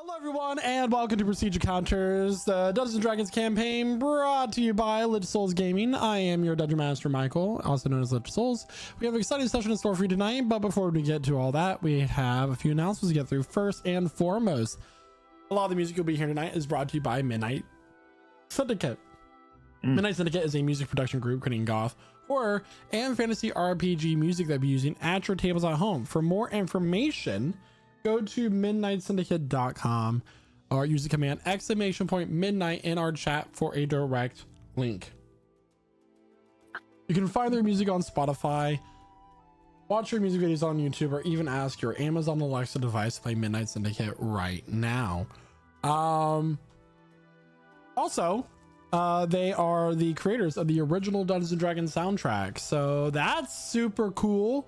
Hello everyone and welcome to Procedure Counters, the Dungeons & Dragons campaign brought to you by Lich Souls Gaming. I am your Dungeon Master Michael, also known as Lich Souls. We have an exciting session in store for you tonight, but before we get to all that, we have a few announcements to get through. First and foremost, a lot of the music you'll be hearing tonight is brought to you by Midnight Syndicate. Midnight Syndicate is a music production group creating goth, horror, and fantasy RPG music that you'll be using at your tables at home. For more information, go to midnightsyndicate.com or use the command !midnight in our chat for a direct link. You can find their music on Spotify, watch your music videos on YouTube, or even ask your Amazon Alexa device to play Midnight Syndicate right now. Also, they are the creators of the original Dungeons & Dragons soundtrack, so that's super cool.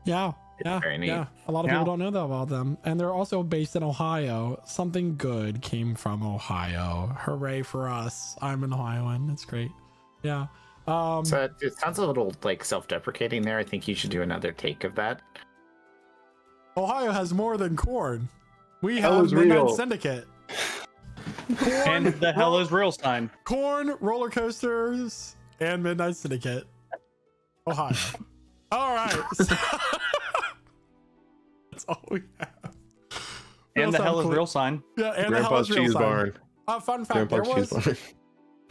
Yeah. Yeah, a lot of people don't know that about them, and they're also based in Ohio. Something good came from Ohio. Hooray for us. I'm an Ohioan. It's great. So it sounds a little like self-deprecating there. I think you should do another take of that. Ohio has more than corn. We have Midnight Syndicate. And the hell is real sign. Corn, roller coasters, and Midnight Syndicate. Ohio. All right. That's all we have. And the hell is real sign. Yeah, and Grandpa's the hell is real cheese sign. Fun fact: Grandpa's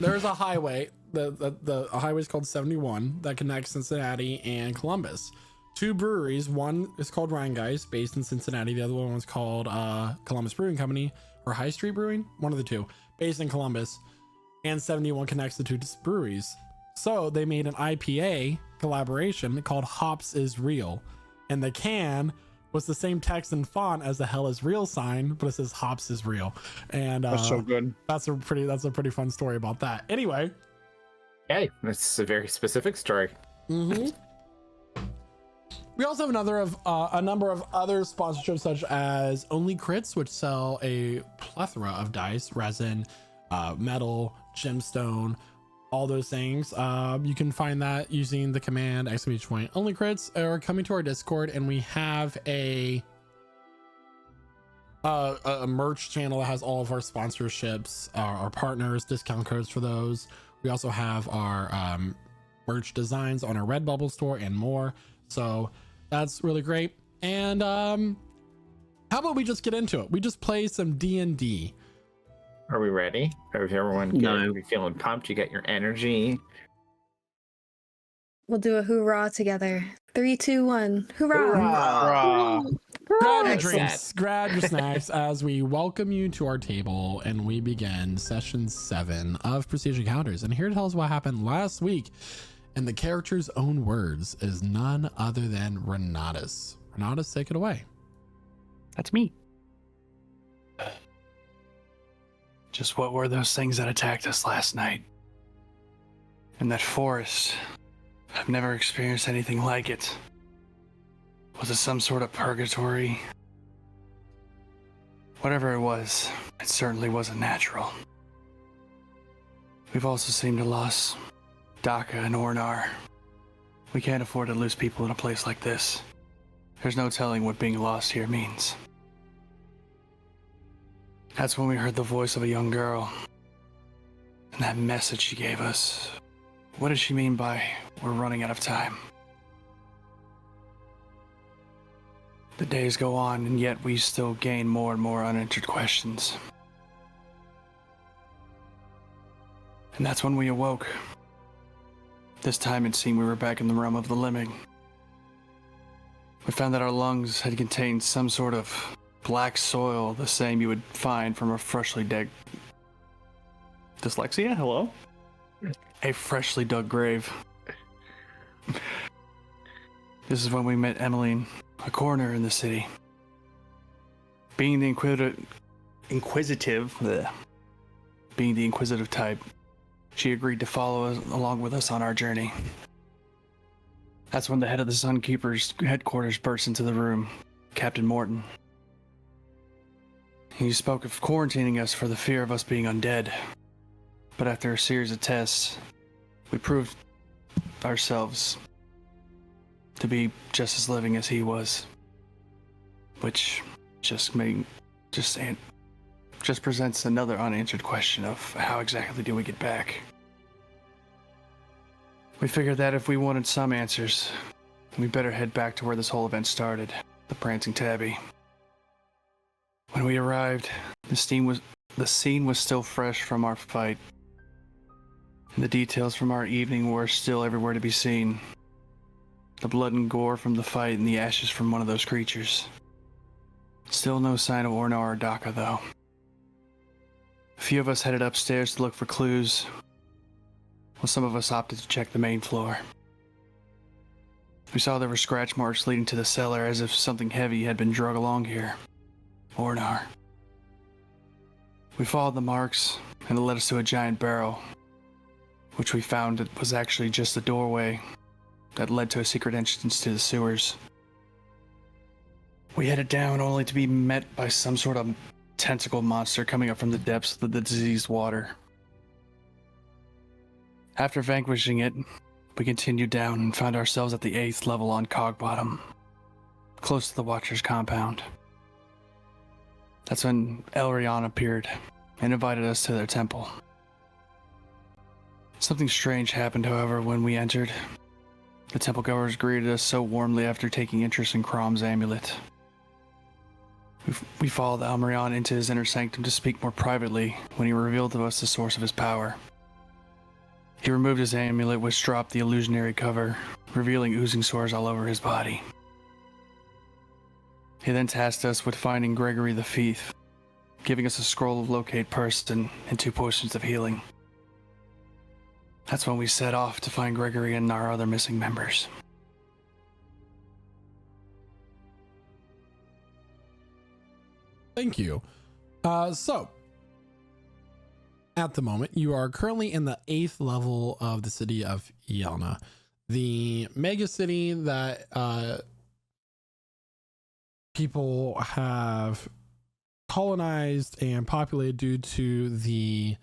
there's a highway. The highway is called 71 that connects Cincinnati and Columbus. Two breweries. One is called Rheingeist, based in Cincinnati. The other one was called Columbus Brewing Company or High Street Brewing. One of the two, based in Columbus. And 71 connects the two breweries. So they made an IPA collaboration called Hops is Real, and the can was the same text and font as the hell is real sign, but it says Hops is Real. And that's so good. That's a pretty fun story about that. Anyway, Hey, that's a very specific story. we also have a number of other sponsorships, such as Only Crits, which sell a plethora of dice, resin, metal, gemstone, all those things. You can find that using the command !Only Crits, or coming to our Discord, and we have a merch channel that has all of our sponsorships, our partners, discount codes for those. We also have our merch designs on our Redbubble store and more, so that's really great. And how about we just get into it? We just play some D&D. Are we ready? Are everyone good? Are we feeling pumped? You got your energy? We'll do a hoorah together. 3, 2, 1. Hoorah! Hoorah. Grab your drinks, grab your snacks as we welcome you to our table and we begin session 7 of Procedure Counters. And here to tell us what happened last week in the character's own words is none other than Renatus. Renatus, take it away. That's me. Just what were those things that attacked us last night? In that forest, I've never experienced anything like it. Was it some sort of purgatory? Whatever it was, it certainly wasn't natural. We've also seemed to lost Dakka and Orrnar. We can't afford to lose people in a place like this. There's no telling what being lost here means. That's when we heard the voice of a young girl. And that message she gave us. What did she mean by, we're running out of time? The days go on, and yet we still gain more and more unanswered questions. And that's when we awoke. This time it seemed we were back in the realm of the living. We found that our lungs had contained some sort of black soil, the same you would find from a freshly dug... Dyslexia? Hello? A freshly dug grave. This is when we met Emmeline, a coroner in the city. Being the inquisitive type, she agreed to follow us along with us on our journey. That's when the head of the Sunkeeper's headquarters burst into the room, Captain Morton. He spoke of quarantining us for the fear of us being undead. But after a series of tests, we proved ourselves to be just as living as he was. Which just just presents another unanswered question of how exactly do we get back. We figured that if we wanted some answers, we better head back to where this whole event started, the Prancing Tabby. When we arrived, the scene was still fresh from our fight, and the details from our evening were still everywhere to be seen. The blood and gore from the fight and the ashes from one of those creatures. Still no sign of Orrnar or Dakka, though. A few of us headed upstairs to look for clues, while some of us opted to check the main floor. We saw there were scratch marks leading to the cellar as if something heavy had been dragged along here. Orrnar. We followed the marks, and it led us to a giant barrel, which we found it was actually just a doorway that led to a secret entrance to the sewers. We headed down only to be met by some sort of tentacle monster coming up from the depths of the diseased water. After vanquishing it, we continued down and found ourselves at the 8th level on Cogbottom, close to the Watcher's compound. That's when Elrond appeared and invited us to their temple. Something strange happened, however, when we entered. The temple goers greeted us so warmly after taking interest in Crom's amulet. We followed Elrond into his inner sanctum to speak more privately when he revealed to us the source of his power. He removed his amulet, which dropped the illusionary cover, revealing oozing sores all over his body. He then tasked us with finding Gregory the thief, giving us a scroll of locate person and 2 potions of healing. That's when we set off to find Gregory and our other missing members. Thank you. So, at the moment, you are currently in the 8th level of the city of Yelna, the mega city that people have colonized and populated due to the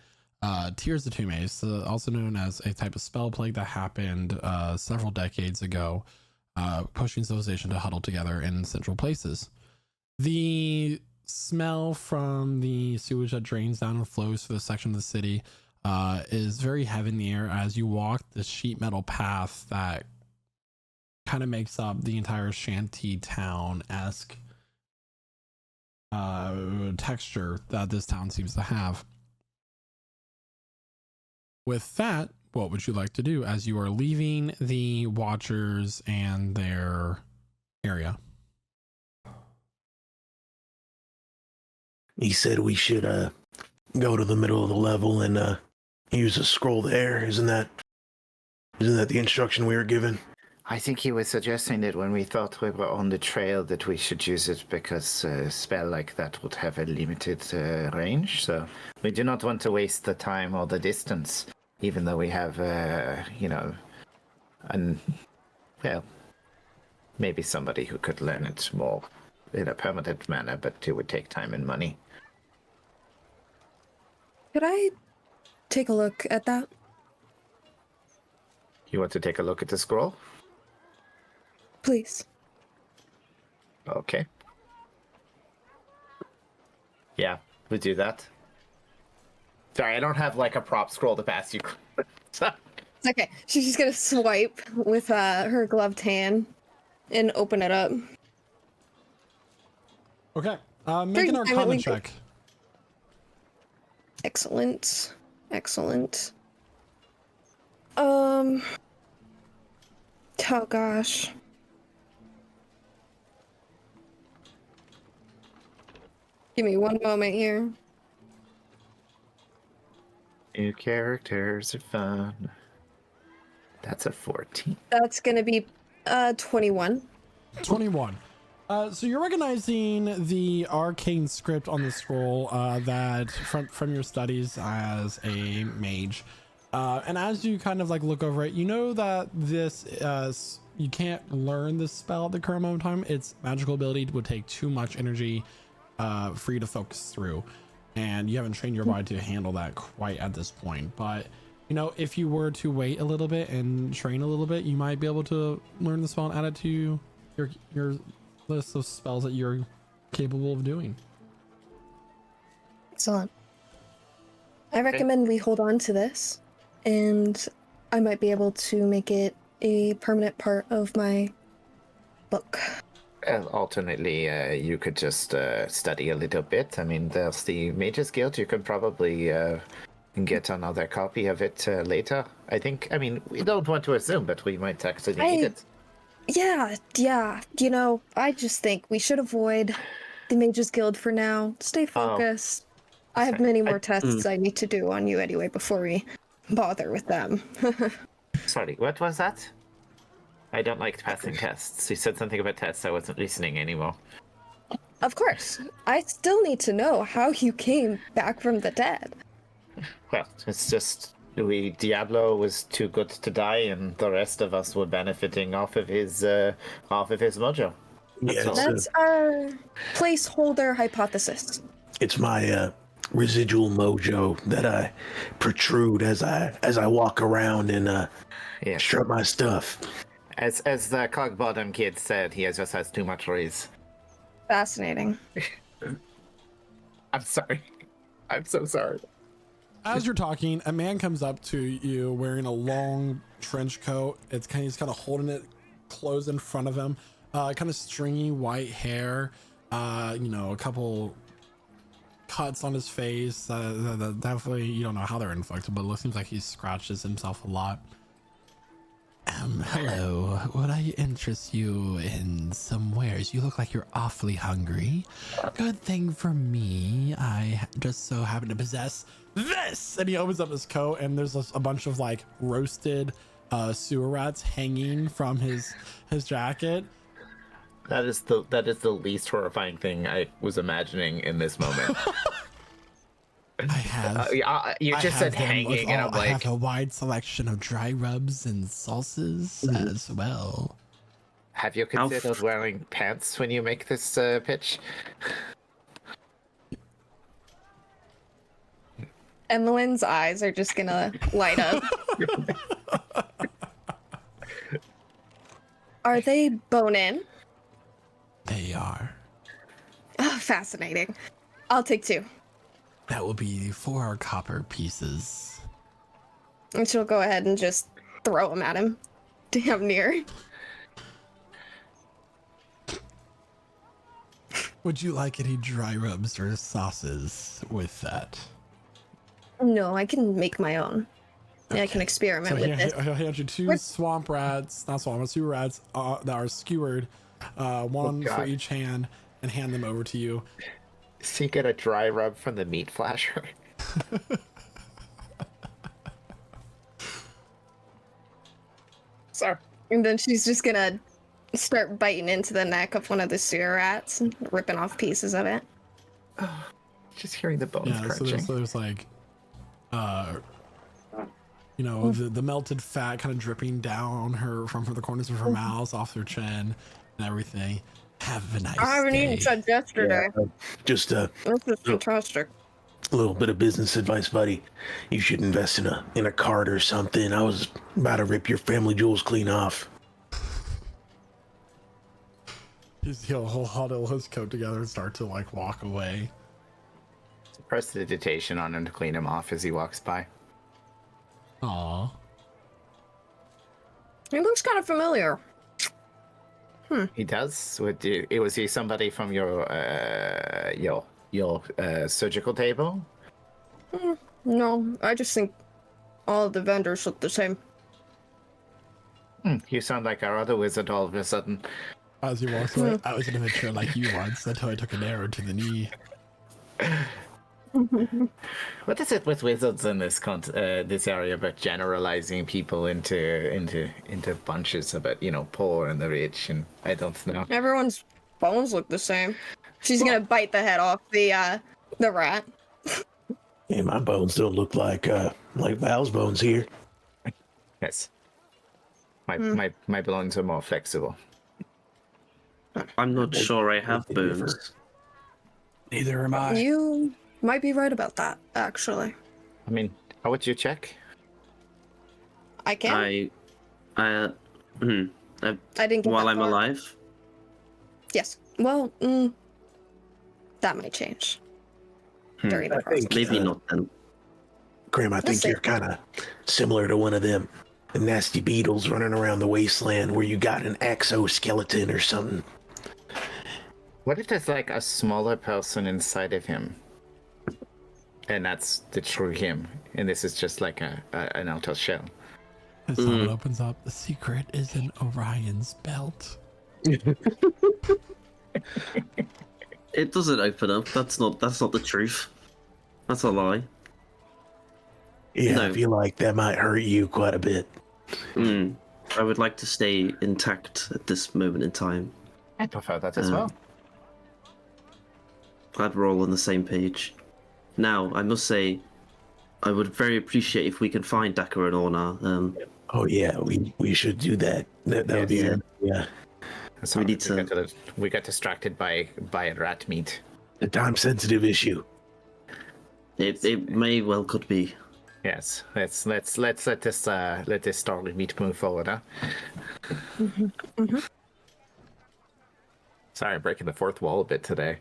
Tears of Tumes, also known as a type of spell plague that happened several decades ago, pushing civilization to huddle together in central places. The smell from the sewage that drains down and flows through the section of the city is very heavy in the air as you walk the sheet metal path that kind of makes up the entire shanty town-esque texture that this town seems to have. With that, what would you like to do as you are leaving the Watchers and their area? He said we should go to the middle of the level and use a scroll there. Isn't that the instruction we were given? I think he was suggesting that when we thought we were on the trail that we should use it because a spell like that would have a limited range. So we do not want to waste the time or the distance, even though we have, maybe somebody who could learn it more in a permanent manner, but it would take time and money. Could I take a look at that? You want to take a look at the scroll? Please. Okay. Yeah, we'll do that. Sorry, I don't have like a prop scroll to pass you. So. It's okay. She's just gonna swipe with her gloved hand and open it up. Okay. Make an Arcana check. Excellent. Oh gosh. Give me one moment here. New characters are fun. That's a 14. That's gonna be 21. 21. So you're recognizing the arcane script on the scroll that from your studies as a mage. And as you kind of like look over it, you know that this you can't learn this spell at the current moment in time. Its magical ability would take too much energy for you to focus through, and you haven't trained your body to handle that quite at this point. But you know, if you were to wait a little bit and train a little bit, you might be able to learn the spell and add it to your list of spells that you're capable of doing. Excellent. I recommend we hold on to this, and I might be able to make it a permanent part of my book. Alternately, you could just study a little bit. I mean, there's the Mages Guild. You can probably get another copy of it later. I think. I mean, we don't want to assume, but we might actually need it. Yeah. You know, I just think we should avoid the Mages Guild for now. Stay focused. I have many more tests I need to do on you anyway before we bother with them. Sorry, what was that? I don't like passing tests. You said something about tests. I wasn't listening anymore. Of course. I still need to know how you came back from the dead. Well, it's just Diablo was too good to die, and the rest of us were benefiting off of his mojo. That's our placeholder hypothesis. It's my residual mojo that I protrude as I walk around and strut my stuff. As the Cogbottom kid said, he just has too much raise. Fascinating. I'm sorry. I'm so sorry. As you're talking, a man comes up to you wearing a long trench coat. He's kind of holding it closed in front of him. Kind of stringy white hair. A couple cuts on his face. Definitely, you don't know how they're inflicted, but it seems like he scratches himself a lot. Hello. Would I interest you in some wares? You look like you're awfully hungry. Good thing for me, I just so happen to possess this. And he opens up his coat, and there's a bunch of like roasted sewer rats hanging from his jacket. That is the least horrifying thing I was imagining in this moment. I have. You just said hanging, and I'm like, I have a wide selection of dry rubs and salsas as well. Have you considered wearing pants when you make this pitch? Emmeline's eyes are just gonna light up. Are they bone-in? They are. Oh, fascinating. I'll take 2. That will be 4 copper pieces. And she'll go ahead and just throw them at him. Damn near. Would you like any dry rubs or sauces with that? No, I can make my own. Okay. I can experiment with this. He'll hand you 2 swamp rats, not swamp, sewer rats that are skewered, one for each hand, and hand them over to you. So you get a dry rub from the meat flasher. Sorry. And then she's just gonna start biting into the neck of one of the sewer rats and ripping off pieces of it. Just hearing the bones crunching. So there's like, the melted fat kind of dripping down from the corners of her mouth, off her chin, and everything. Have a nice I haven't eaten since yesterday. Just This is fantastic. a little bit of business advice, buddy. You should invest in a cart or something. I was about to rip your family jewels clean off. He'll huddle his coat together and start to like walk away. Press the dictation on him to clean him off as he walks by. Aww. He looks kind of familiar. He does. Was he somebody from your surgical table? No, I just think all of the vendors look the same. You sound like our other wizard all of a sudden. As he walks away, I was an adventurer like you once until I took an arrow to the knee. What is it with wizards in this area about generalizing people into bunches about poor and the rich, and I don't know. Everyone's bones look the same. She's gonna bite the head off the rat. Hey, my bones don't look like Val's bones here. Yes. My bones are more flexible. I'm not sure I have bones. Neither am I. You might be right about that, actually. I mean, how would you check? I can. I didn't get while that I'm far. alive. Yes. Well, that might change. during the I process. think, Maybe not then. Graham, I think see. you're kind of similar to one of them nasty beetles running around the wasteland where you got an exoskeleton or something. What if there's like a smaller person inside of him? And that's the true him. And this is just like an outer shell. As someone opens up, the secret is in Orion's belt. It doesn't open up. That's not the truth. That's a lie. Yeah, No. I feel like that might hurt you quite a bit. I would like to stay intact at this moment in time. I prefer that as well. Glad we're all on the same page. Now, I must say, I would very appreciate if we can find Dakka and Orrnar. Oh yeah, we should do that. That would be Yeah. yeah. So we need to- we got distracted by rat meat. A time sensitive issue. It may well could be. Yes, let's let this started meat move forward, huh? Sorry, I'm breaking the fourth wall a bit today.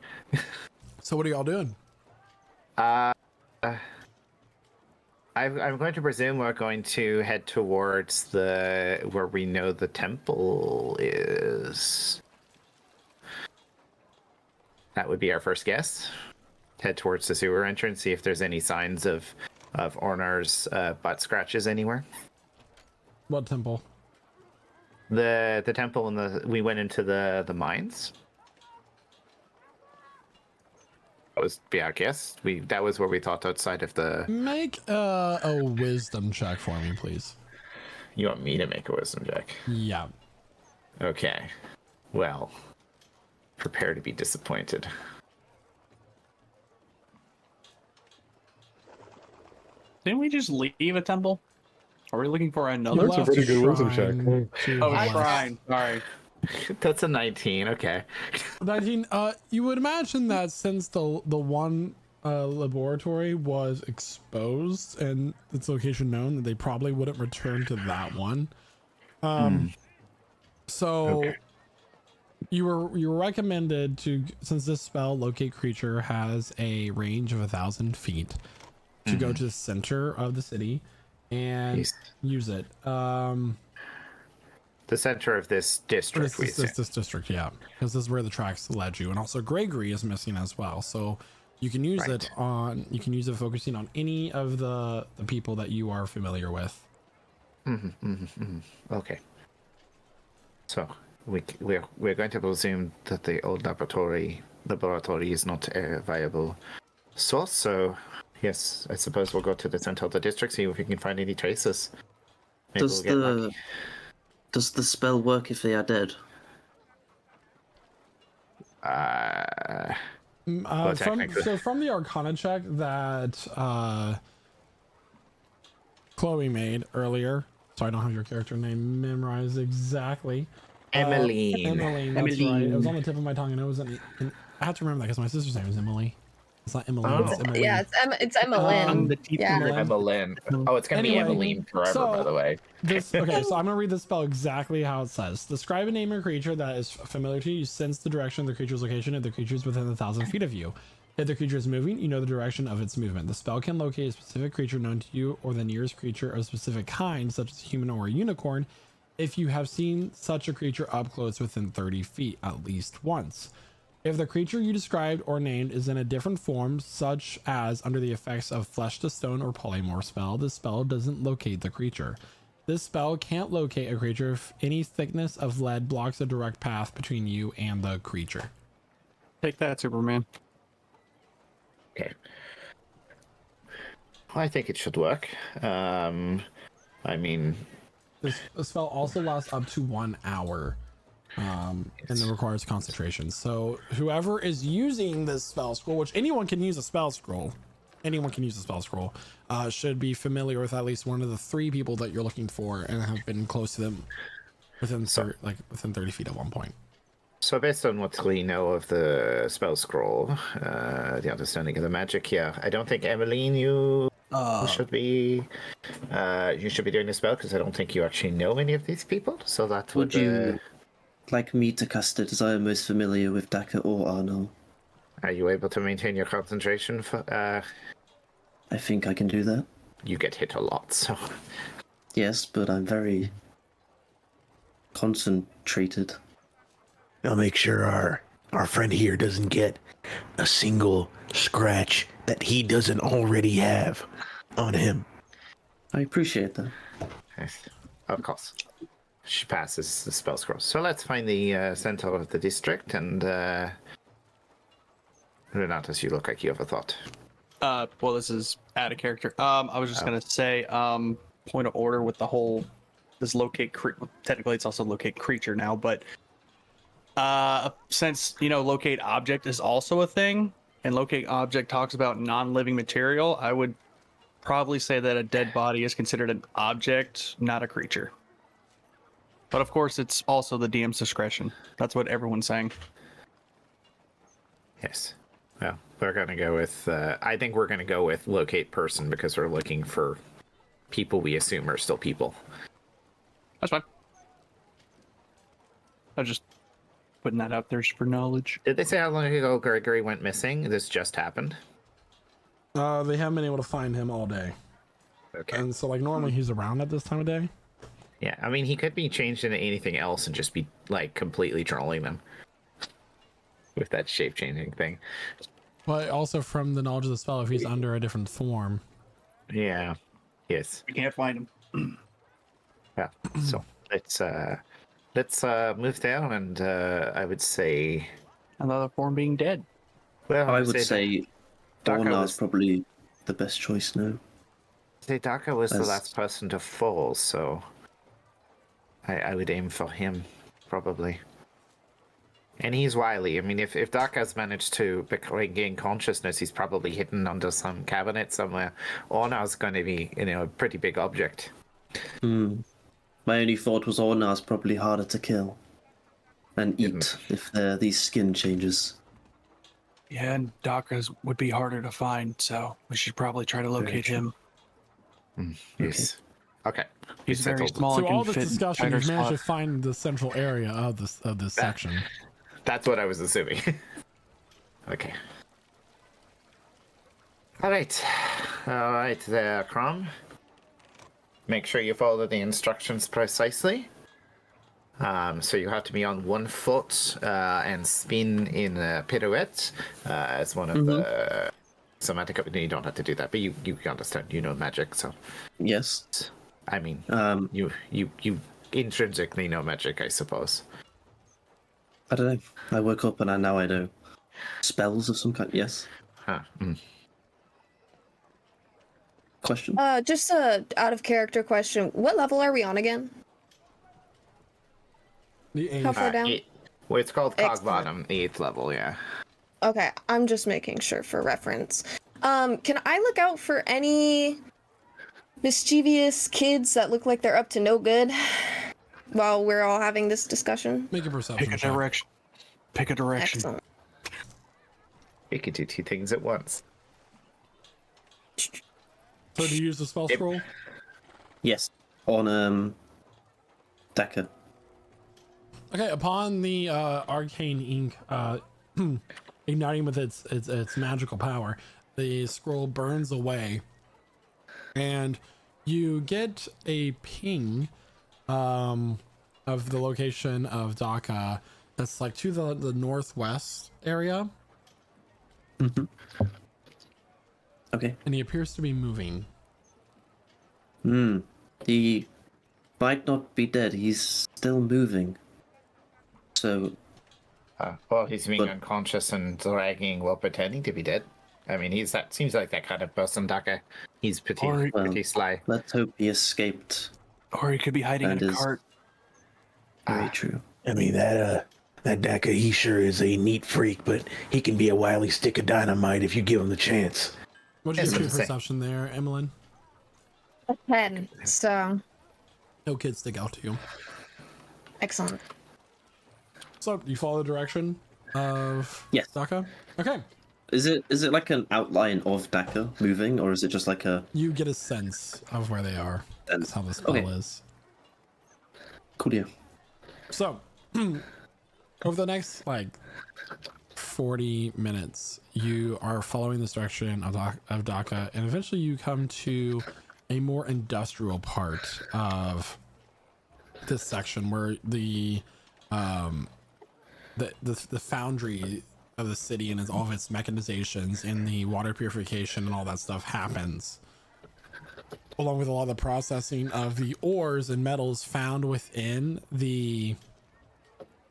So what are y'all doing? I'm going to presume we're going to head towards where we know the temple is. That would be our first guess. Head towards the sewer entrance, see if there's any signs of Orrnar's butt scratches anywhere. What temple? The temple we went into the mines. That was I guess that was where we thought outside of the. Make a wisdom check for me, please. You want me to make a wisdom check? Yeah. Okay. Well, prepare to be disappointed. Didn't we just leave a temple? Are we looking for You another? left pretty good wisdom shrine to Oh, the west. shrine. Sorry. That's a 19. Okay. 19. You would imagine that since the one laboratory was exposed and its location known, that they probably wouldn't return to that one. So Okay. you were recommended to, since this spell locate creature has a range of 1,000 feet, to go to the center of the city and Yes. use it. The center of this district, we say. This district, yeah, because this is where the tracks led you, and also Gregory is missing as well. So you can use it focusing on any of the people that you are familiar with. Okay. So we're going to presume that the old laboratory is not a viable source. So yes, I suppose we'll go to the center of the district, see if we can find any traces. Maybe Does we'll get lucky. Does the spell work if they are dead? Technically. From the Arcana check that Chloe made earlier, so I don't have your character name memorized exactly. Emmeline. Emmeline, that's right. It was on the tip of my tongue, and it wasn't. I have to remember that because my sister's name is Emily. It's not Emily. Oh. It's Emily. Yeah, it's Emmeline. Yeah. Emmeline. Oh, it's going to Anyway, be Emmeline forever, by the way. Okay, so I'm gonna read the spell exactly how it says. Describe a name or creature that is familiar to you. You sense the direction of the creature's location if the creature is within 1,000 feet of you. If the creature is moving, you know the direction of its movement. The spell can locate a specific creature known to you or the nearest creature of a specific kind, such as a human or a unicorn, if you have seen such a creature up close within 30 feet at least once. If the creature you described or named is in a different form, such as under the effects of Flesh to Stone or Polymorph spell, this spell doesn't locate the creature. This spell can't locate a creature if any thickness of lead blocks a direct path between you and the creature. Take that, Superman. Okay. I think it should work. I mean, This spell also lasts up to 1 hour. And it requires concentration. So whoever is using this spell scroll, which anyone can use a spell scroll, should be familiar with at least one of the 3 people that you're looking for and have been close to them within 30 feet at one point. so based on what we know of the spell scroll, the understanding of the magic here, I don't think Emmeline, you should be doing the spell because I don't think you actually know any of these people. So that Would you like me to cast it, as I am most familiar with Dakka or Orrnar? Are you able to maintain your concentration? I think I can do that. You get hit a lot, so... Yes, but I'm very concentrated. I'll make sure our friend here doesn't get a single scratch that he doesn't already have on him. I appreciate that. Yes, of course. She passes the spell scroll. So let's find the center of the district, and Renatus, you look like you have a thought. Well, this is out of character. I was just gonna say, point of order with the whole this locate. Technically, it's also locate creature now, but since locate object is also a thing, and locate object talks about non-living material, I would probably say that a dead body is considered an object, not a creature. But of course, it's also the DM's discretion. That's what everyone's saying. Yes. Well, we're going to go with... I think we're going to go with locate person because we're looking for people we assume are still people. That's fine. I'm just putting that out there just for knowledge. Did they say how long ago Gregory went missing? This just happened? They haven't been able to find him all day. Okay. And so, like, normally he's around at this time of day. Yeah, I mean, he could be changed into anything else and just be, like, completely trolling them. With that shape-changing thing. But also from the knowledge of the spell, if he's under a different form. Yeah. Yes. We can't find him. Yeah. So let's move down, and I would say... Another form being dead. Well, I would say Dakka Orrnar was- is probably the best choice now. Say Dakka was the As- last person to fall, so I would aim for him, probably. And he's wily. I mean, if Dakka's managed to gain consciousness, he's probably hidden under some cabinet somewhere. Orrnar's going to be, a pretty big object. My only thought was Orrnar's probably harder to kill and eat if these skin changes. Yeah, and Dakka's would be harder to find, so we should probably try to locate him. Yes. Okay. He's very Settled. small So and all can this fit discussion, in you've tighter managed to spots. find the central area of this section. That's what I was assuming. Okay. All right there, Crom. Make sure you follow the instructions precisely. So you have to be on 1 foot and spin in a pirouette as one of the somatic. You don't have to do that, but you understand. You know magic, so Yes. I mean, you intrinsically know magic, I suppose. I don't know. I woke up and now I know. Spells of some kind, yes. Huh. Question? Just a out of character question. What level are we on again? The eight. How far down? Well, it's called Cog Excellent. Bottom, the 8th level, yeah. Okay, I'm just making sure for reference. Can I look out for any mischievous kids that look like they're up to no good while we're all having this discussion? Make a perception Pick a check. direction. Pick a direction. Excellent. You could do 2 things at once. So do you use the spell scroll? Yes. On Dakka. Okay, upon the arcane ink igniting with its magical power, the scroll burns away, and you get a ping of the location of Dakka that's like to the northwest area, Okay. and he appears to be moving. He might not be dead. He's still moving. So, Well, he's being But- unconscious and dragging while pretending to be dead. I mean, that seems like that kind of person, Dakka. He's pretty, Or- pretty sly. let's hope he escaped. Or he could be hiding That in a is- cart. Very true. I mean, that Dakka, he sure is a neat freak, but he can be a wily stick of dynamite if you give him the chance. What'd you Yes, get for your I'm saying. perception there, Emmeline? A 10. So, No kids stick out to you. excellent. So you follow the direction of Yes. Dakka? Okay. Is it like an outline of Dakka moving, or is it just like a You get a sense of where they are. That's how the spell Okay. is. cool deal? So, over the next like 40 minutes, you are following this direction of Dakka, and eventually you come to a more industrial part of this section where the foundry of the city and all of its mechanizations and the water purification and all that stuff happens, along with a lot of the processing of the ores and metals found within the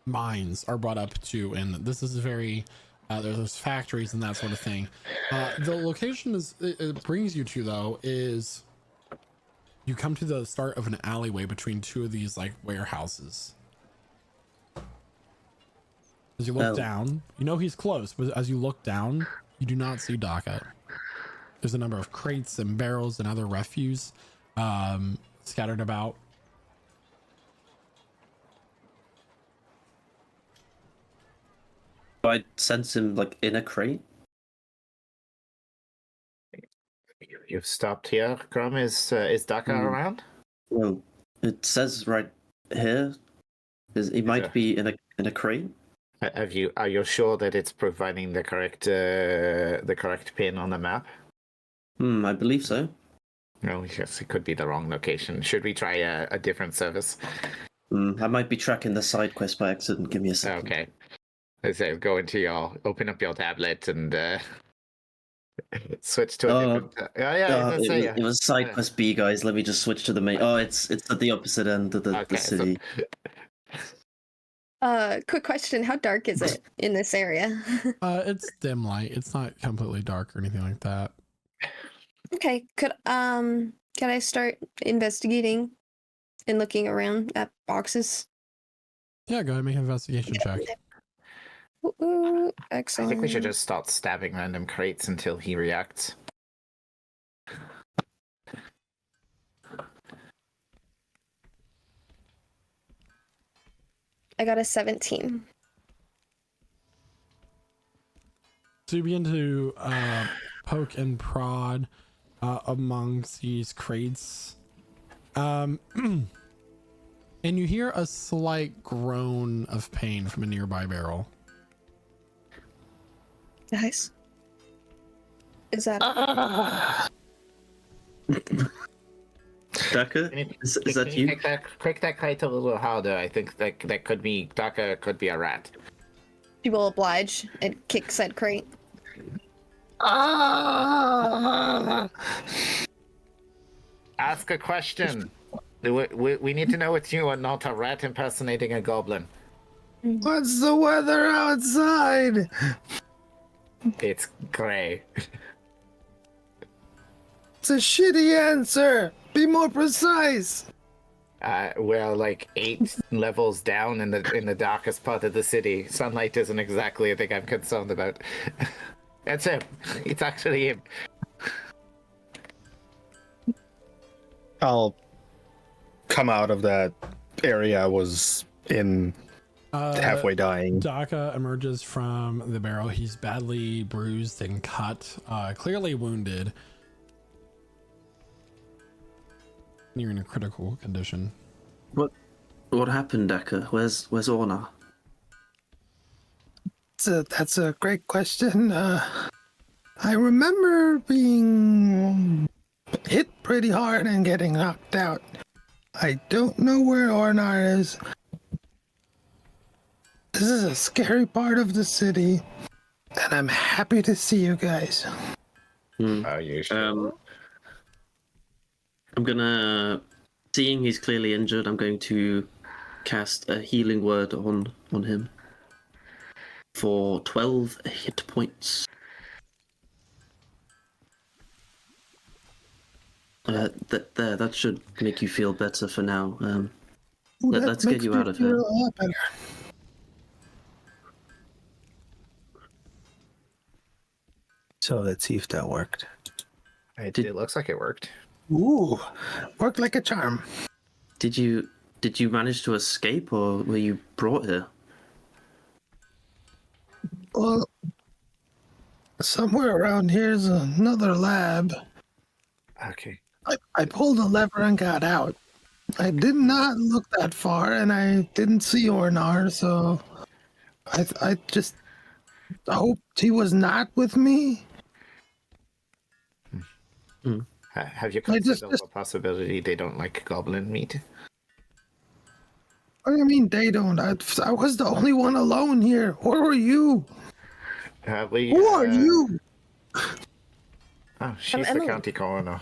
mines are brought up to. And this is very there's factories and that sort of thing. The location it brings you to, though, is you come to the start of an alleyway between two of these like warehouses. As you look down, you know he's close, but as you look down, you do not see Dakka. There's a number of crates and barrels and other refuse scattered about. Do I sense him like in a crate? You've stopped here, Grum. Is Dakka around? Well, it says right here. He might be in a crate. Are you sure that it's providing the correct pin on the map? I believe so. No, yes, it could be the wrong location. Should we try a different service? I might be tracking the side quest by accident. Give me a second. Okay. I say go into open up your tablet and switch to a different. It was side quest B, guys. Let me just switch to the main. Oh, it's at the opposite end of the city. Quick question: how dark is it in this area? It's dim light. It's not completely dark or anything like that. Okay, can I start investigating and looking around at boxes? Yeah, go ahead and make an investigation check. Ooh, I excellent. think we should just start stabbing random crates until he reacts. I got a 17. So you begin to poke and prod amongst these crates. And you hear a slight groan of pain from a nearby barrel. Guys, is that Dakka? Is that you? Click that crate a little harder. I think that could be Dakka. Could be a rat. she will oblige and kick said crate? Ask a question. We need to know it's you and not a rat impersonating a goblin. What's the weather outside? It's gray. It's a shitty answer. Be more precise. We're like 8 levels down in the darkest part of the city. Sunlight isn't exactly a thing I'm concerned about. That's him. It's actually him. I'll come out of that area I was in, halfway dying. Dakka emerges from the barrel. He's badly bruised and cut, clearly wounded. You're in a critical condition. What happened, Dakka? Where's Orrnar? That's a great question. I remember being hit pretty hard and getting knocked out. I don't know where Orrnar is. This is a scary part of the city, and I'm happy to see you guys. Are you sure? I'm gonna, seeing he's clearly injured, I'm going to cast a healing word on him for 12 hit points. That should make you feel better for now. Let's get you out of here. So let's see if that worked. It looks like it worked. Ooh, worked like a charm. Did you manage to escape, or were you brought here? Well, somewhere around here's another lab. Okay. I pulled a lever and got out. I did not look that far, and I didn't see Orrnar, so I just hoped he was not with me. Have you I just- considered the possibility they don't like goblin meat? What do you mean they don't? I was the only one alone here. Where were you? Who are you? Oh, she's the Emily. county coroner.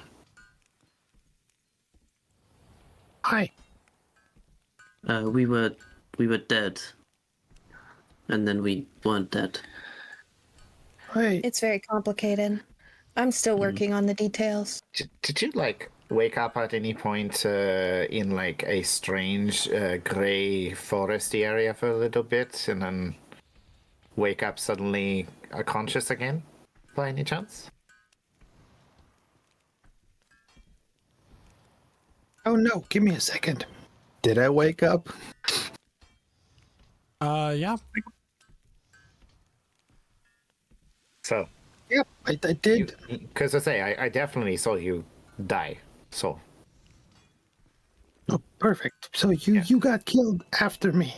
Hi. We were dead, and then we weren't dead. Hey. It's very complicated. I'm still working on the details. Did you like wake up at any point in like a strange gray foresty area for a little bit, and then wake up suddenly conscious again, by any chance? Oh no, give me a second. Did I wake up? Yeah. So, Yep, I did. because I definitely saw you die. So, Oh, perfect. So you got killed after me.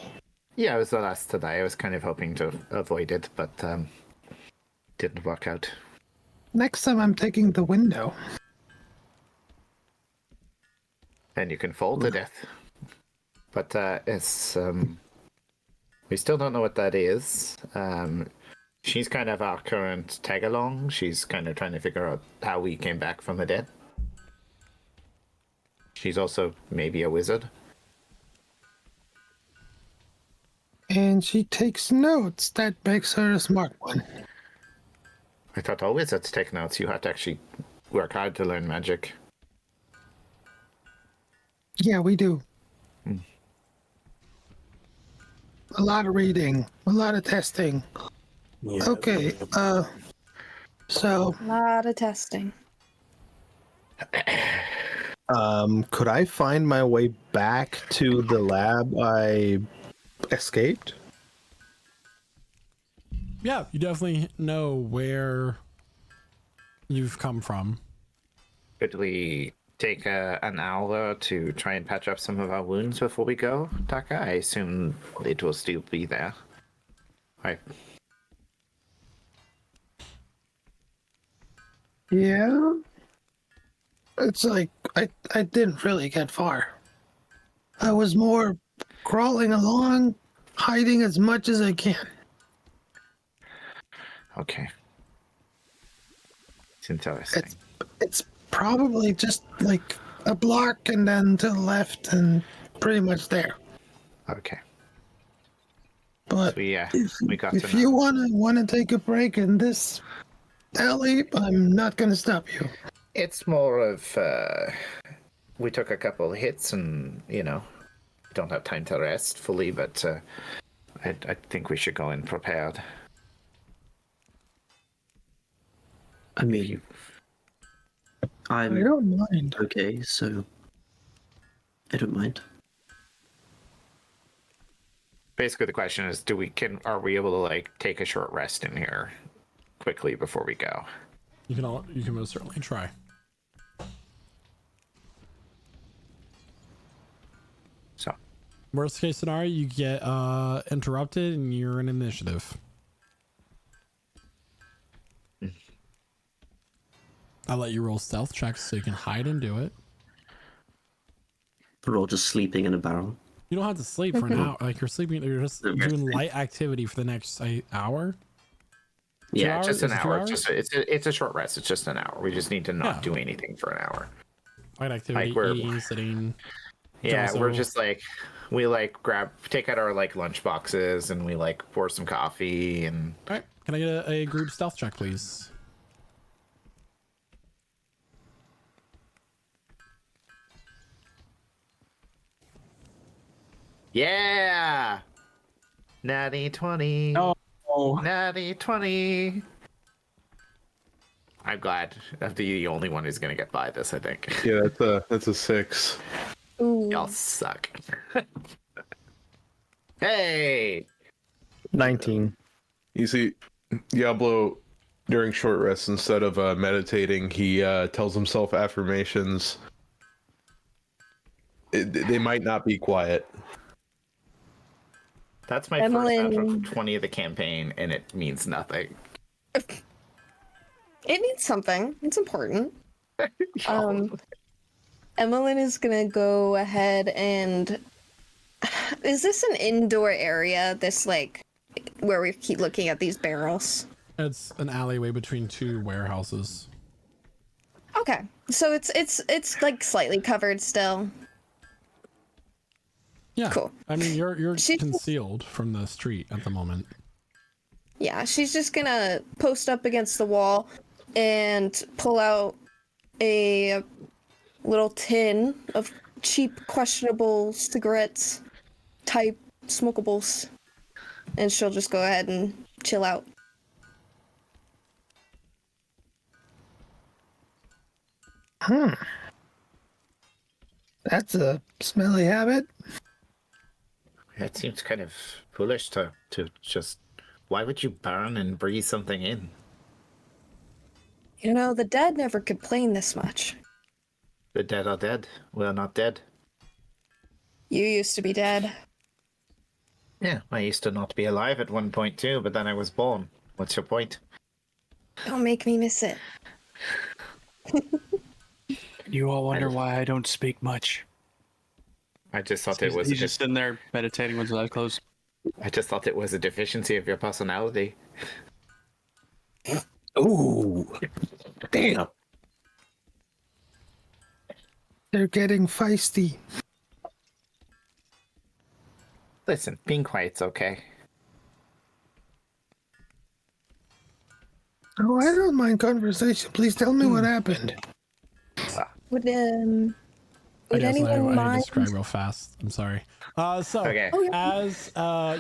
yeah, I was the last to die. I was kind of hoping to avoid it, but didn't work out. Next time I'm taking the window. And you can fall to death. But it's we still don't know what that is. She's kind of our current tag along. She's kind of trying to figure out how we came back from the dead. She's also maybe a wizard. And she takes notes. That makes her a smart one. I thought all wizards take notes. You have to actually work hard to learn magic. Yeah, we do. A lot of reading, a lot of testing. Yeah. Okay, so A lot of testing. Could I find my way back to the lab I escaped? Yeah, you definitely know where you've come from. Could we take an hour to try and patch up some of our wounds before we go, Dakka? I assume it will still be there. Right. yeah, it's like I didn't really get far. I was more crawling along, hiding as much as I can. Okay. It's interesting. It's probably just like a block and then to the left and pretty much there. Okay. But We got if to you know. wanna take a break in this alley, I'm not gonna stop you. It's more of we took a couple of hits and don't have time to rest fully, but I think we should go in prepared. I mean, I I'm don't mind. okay, so I don't mind. Basically, the question is, are we able to like take a short rest in here quickly before we go? You can most certainly try. So, Worst case scenario, you get interrupted and you're in initiative. I'll let you roll stealth checks so you can hide and do it. We're all just sleeping in a barrel. You don't have to sleep for an hour. Like you're sleeping, you're just doing light activity for the next hour. yeah, hours? just an Is it 2 hour. hours? It's a short rest. It's just an hour. We just need to not Yeah. do anything for an hour. Light activity, Like, we're- eating, sitting. Yeah, also- we're just like we like take out our like lunch boxes and we like pour some coffee and All right, can I get a group stealth check, please? yeah, natty 20. Oh, Natty 20. I'm glad I'm the only one who's gonna get by this. I think Yeah, that's a 6. Ooh. y'all suck. Hey, 19. You see, Diablo, during short rests, instead of meditating, he tells himself affirmations. They might not be quiet. That's my first natural Emmeline. 20 of the campaign, and it means nothing. It means something. It's important. Emmeline is gonna go ahead and. Is this an indoor area? This like where we keep looking at these barrels. It's an alleyway between two warehouses. Okay, so it's like slightly covered still. Yeah. Cool. I mean, you're She's- concealed from the street at the moment. Yeah, she's just gonna post up against the wall and pull out a little tin of cheap, questionable cigarettes type smokables, and she'll just go ahead and chill out. That's a smelly habit. It seems kind of foolish to just. Why would you burn and breathe something in? You know, the dead never complain this much. The dead are dead. We're not dead. You used to be dead. Yeah, I used to not be alive at one point too, but then I was born. What's your point? Don't make me miss it. You all wonder why I don't speak much. I just thought it was. He's just sitting there meditating with his eyes closed. I just thought it was a deficiency of your personality. Ooh, damn. They're getting feisty. Listen, being quiet's okay. Oh, I don't mind conversation. Please tell me what happened. Would I guess anyone I need to mind? describe real fast. I'm sorry. So Okay. as you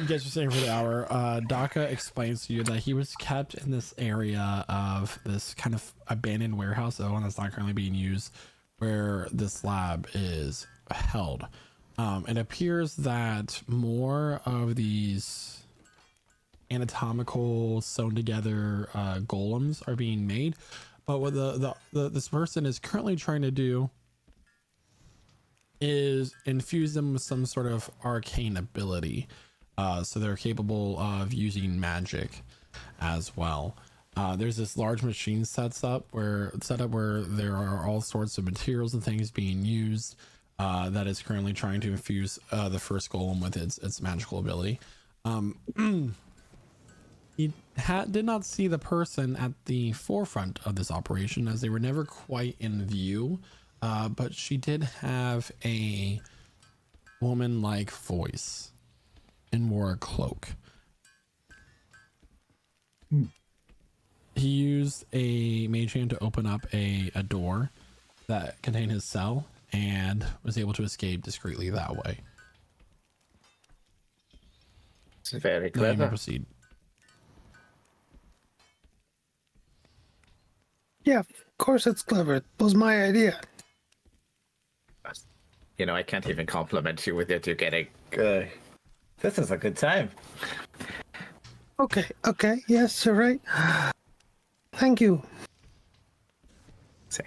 guys are sitting for the hour, Dakka explains to you that he was kept in this area of this kind of abandoned warehouse, the one that's not currently being used, where this lab is held. It appears that more of these anatomical sewn together golems are being made, but what this person is currently trying to do is infuse them with some sort of arcane ability, so they're capable of using magic as well. There's this large machine set up where there are all sorts of materials and things being used, that is currently trying to infuse the first golem with its magical ability. He did not see the person at the forefront of this operation, as they were never quite in view, but she did have a woman-like voice and wore a cloak. He used a mage hand to open up a door that contained his cell and was able to escape discreetly that way. It's very Now you may clever. proceed. Yeah, of course it's clever. It was my idea. You know, I can't even compliment you with it. You're getting. This is a good time. Okay, yes, you're right. Thank you. See.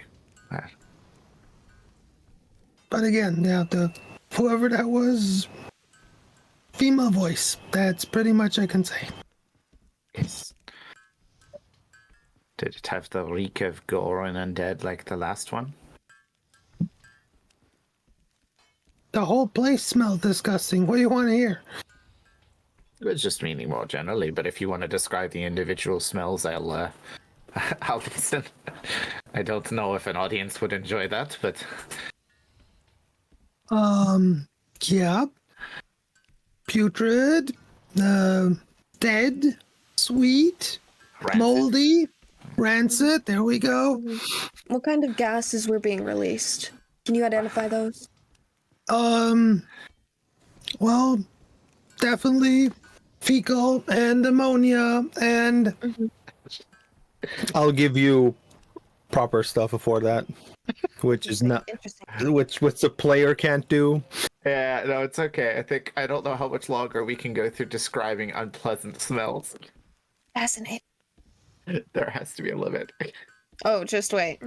But again, yeah, whoever that was, female voice. That's pretty much I can say. Yes. Did it have the reek of gore and undead like the last one? The whole place smelled disgusting. What do you want to hear? It was just meaning more generally, but if you want to describe the individual smells, I'll listen. I don't know if an audience would enjoy that, but Yeah. Putrid, dead, sweet, rancid. moldy, rancid. There we go. What kind of gases were being released? Can you identify those? Well, definitely fecal and ammonia and I'll give you proper stuff before that, which is not Interesting. which the player can't do. Yeah, no, it's okay. I don't know how much longer we can go through describing unpleasant smells. Fascinating. There has to be a limit. Oh, just wait.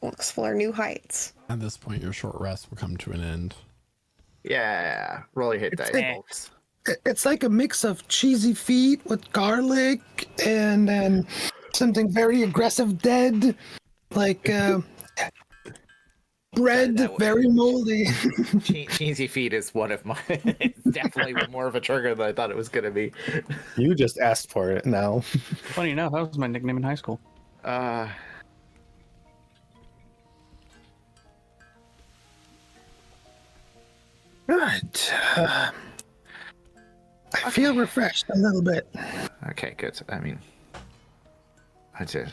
We'll explore new heights. At this point, your short rest will come to an end. Yeah, roll your hit It's dice, like- folks. It's like a mix of cheesy feet with garlic and then something very aggressive dead, like bread, That was- very moldy. Cheesy feet is one of my. It's definitely more of a trigger than I thought it was gonna be. You just asked for it now. Funny enough, that was my nickname in high school. Right. I feel refreshed a little bit. Okay, good. I mean, I did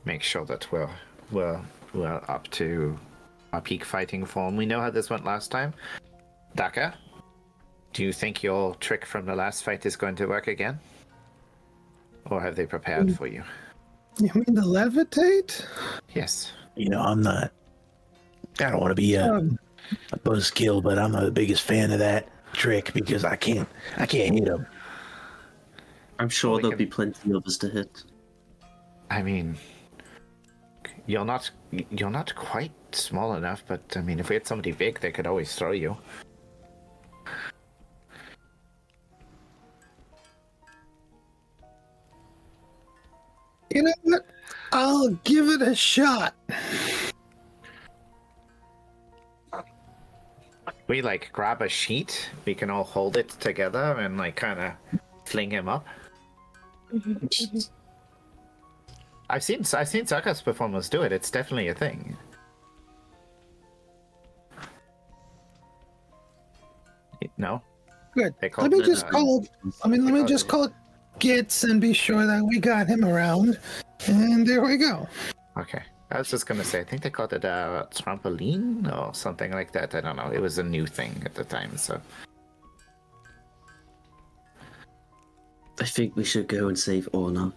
make sure that we're up to our peak fighting form. We know how this went last time. Dakka, do you think your trick from the last fight is going to work again? Or have they prepared for you? You mean the levitate? Yes. You know, I don't want to be a buzzkill, but I'm not the biggest fan of that trick because I can't hit him. I'm sure Well, we there'll can- be plenty of us to hit. I mean, you're not quite small enough, but I mean, if we had somebody big, they could always throw you. You know what? I'll give it a shot. We like grab a sheet, we can all hold it together and like kind of fling him up. I've seen circus performers do it. It's definitely a thing. No, Good. They call Let me it, just call. I mean, let me call just it- call Gits and be sure that we got him around. And there we go. okay. I was just gonna say, I think they called it a trampoline or something like that. I don't know. It was a new thing at the time, so. I think we should go and save Orrnar.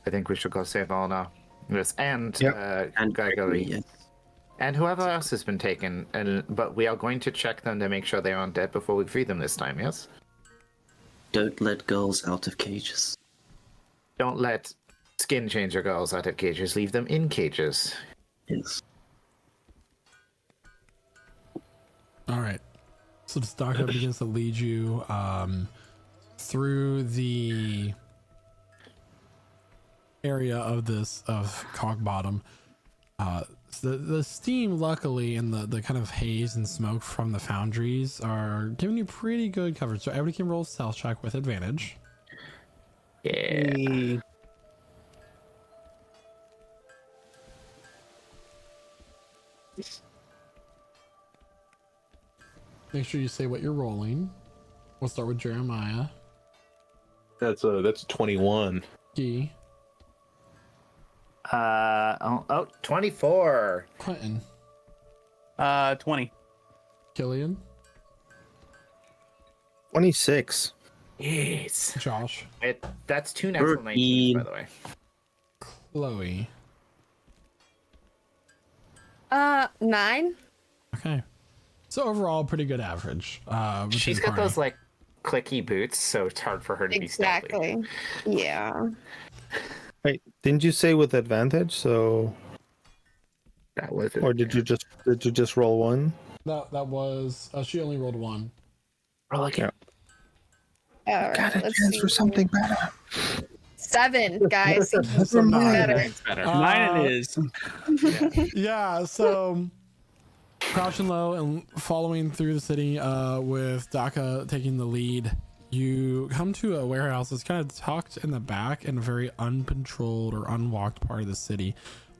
I think we should go save Orrnar. Yes, and Yep. And Gregory. yes. And whoever else has been taken, but we are going to check them to make sure they aren't dead before we free them this time, yes? Don't let girls out of cages. Don't let skin changer girls out of cages. Leave them in cages. Yes. All right. So this doctor begins to lead you through the area of Cog Bottom. The steam, luckily, and the kind of haze and smoke from the foundries are giving you pretty good coverage. So everybody can roll stealth check with advantage. Yeah. Make sure you say what you're rolling. We'll start with Jeremiah. That's 21. Gee. 24. Quentin. 20. Killian. 26. Yes. Josh. That's two natural 19s, by 13. the way. Chloe. 9. Okay. So overall, pretty good average. Within She's got party. those like clicky boots, so it's hard for her to be stealthy. Exactly. Yeah. Wait, didn't you say with advantage? So, That was it. or did you just roll one? That was she only rolled 1. Roll again. All right. Got a let's chance see. for something better. 7, guys. So Better. It's better. Mine it is. Yeah, so crouching low and following through the city with Dakka taking the lead, you come to a warehouse that's kind of tucked in the back in a very uncontrolled or unwalked part of the city.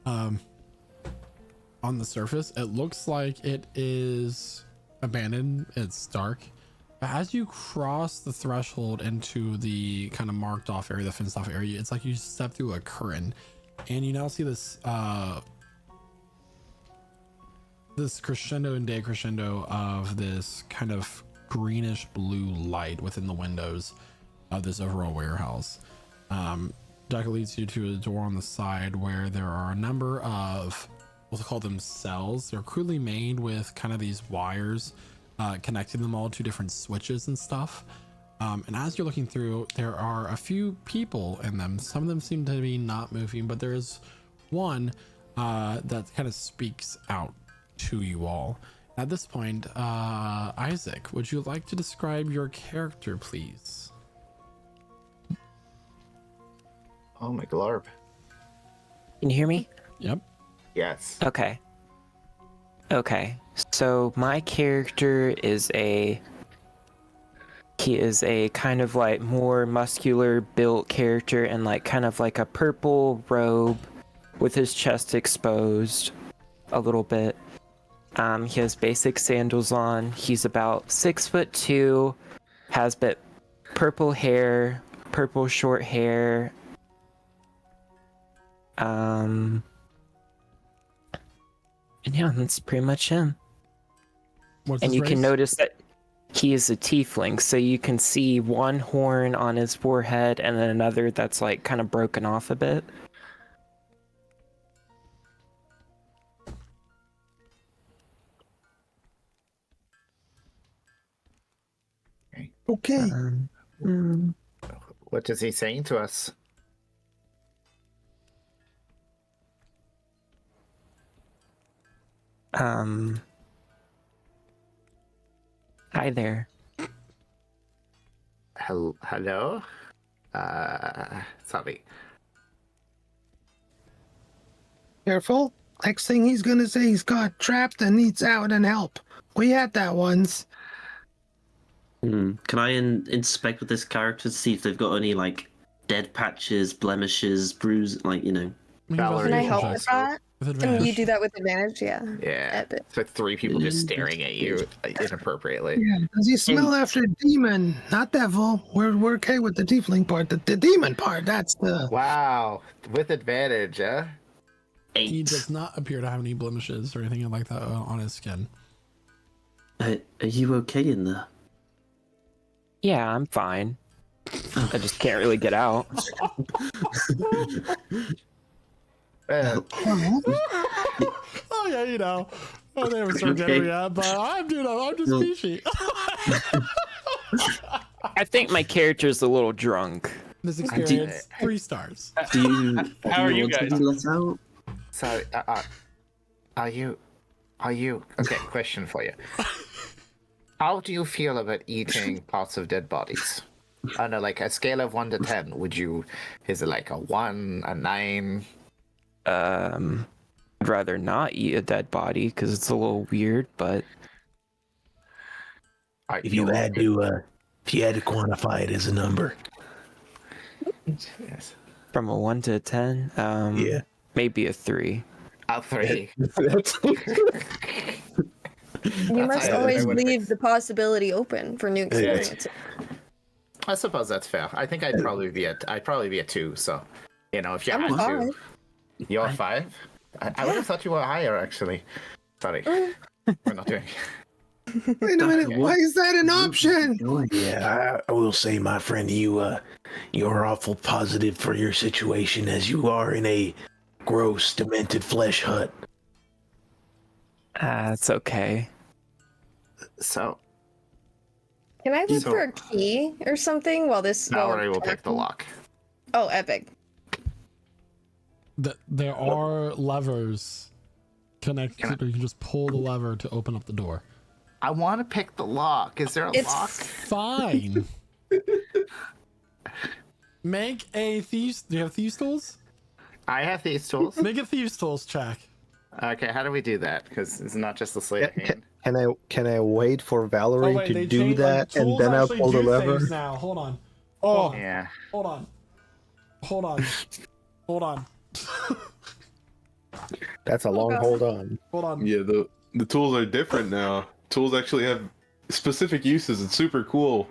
On the surface, it looks like it is abandoned. It's dark. But as you cross the threshold into the kind of marked off area, the fenced off area, it's like you step through a curtain and you now see this this crescendo and decrescendo of this kind of greenish blue light within the windows of this overall warehouse. Dakka leads you to a door on the side where there are a number of, we'll call them cells. They're crudely made with kind of these wires connecting them all to different switches and stuff. And as you're looking through, there are a few people in them. Some of them seem to be not moving, but there's one that kind of speaks out to you all. At this point, Isaac, would you like to describe your character, please? Oh my glorb. Can you hear me? Yep. Yes. Okay. Okay. So my character is he is a kind of like more muscular built character and like kind of like a purple robe with his chest exposed a little bit. He has basic sandals on. He's about 6'2", has purple hair, purple short hair. And yeah, that's pretty much him. What's And his you race? can notice that he is a tiefling, so you can see one horn on his forehead and then another that's like kind of broken off a bit. Okay. What is he saying to us? Hi there. Hello? Sorry. Careful. Next thing he's gonna say he's got trapped and needs out and help. We had that once. Can I inspect with this character to see if they've got any like dead patches, blemishes, bruises, like Valerie, Can I help Valerie. with that? With Can you advantage. do that with advantage? Yeah. Yeah. Epic. So 3 people just staring at you inappropriately. Yeah. Does he smell after demon? Not devil. We're okay with the tiefling part. The demon part, that's the Wow. With advantage, huh? He 8. does not appear to have any blemishes or anything like that on his skin. Are you okay in there? Yeah, I'm fine. I just can't really get out. Oh yeah, you know. Oh, they haven't started Okay. getting yet, but I'm just No. peachy. I think my character's a little drunk. This experience, 3 stars. Do you? How are you want to guys? be let out? Sorry, are you... Okay, question for you. How do you feel about eating parts of dead bodies? On a scale of 1 to 10, is it like a 1, a 9? I'd rather not eat a dead body because it's a little weird, but If you had to quantify it as a number, Yes. from a 1 to a 10, yeah. maybe a 3. A 3. You must I always would've leave the possibility open for new experiences. I suppose that's fair. I think I'd probably be a 2. So, if you I'm had a to, 5. you're a 5. I would have thought you were higher, actually. Sorry, we're not doing. Wait a minute, why is that an option? Yeah, I will say, my friend, you're awful positive for your situation as you are in a gross, demented flesh hut. It's okay. So, Can I look So- for a key or something while this? Valerie will pick the lock. Oh, epic. There are levers connected, or you can just pull the lever to open up the door. I want to pick the lock. Is there a It's lock? Fine. Make a thieves. Do you have thieves tools? I have these tools. Make a thieves tools check. Okay, how do we do that? Because it's not just a sleight of hand. Can I wait for Oh Valerie wait, to they do changed, that and tools then I'll actually pull the do lever? things now. Hold on. Oh, Yeah. Hold on. Hold on. Hold on. that's a long hold on. Hold on. Yeah, the tools are different now. Tools actually have specific uses. It's super cool.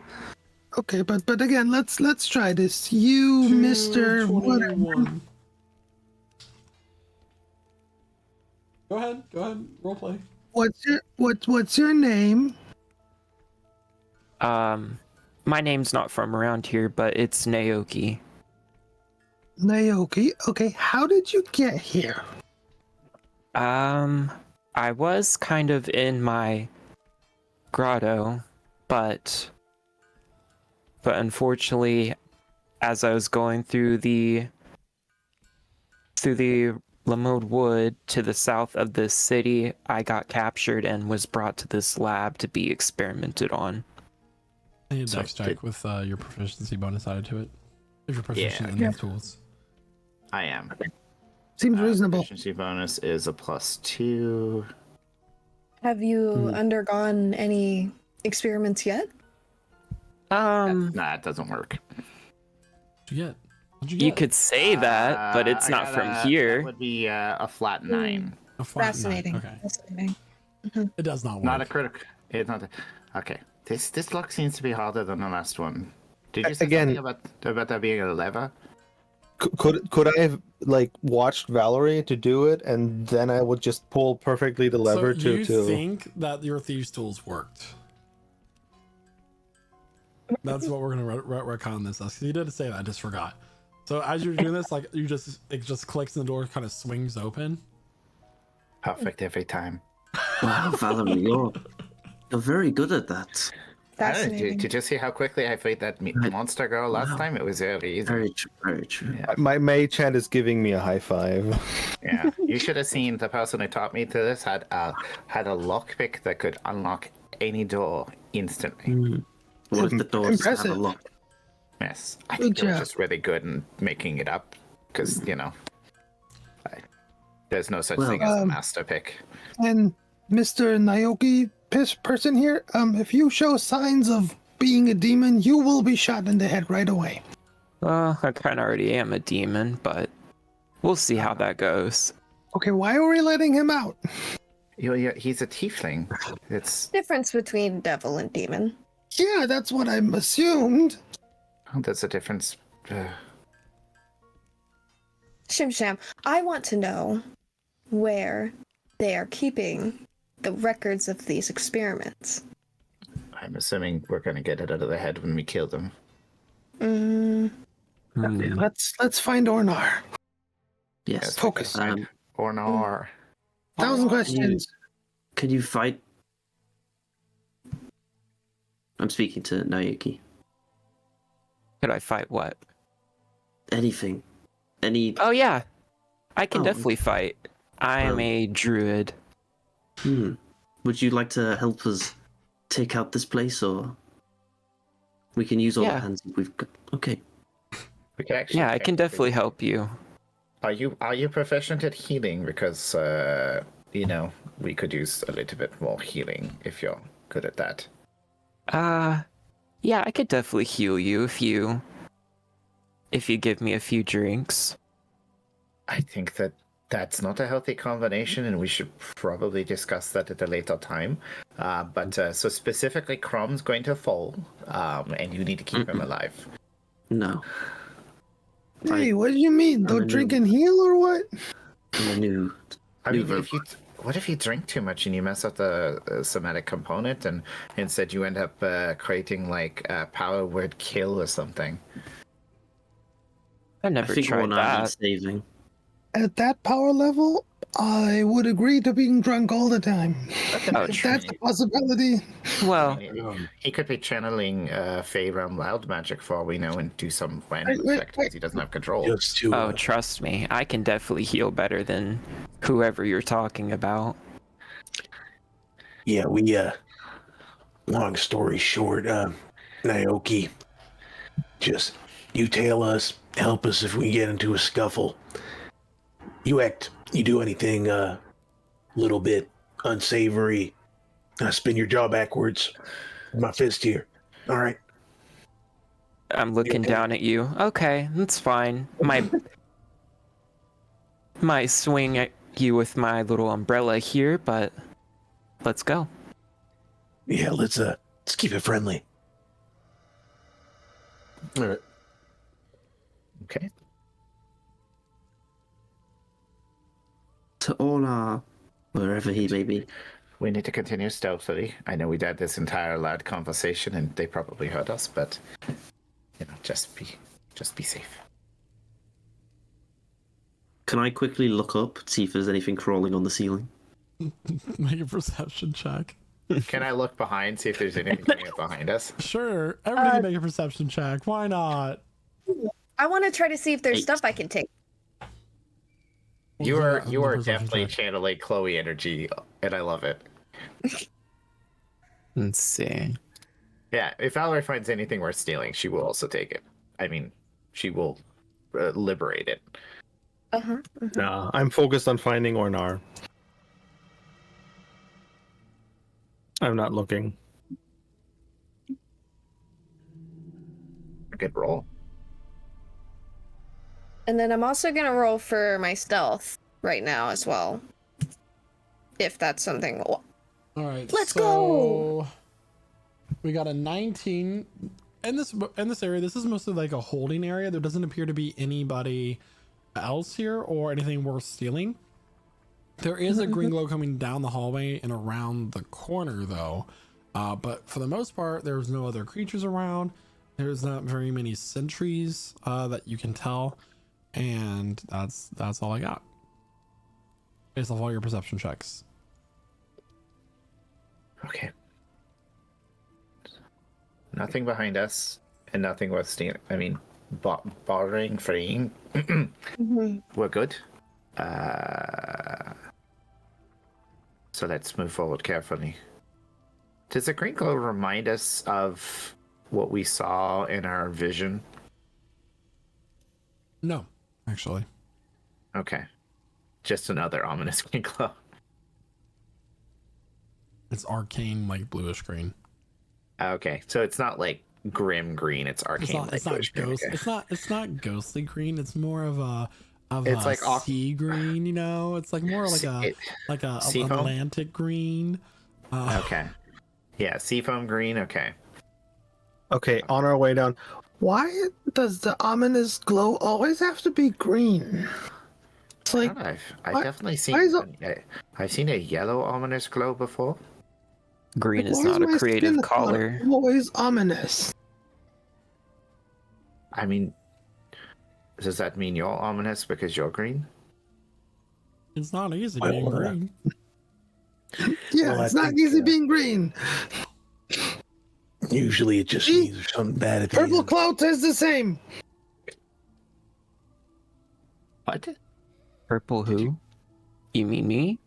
Okay, but again, let's try this. You, Mr. Whatever. 221. Go ahead. Role play. What's your name? My name's not from around here, but it's Naoki. Naoki. Okay, how did you get here? I was kind of in my grotto, but unfortunately, as I was going through the Lamode Wood to the south of this city, I got captured and was brought to this lab to be experimented on. I need a So dex check with your proficiency bonus added to it. If you're proficient in Yeah. these tools. I am. Seems reasonable. Proficiency bonus is a +2. Have you undergone any experiments yet? Nah, it doesn't work. What'd you get? What'd you You get? could say that, but it's I not got from That here. would be a flat 9. A flat nine. Fascinating. Okay. Fascinating. It does not work. Not a critical. It's not. Okay. This lock seems to be harder than the last one. Did you say Again- something about that being a lever? Could I have like watched Valerie to do it, and then I would just pull perfectly the lever so you to. think that your thieves' tools worked? That's what we're gonna retcon this as. You did say that, I just forgot. So as you're doing this, like it just clicks and the door kind of swings open. Perfect every time. Wow, Valerie, you're very good at that. I don't know, Fascinating. did you see how quickly I freed that monster girl last Wow. time? It was very easy. Very true. Very true. Yeah. My mage hand is giving me a high five. Yeah, you should have seen the person who taught me to this had a lockpick that could unlock any door instantly. What if the doors have a Impressive. lock? Yes, I Good think they were job. just really good in making it up because there's no such thing as a master pick. And Mr. Naoki person here, if you show signs of being a demon, you will be shot in the head right away. Well, I kind of already am a demon, but we'll see how that goes. Okay, why are we letting him out? He's a tiefling. It's Difference between devil and demon. Yeah, that's what I assumed. there's a difference. Shim Sham, I want to know where they are keeping the records of these experiments. I'm assuming we're gonna get it out of their head when we kill them. Mm, Let's find Orrnar. Yes. Focus. Or no. 1,000 questions. Can you fight? I'm speaking to Naoki. Could I fight what? Anything. Any. Oh yeah, I can Oh. definitely fight. I am a druid. Would you like to help us take out this place, or we can use all the Yeah. hands that we've got? Okay. We can actually. Yeah, I can definitely help you. Are you proficient at healing? Because we could use a little bit more healing if you're good at that. Yeah, I could definitely heal you if you give me a few drinks. I think that's not a healthy combination, and we should probably discuss that at a later time. So specifically, Crom's going to fall, and you need to keep him alive. No. Hey, what do you mean? I'm Don't a drink noob. and heal or what? I'm a new. I mean, New what if you drink too much and you mess up the somatic component, and instead you end up creating like power word kill or something? I I never think tried Orrnar that. needs saving. At that power level, I would agree to being drunk all the time. Oh, If that's a possibility. Well, He could be channeling Fey Realm Loud Magic for all we know and do some random Wait, effect because he doesn't have control. Just to oh, trust me, I can definitely heal better than whoever you're talking about. yeah, we long story short, Naoki, just you tail us, help us if we get into a scuffle. You do anything little bit unsavory, spin your jaw backwards with my fist here. All right. I'm looking down at you. Okay, that's fine. Might swing at you with my little umbrella here, but let's go. Yeah, let's keep it friendly. All right. Okay. To Orrnar, wherever he may be. We need to continue stealthily. I know we had this entire loud conversation and they probably heard us, but just be safe. Can I quickly look up, see if there's anything crawling on the ceiling? Make a perception check. Can I look behind, see if there's anything coming up behind us? Sure, everybody make a perception check. Why not? I want to try to see if there's 8. stuff I can take. You are The perception definitely check. channeling Chloe energy, and I love it. Let's see. Yeah, if Valerie finds anything worth stealing, she will also take it. I mean, she will liberate it. Uh-huh. Nah, I'm focused on finding Orrnar. I'm not looking. Good roll. And then I'm also gonna roll for my stealth right now as well. If that's something. All right. Let's so go! We got a 19 in this area. This is mostly like a holding area. There doesn't appear to be anybody else here or anything worth stealing. There is a green glow coming down the hallway and around the corner though. But for the most part, there's no other creatures around. There's not very many sentries that you can tell. And that's all I got. Based off all your perception checks. Okay. Nothing behind us, and nothing worth stealing. I mean, bothering, freeing. We're good. So let's move forward carefully. Does the green glow remind us of what we saw in our vision? No, actually. Okay. Just another ominous green glow. It's arcane, like bluish green. Okay, so it's not like grim green. It's It's arcane. not. It's not bluish green, ghost. okay. It's not ghostly green. It's more of a It's like sea green. You know, it's like more like a sea foam? Atlantic green. Okay. Yeah, seafoam green. Okay. Okay, on our way down. Why does the ominous glow always have to be green? It's like, I've why- definitely why is seen. I've seen a yellow ominous glow before. Green is why not a my creative skin color. always ominous? I mean, does that mean you're ominous because you're green? It's not easy being green. Yeah, Well, I it's not think, easy being green. Usually it just See? means there's something bad at the Purple end. cloud says the same. What? Purple who? You mean me?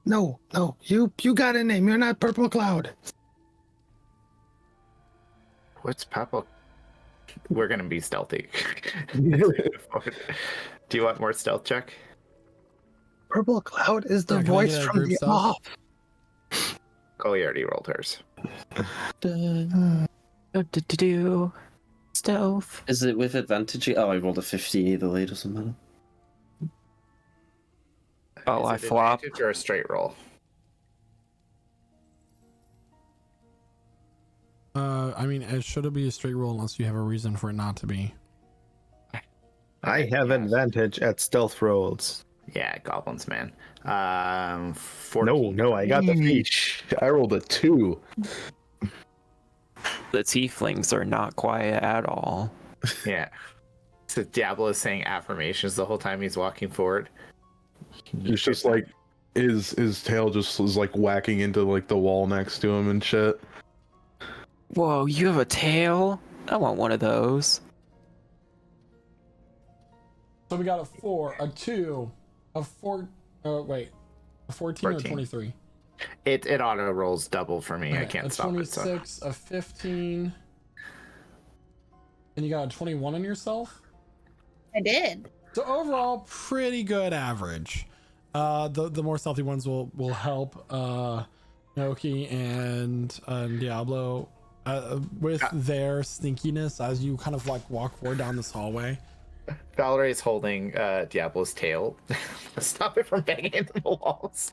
No, you got a name. You're not Purple Cloud. What's purple? We're gonna be stealthy. Do you want more stealth check? Purple Cloud is the Yeah, can I voice get a from group the stealth? off. Chloe already rolled hers. Stealth. Is it with advantage? Oh, I rolled a 15 either way, doesn't matter. Oh, Is I it flop. advantage or a straight roll? I mean, it should be a straight roll unless you have a reason for it not to be. I have advantage at stealth rolls. Yeah, goblins, man. 14. No, I got the feat. I rolled a 2. The tieflings are not quiet at all. Yeah. So Diablo is saying affirmations the whole time he's walking forward. It's just like his tail just is like whacking into like the wall next to him and shit. Whoa, you have a tail? I want one of those. So we got a 4, a 2, a 4. Wait, a 14 or 14. 23. It auto rolls double for me. I Okay, can't a stop it. So 26, a 15, and you got a 21 on yourself. I did. So overall, pretty good average. The more stealthy ones will help Naoki and Diablo with their sneakiness as you kind of like walk forward down this hallway. Valerie is holding Diablo's tail. Stop it from banging into the walls.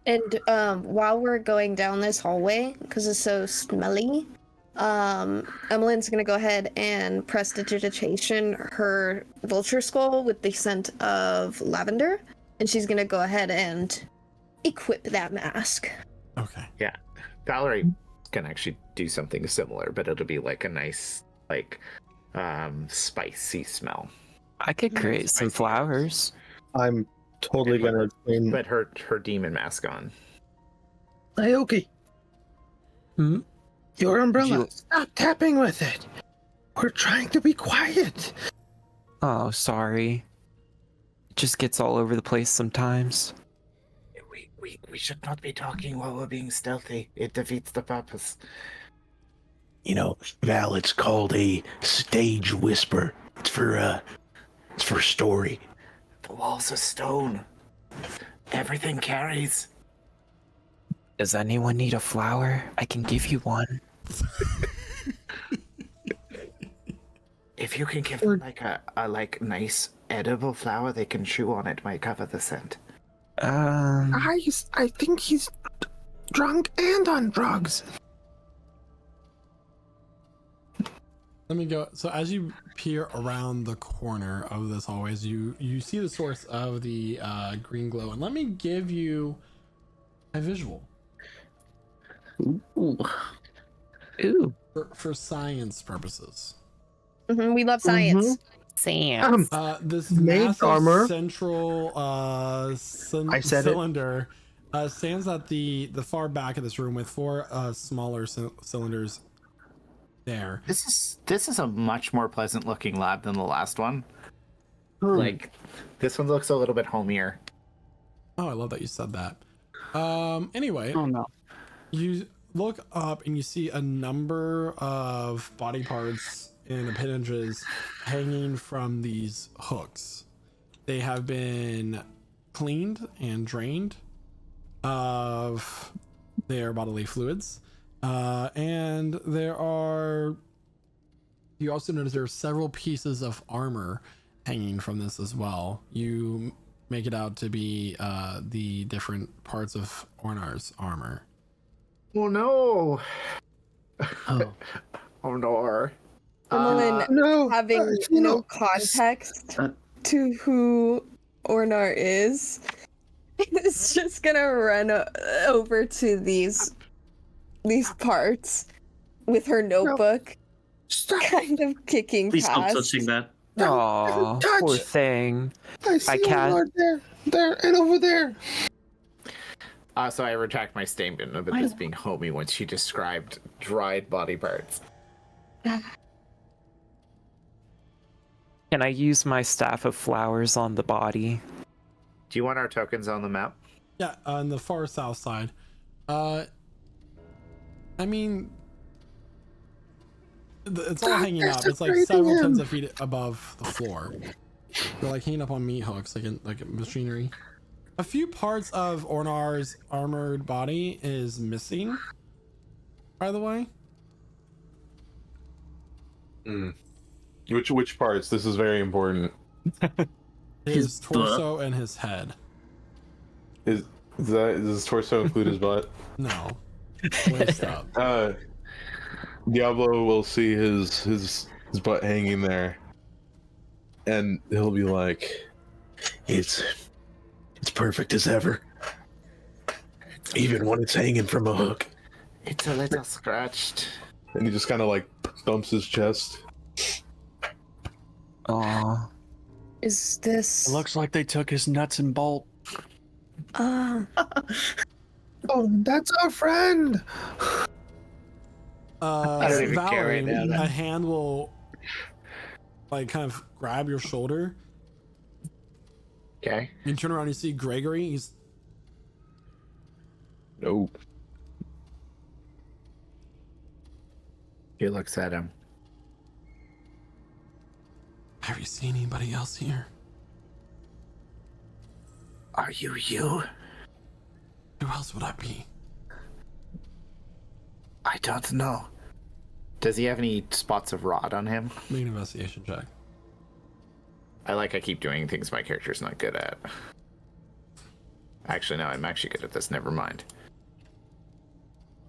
And while we're going down this hallway, because it's so smelly, Emmeline's gonna go ahead and prestidigitation her vulture skull with the scent of lavender, and she's gonna go ahead and equip that mask. Okay. Yeah, Valerie can actually do something similar, but it'll be like a nice, like, spicy smell. I could create some flowers. I'm totally And gonna explain. But her demon mask on. Naoki, your umbrella. You- Stop tapping with it. We're trying to be quiet. Oh, sorry. It just gets all over the place sometimes. We should not be talking while we're being stealthy. It defeats the purpose. You know, Val, it's called a stage whisper. It's for story. The walls are stone. Everything carries. Does anyone need a flower? I can give you one. If you can give them like a nice edible flower, they can chew on it. Might cover the scent. I think he's drunk and on drugs. Let me go. So as you peer around the corner of this hallways, you see the source of the green glow, and let me give you a visual. Ooh. Ooh. For science purposes. We love science. Sam. This Main massive armor. central cylinder stands at the far back of this room with 4 smaller cylinders there. This is a much more pleasant looking lab than the last one. Like, this one looks a little bit homier. Oh, I love that you said that. Anyway, Oh no. you look up and you see a number of body parts and appendages hanging from these hooks. They have been cleaned and drained of their bodily fluids. And you also notice there are several pieces of armor hanging from this as well. You make it out to be the different parts of Orrnar's armor. Oh no! Oh. Oh no! No, Having no context to who Orrnar is just gonna run over to these parts with her notebook, Stop. kind of kicking Please stop past. touching that. Aw, touch. poor thing. I see can't- Orrnar there, and over there. So I retract my statement about this being homey when she described dried body parts. Can I use my staff of flowers on the body? Do you want our tokens on the map? Yeah, on the far south side. I mean, it's all hanging up. It's like several tens of feet above the floor. They're like hanging up on meat hooks, like machinery. A few parts of Orrnar's armored body is missing, by the way. Which parts? This is very important. His torso and his head. Does his torso include his butt? No. Waist up. Diablo will see his butt hanging there, and he'll be like, It's perfect as ever. Even when it's hanging from a hook. It's a little scratched. and he just kind of like thumps his chest. Aw. Is this? It looks like they took his nuts and bolt. Oh, that's our friend. I don't even care Valerie, right now. a hand will like kind of grab your shoulder. Okay. You turn around and you see Gregory. He's Nope. He looks at him. have you seen anybody else here? Are you you? Who else would I be? I don't know. Does he have any spots of rot on him? Make an investigation check. I keep doing things my character's not good at. Actually, no, I'm actually good at this. Never mind.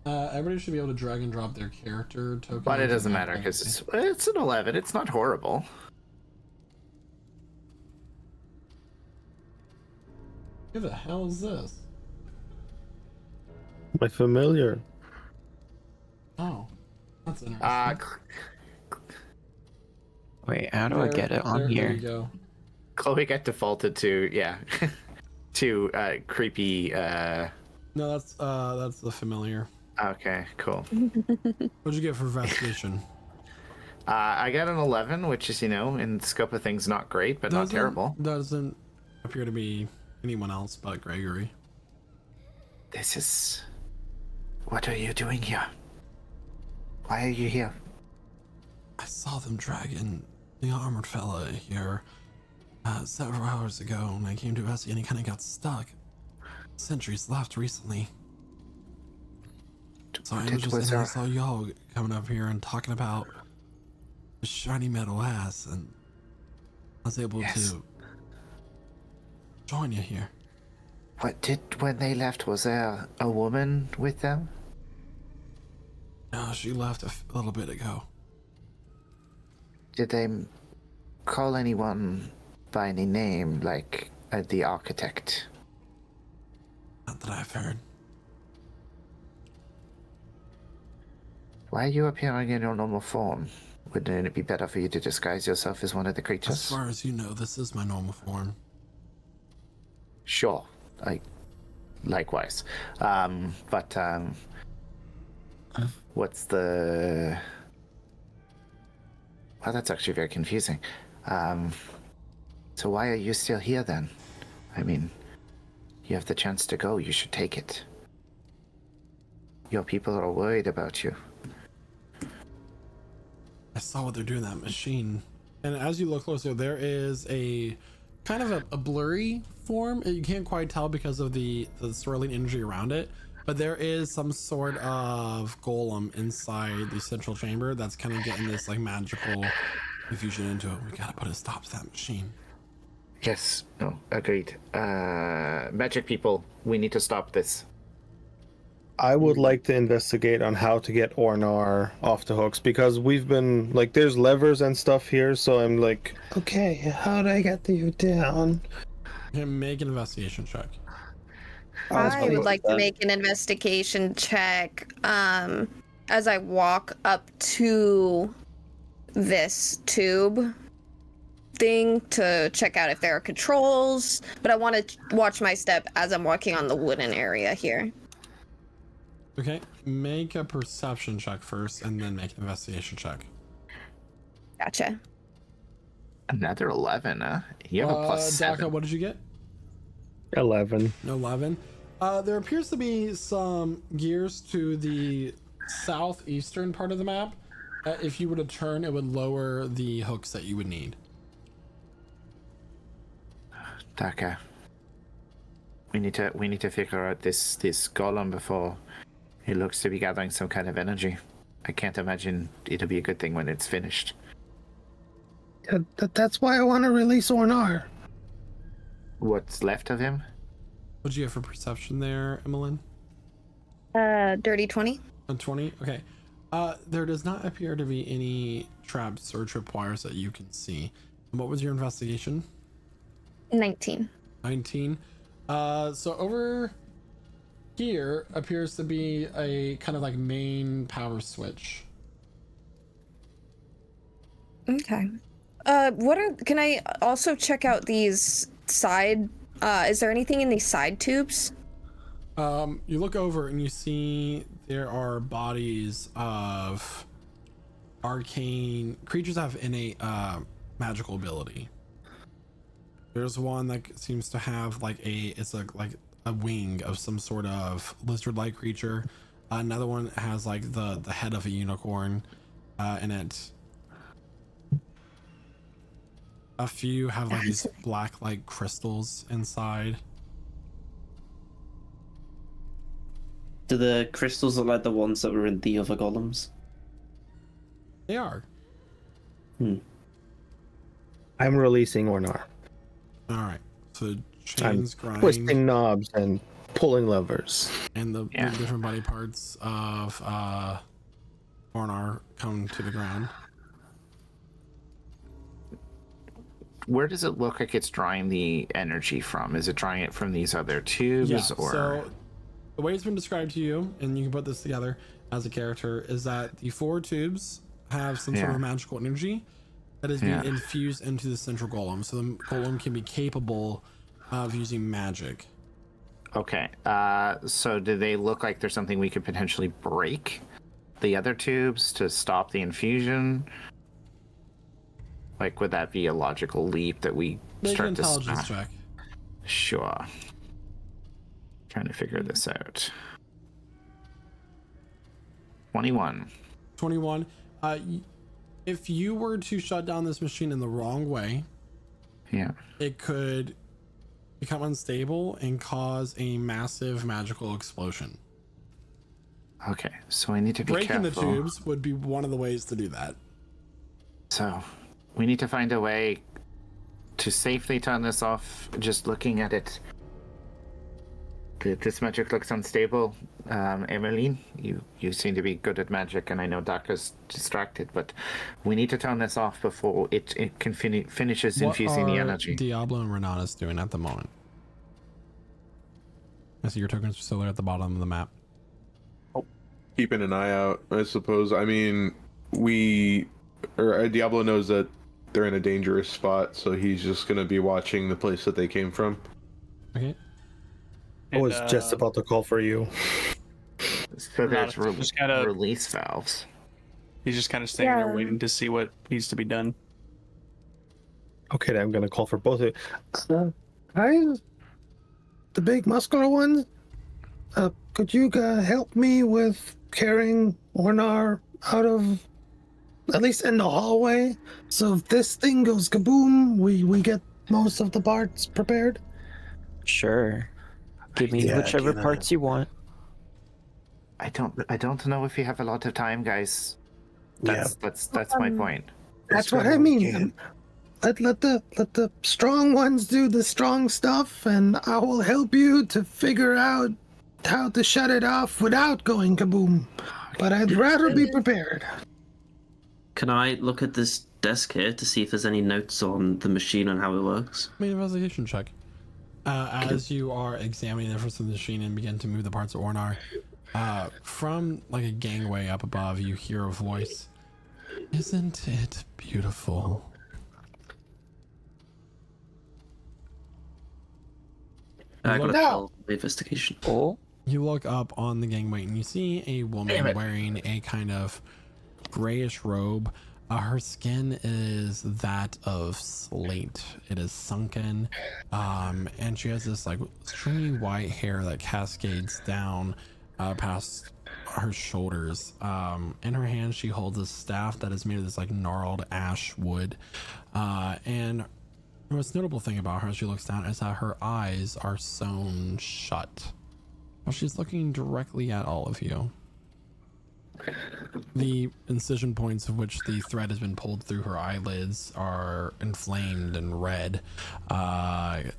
Everybody should be able to drag and drop their character token. But it doesn't matter because it's an 11. It's not horrible. Who the hell is this? My familiar. Oh, that's interesting. Wait, how do I get it on There here? you go. Chloe got defaulted to to creepy. No, that's the familiar. Okay, cool. What'd you get for investigation? I got an 11, which is, in the scope of things, not great, but not terrible. Doesn't appear to be anyone else but Gregory. This is... What are you doing here? Why are you here? I saw them dragging the armored fella here several hours ago, and I came to investigate and he kind of got stuck. Sentries left recently. So I saw y'all coming up here and talking about the shiny metal ass, and I was able to join you here. When they left, was there a woman with them? No, she left a little bit ago. Did they call anyone by any name, like the architect? Not that I've heard. Why are you appearing in your normal form? Wouldn't it be better for you to disguise yourself as one of the creatures? As far as you know, this is my normal form. Sure. Likewise. What's the... Well, that's actually very confusing. So why are you still here then? I mean, you have the chance to go. You should take it. Your people are worried about you. I saw what they're doing to that machine. And as you look closer, there is a kind of a blurry form. You can't quite tell because of the swirling energy around it. But there is some sort of golem inside the central chamber that's kind of getting this like magical infusion into it. We gotta put a stop to that machine. Yes, no, agreed. Magic people, we need to stop this. I would like to investigate on how to get Orrnar off the hooks, because we've been like, there's levers and stuff here, so I'm like, Okay, how do I get you down? You can make an investigation check. I would like to make an investigation check as I walk up to this tube thing to check out if there are controls, but I want to watch my step as I'm walking on the wooden area here. Okay, make a perception check first and then make an investigation check. Gotcha. Another 11, huh? You have a plus 7. Dakka, what did you get? 11. 11. There appears to be some gears to the southeastern part of the map. If you were to turn, it would lower the hooks that you would need. Dakka, we need to figure out this golem before it looks to be gathering some kind of energy. I can't imagine it'll be a good thing when it's finished. That's why I want to release Orrnar. What's left of him? What'd you have for perception there, Emmeline? Dirty 20. 20? Okay. There does not appear to be any traps or tripwires that you can see. And what was your investigation? 19. 19. So over here appears to be a kind of like main power switch. Okay. Can I also check out these side, is there anything in these side tubes? You look over and you see there are bodies of arcane creatures that have innate magical ability. There's one that seems to have like a wing of some sort of lizard-like creature. Another one has like the head of a unicorn in it. A few have like these black like crystals inside. Do the crystals look like the ones that were in the other golems? They are. I'm releasing Orrnar. All right. So chains grind. Twisting knobs and pulling levers. And the different body parts of Orrnar come to the ground. Where does it look like it's drawing the energy from? Is it drawing it from these other tubes? Yeah, or so the way it's been described to you, and you can put this together as a character, is that the 4 tubes have some sort of magical energy that is being infused into the central golem. So the golem can be capable of using magic. Okay. So do they look like there's something we could potentially break the other tubes to stop the infusion? Like, would that be a logical leap that we Make an start to intelligence smash? check. Sure. Trying to figure this out. 21. 21. If you were to shut down this machine in the wrong way, Yeah. it could become unstable and cause a massive magical explosion. Okay, so we need to be Breaking careful. the tubes would be one of the ways to do that. So we need to find a way to safely turn this off. Just looking at it, this magic looks unstable. Emmeline, you seem to be good at magic, and I know Dakka's distracted, but we need to turn this off before it can finishes infusing the energy. Diablo and Renatus doing at the moment? I see your tokens are still there at the bottom of the map. Keeping an eye out, I suppose. I mean, Diablo knows that they're in a dangerous spot, so he's just gonna be watching the place that they came from. Okay. I was just about to call for you. So there's just kinda- release valves. He's just kind of standing there Yeah. waiting to see what needs to be done. Okay, then I'm gonna call for both of you. Guys, the big muscular ones, could you help me with carrying Orrnar out of, at least in the hallway? So if this thing goes kaboom, we get most of the parts prepared. Sure. Give me Yeah, whichever can I- parts you want. I don't know if we have a lot of time, guys. That's my point. That's what I mean. Let the strong ones do the strong stuff, and I will help you to figure out how to shut it off without going kaboom. But I'd rather be prepared. Can I look at this desk here to see if there's any notes on the machine and how it works? Make an investigation check. As you are examining the difference of the machine and begin to move the parts of Orrnar, from like a gangway up above, you hear a voice. Isn't it beautiful? I got a No. 12 investigation. Oh, You look up on the gangway and you see a woman wearing a kind of grayish robe. Her skin is that of slate. It is sunken, and she has this like stringy white hair that cascades down past her shoulders. In her hand, she holds a staff that is made of this like gnarled ash wood, and the most notable thing about her as she looks down is that her eyes are sewn shut. Well, she's looking directly at all of you. The incision points of which the thread has been pulled through her eyelids are inflamed and red. And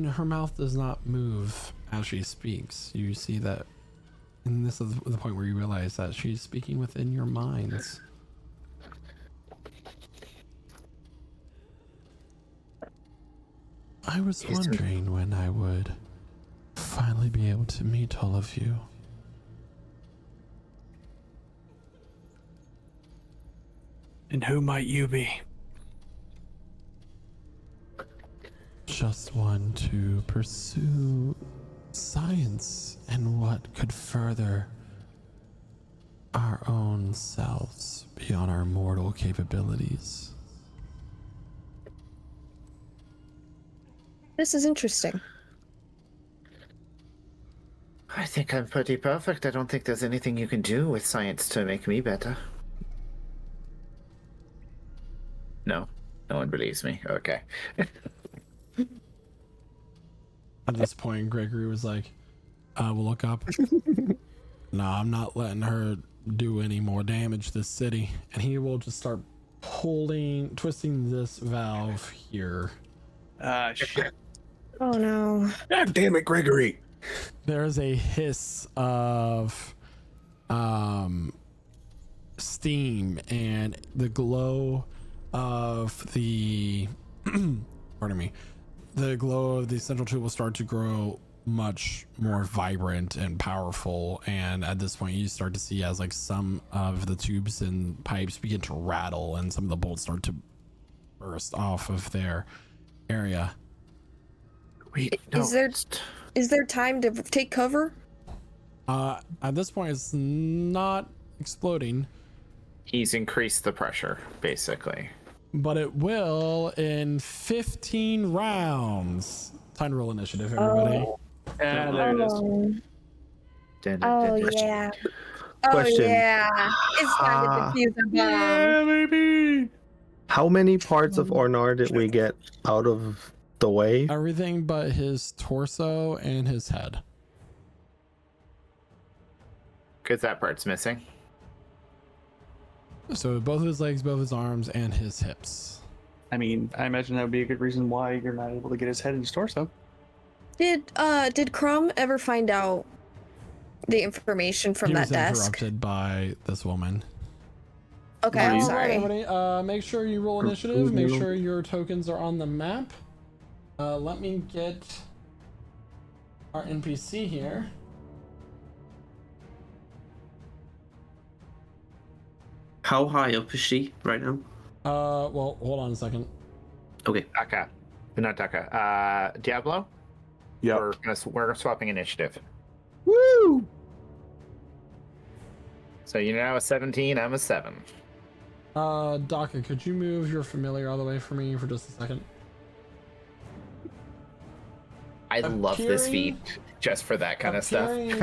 her mouth does not move as she speaks. You see that, and this is the point where you realize that she's speaking within your minds. I was wondering when I would finally be able to meet all of you. And who might you be? Just one to pursue science and what could further our own selves beyond our mortal capabilities. This is interesting. I think I'm pretty perfect. I don't think there's anything you can do with science to make me better. No one believes me. Okay. At this point, Gregory was like, we'll look up. No, I'm not letting her do any more damage to this city. And he will just start twisting this valve here. Shit. Oh no. God damn it, Gregory. There's a hiss of steam, and the glow of the pardon me, the glow of the central tube will start to grow much more vibrant and powerful. And at this point, you start to see as like some of the tubes and pipes begin to rattle, and some of the bolts start to burst off of their area. Wait, Is there time to take cover? At this point, it's not exploding. He's increased the pressure, basically. But it will in 15 rounds. Time to roll initiative, everybody. Yeah, there it is. Oh yeah. Oh Question. yeah. It's time to defuse a bomb. baby. How many parts of Orrnar did we get out of the way? Everything but his torso and his head. Because that part's missing. So both his legs, both his arms, and his hips. I mean, I imagine that would be a good reason why you're not able to get his head and his torso. Did Crumb ever find out the information from He that was desk? interrupted by this woman. Okay, I'm All right, sorry. everybody. Make sure you roll initiative. Make sure your tokens are on the map. Let me get our NPC here. How high up is she right now? Well, hold on a second. Okay. Dakka. Not Dakka. Diablo? Yeah. We're swapping initiative. Woo! So you're now a 17, I'm a 7. Dakka, could you move your familiar all the way for me for just a second? I love this Appearing- feat just for that kind of stuff. Appearing,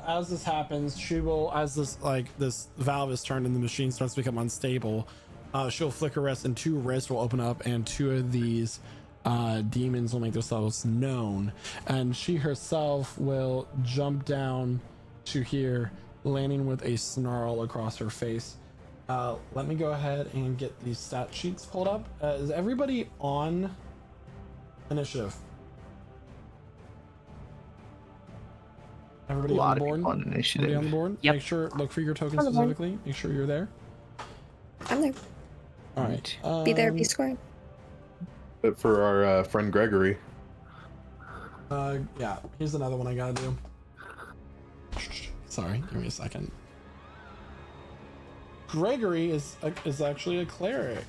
as this happens, she will, as this valve is turned and the machine starts to become unstable, she'll flicker rest and 2 wrists will open up and 2 of these demons will make themselves known, and she herself will jump down to here, landing with a snarl across her face. Let me go ahead and get these stat sheets pulled up. Is everybody on initiative? Everybody on the board? On Everybody initiative. on the board? Yep. Make sure, look for your token On the board. specifically. Make sure you're there. I'm there. All right. Be there, be square. But for our friend Gregory. Yeah, here's another one I gotta do. Sorry, give me a second. Gregory is actually a cleric.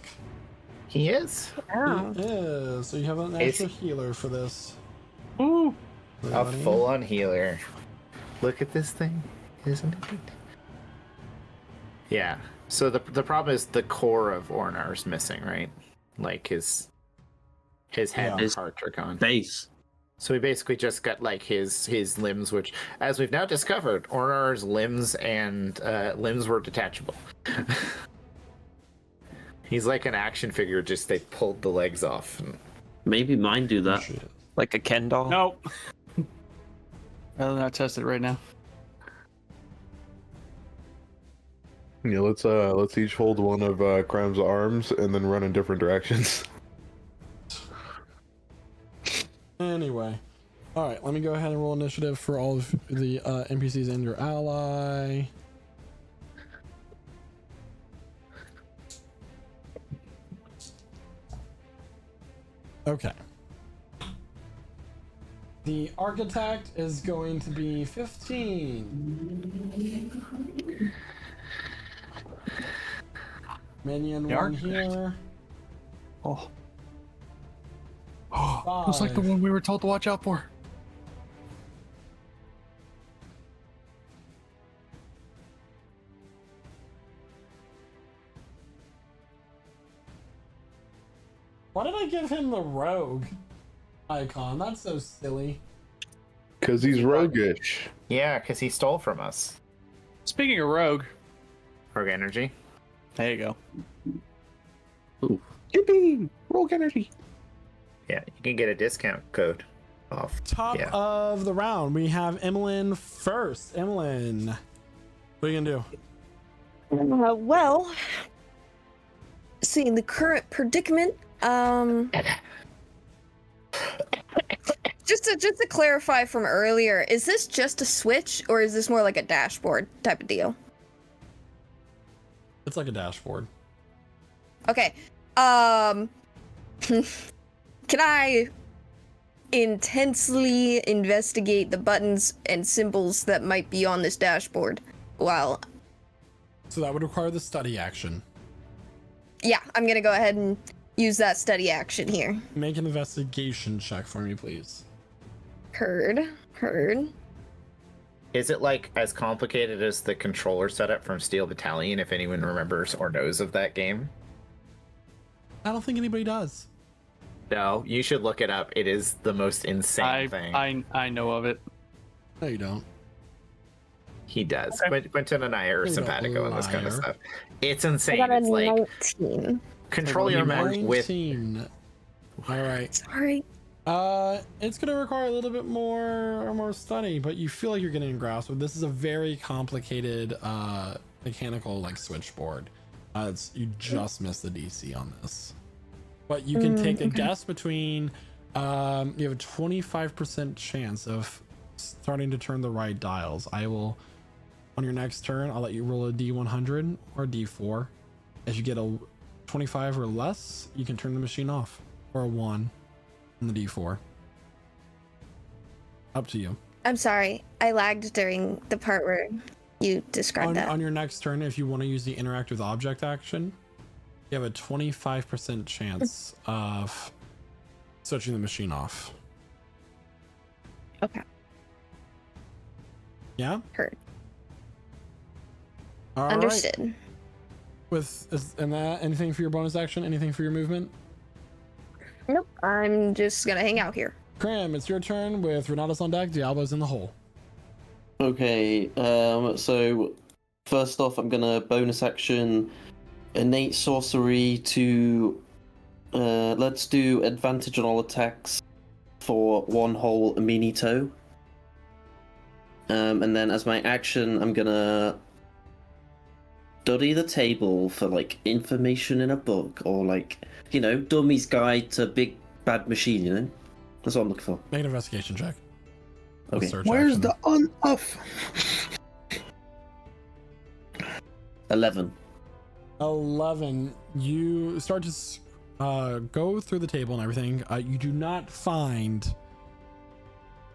He is. Wow. He is. So you have an Is extra healer for this. Ooh. A Everybody. full-on healer. Look at this thing, isn't it? Yeah. So the problem is the core of Orrnar's missing, right? Like his head Yeah. and His heart are gone. Base. So we basically just got like his limbs, which, as we've now discovered, Orrnar's limbs and limbs were detachable. He's like an action figure, just they pulled the legs off. Maybe mine do that. Like a Ken doll? Nope. I'll not test it right now. Yeah, let's each hold one of Crime's arms and then run in different directions. Anyway. All right, let me go ahead and roll initiative for all of the NPCs and your ally. Okay. The architect is going to be 15. Minion The 1 architect. here. Oh. Oh, it was like the one we were told to watch out for. Why did I give him the rogue icon? That's so silly. Because he's roguish. Yeah, because he stole from us. Speaking of rogue, Rogue energy. there you go. Yippee! Rogue energy. Yeah, you can get a discount code off. Top Yeah. of the round, we have Emmeline first. Emmeline, what are you gonna do? Well, seeing the current predicament, just to clarify from earlier, is this just a switch or is this more like a dashboard type of deal? It's like a dashboard. Okay. Can I intensely investigate the buttons and symbols that might be on this dashboard? Well, So that would require the study action. yeah, I'm gonna go ahead and use that study action here. Make an investigation check for me, please. Heard. Is it like as complicated as the controller setup from Steel Battalion, if anyone remembers or knows of that game? I don't think anybody does. No, you should look it up. It is the most insane thing. I know of it. No, you don't. He does. Okay. Quentin and I are You're a simpatico on this kind of liar. stuff. It's I insane. got a It's like 19. control your mouse with 19. All right. Sorry. It's gonna require a little bit more study, but you feel like you're getting a grasp of this. Is a very complicated mechanical like switchboard. You just missed the DC on this, but you can take a guess between. You have a 25% chance of starting to turn the right dials. I will, on your next turn, I'll let you roll a D100 or a D4. As you get a 25 or less, you can turn the machine off, or a 1 on the D4. Up to you. I'm sorry. I lagged during the part where you described that. On your next turn, if you want to use the interact with object action, you have a 25% chance of switching the machine off. Okay. Yeah? Heard. All right. Understood. And that anything for your bonus action? Anything for your movement? Nope. I'm just gonna hang out here. Cram, it's your turn with Renatus on deck, Diablo's in the hole. Okay, so first off, I'm gonna bonus action innate sorcery to let's do advantage on all attacks for 1 whole minito. And then as my action, I'm gonna study the table for like information in a book or like, you know, Dummy's Guide to Big Bad Machine, you know? That's what I'm looking for. Make an investigation check. Okay. Search Where's action. the on-off? 11. 11. You start to go through the table and everything. You do not find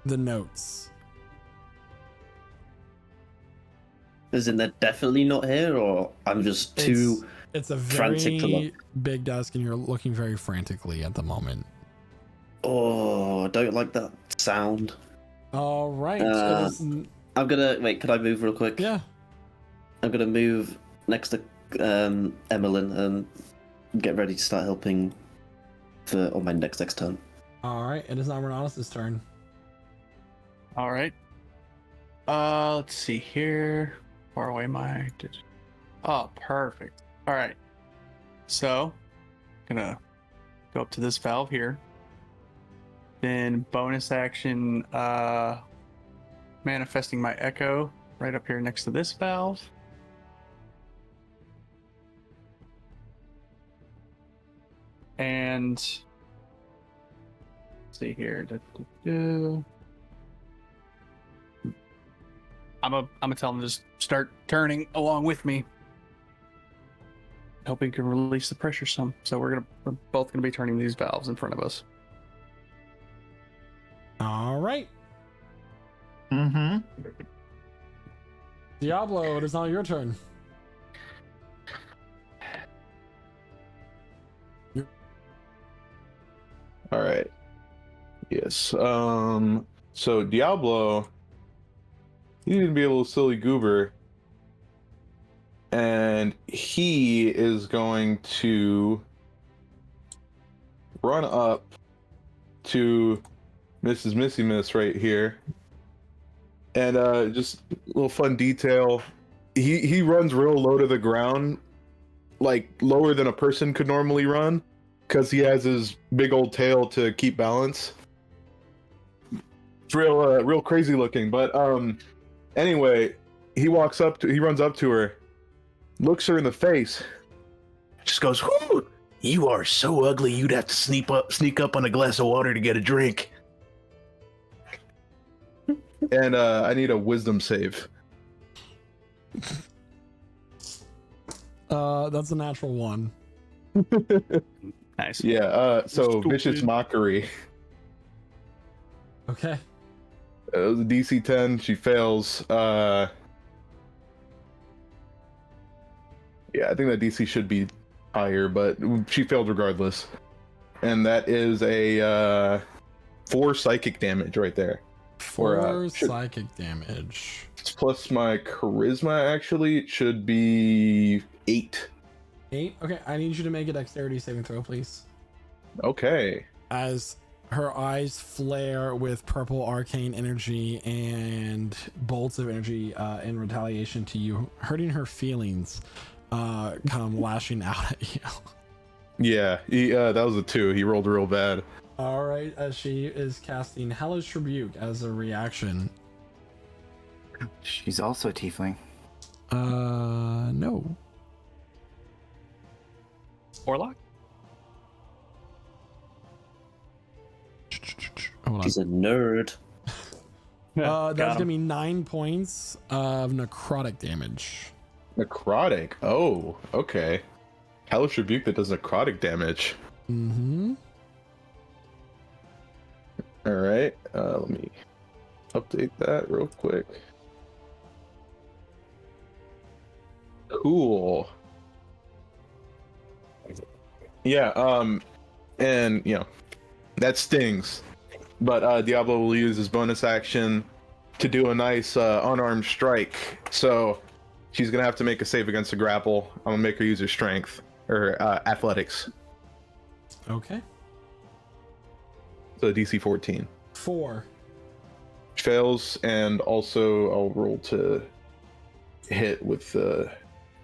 the notes. As in, they're definitely not here, or I'm just too It's a frantic to very look? big desk, and you're looking very frantically at the moment. Oh, I don't like that sound. All right. I'm gonna wait. Can I move real quick? Yeah. I'm gonna move next to Emmeline and get ready to start helping on my next turn. All right. It is now Renatus' turn. All right. Let's see here. Far away my. Oh, perfect. All right. So, gonna go up to this valve here. Then bonus action, manifesting my echo right up here next to this valve. And let's see here. I'm gonna tell them to just start turning along with me. Hope we can release the pressure some. So we're both gonna be turning these valves in front of us. All right. Mm-hmm. Diablo, it is now your turn. All right. Yes. So Diablo, he's gonna be a little silly goober, and he is going to run up to Mrs. Missy Miss right here, and just a little fun detail. He runs real low to the ground, like lower than a person could normally run, because he has his big old tail to keep balance. It's real crazy looking. But anyway, he runs up to her, looks her in the face, Just goes, whoo! You are so ugly you'd have to sneak up on a glass of water to get a drink. and I need a wisdom save. That's a natural 1. Nice. Yeah, so Stupid. vicious mockery. Okay. It was a DC 10. She fails. Yeah, I think that DC should be higher, but she failed regardless. And that is a 4 psychic damage right there. 4 should- psychic damage. It's plus my charisma, actually. It should be 8. 8. Okay, I need you to make a dexterity saving throw, please. Okay. As her eyes flare with purple arcane energy and bolts of energy in retaliation to you, hurting her feelings, come lashing out at you. Yeah, that was a 2. He rolled real bad. All right, as she is casting Hellish Rebuke as a reaction. She's also a tiefling. No. Warlock? Hold on. She's a nerd. That's Got gonna him. be 9 points of necrotic damage. Necrotic. Oh, okay. Hellish Rebuke that does necrotic damage. Mm-hmm. All right. Let me update that real quick. Cool. Yeah. And that stings. But Diablo will use his bonus action to do a nice unarmed strike. So she's gonna have to make a save against the grapple. I'm gonna make her use her strength or athletics. Okay. So DC 14. 4. Fails, and also I'll roll to hit with the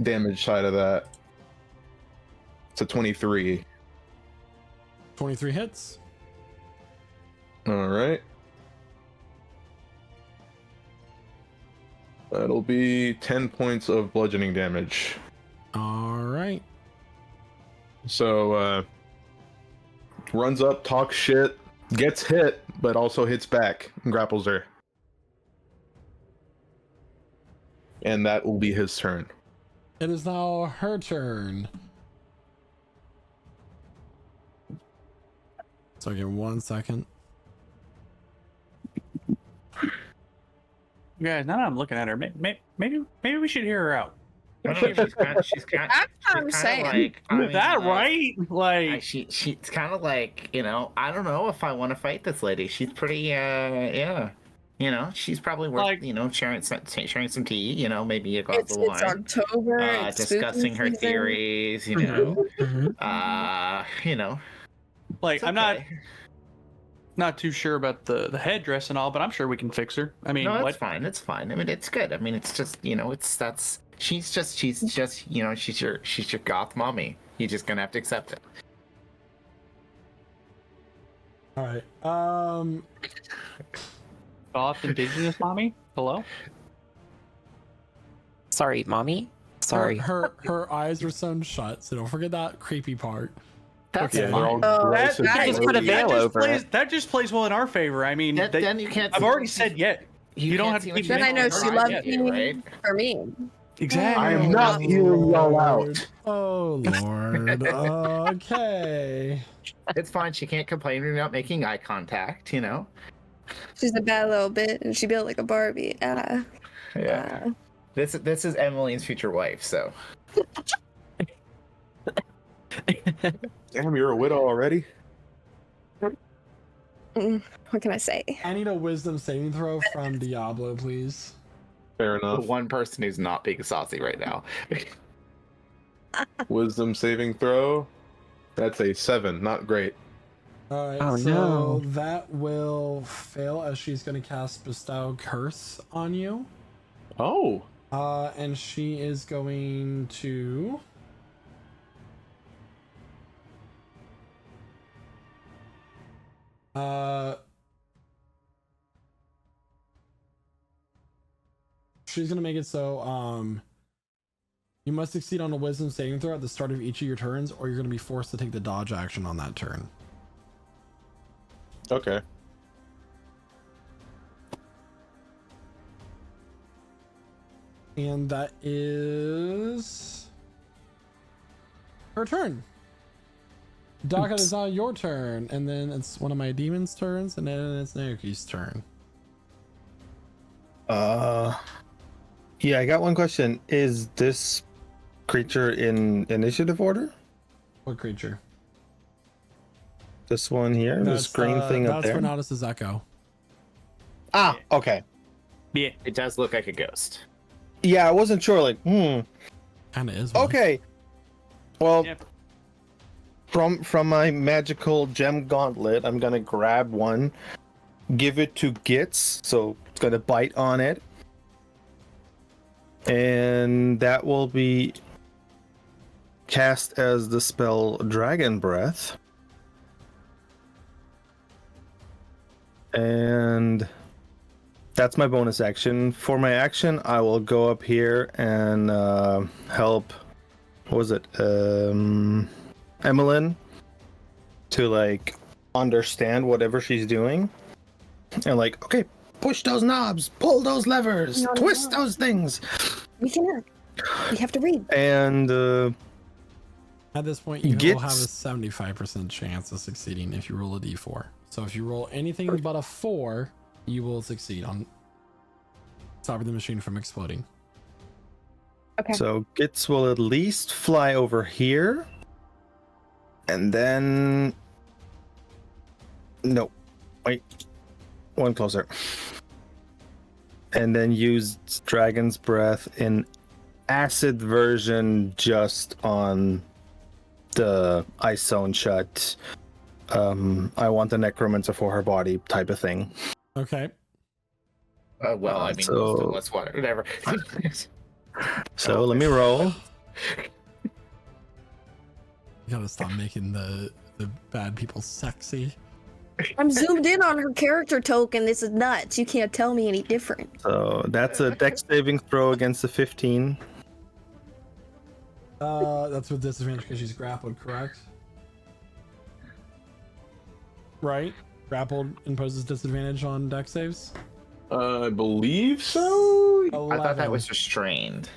damage side of that. It's a 23. 23 hits. All right. That'll be 10 points of bludgeoning damage. All right. So, runs up, talks shit, gets hit, but also hits back and grapples her. And that will be his turn. It is now her turn. So give 1 second. Guys, now that I'm looking at her, maybe we should hear her out. No, she's kind of That's what I'm saying. like. I mean, that right? Like, she's kind of like, I don't know if I want to fight this lady. She's pretty, yeah. She's probably worth, Like- sharing some tea. Maybe a glass It's of wine. October. It's Discussing spooky her season. theories. like it's I'm okay. not too sure about the headdress and all, but I'm sure we can fix her. I mean, No, it's what? fine. It's fine. I mean, it's good. I mean, it's just, she's just, she's your goth mommy. You're just gonna have to accept it. All right. Goth indigenous mommy? Hello? Sorry, mommy. Sorry. Her eyes are sewn shut, so don't forget that creepy part. That's Yeah, they're all Oh, gross and that- just put a veil over it. That just plays well in our favor. I mean, Then you can't. I've already said yet. You don't can't have see to what keep she's Then I know doing she right loves yet, me right? for me. Exactly. I am not hearing y'all Lord. out. Oh Lord. Okay. It's fine. She can't complain when you're not making eye contact. She's a bad little bit, and she built like a Barbie. Yeah. This is Emmeline's future wife. So Damn, you're a widow already? What can I say? I need a wisdom saving throw from Diablo, please. Fair the enough. one person who's not being saucy right now. Wisdom saving throw. That's a 7. Not great. All right. Oh, so no. that will fail as she's going to cast Bestow Curse on you. Oh. And she is going to. She's gonna make it so you must succeed on a wisdom saving throw at the start of each of your turns, or you're gonna be forced to take the dodge action on that turn. Okay. And that is her turn. Dakka, it's now your turn, and then it's one of my demons' turns, and then it's Naoki's turn. Yeah, I got one question. Is this creature in initiative order? What creature? This one here, this green thing up that's there. Renatus' Echo. Ah, okay. Yeah. It does look like a ghost. Yeah, I wasn't sure. Like, Kind of is. One. Okay. Well, Yeah. from my magical gem gauntlet, I'm gonna grab one, give it to Gitz, so it's gonna bite on it, and that will be cast as the spell Dragon Breath. And that's my bonus action. For my action, I will go up here and help. What was it? Emmeline to like understand whatever she's doing, and like, okay, push those knobs, pull those levers, No, no, twist no. those things, We can. We have to read. and At this point, you will Gets- have a 75% chance of succeeding if you roll a d4. So if you roll anything but a 4, you will succeed on stopping the machine from exploding. Okay. so Gitz will at least fly over here, and then no, wait, one closer, and then use Dragon's Breath in acid version just on the ice zone shut. I want the necromancer for her body type of thing. Okay. Well, I mean, So- let's whatever. So let me roll. You gotta stop making the bad people sexy. I'm zoomed in on her character token. This is nuts. You can't tell me any different. So that's a dex saving throw against the 15. That's with disadvantage because she's grappled, correct? Right? Grappled imposes disadvantage on dex saves? I believe so. I thought that 11. was restrained.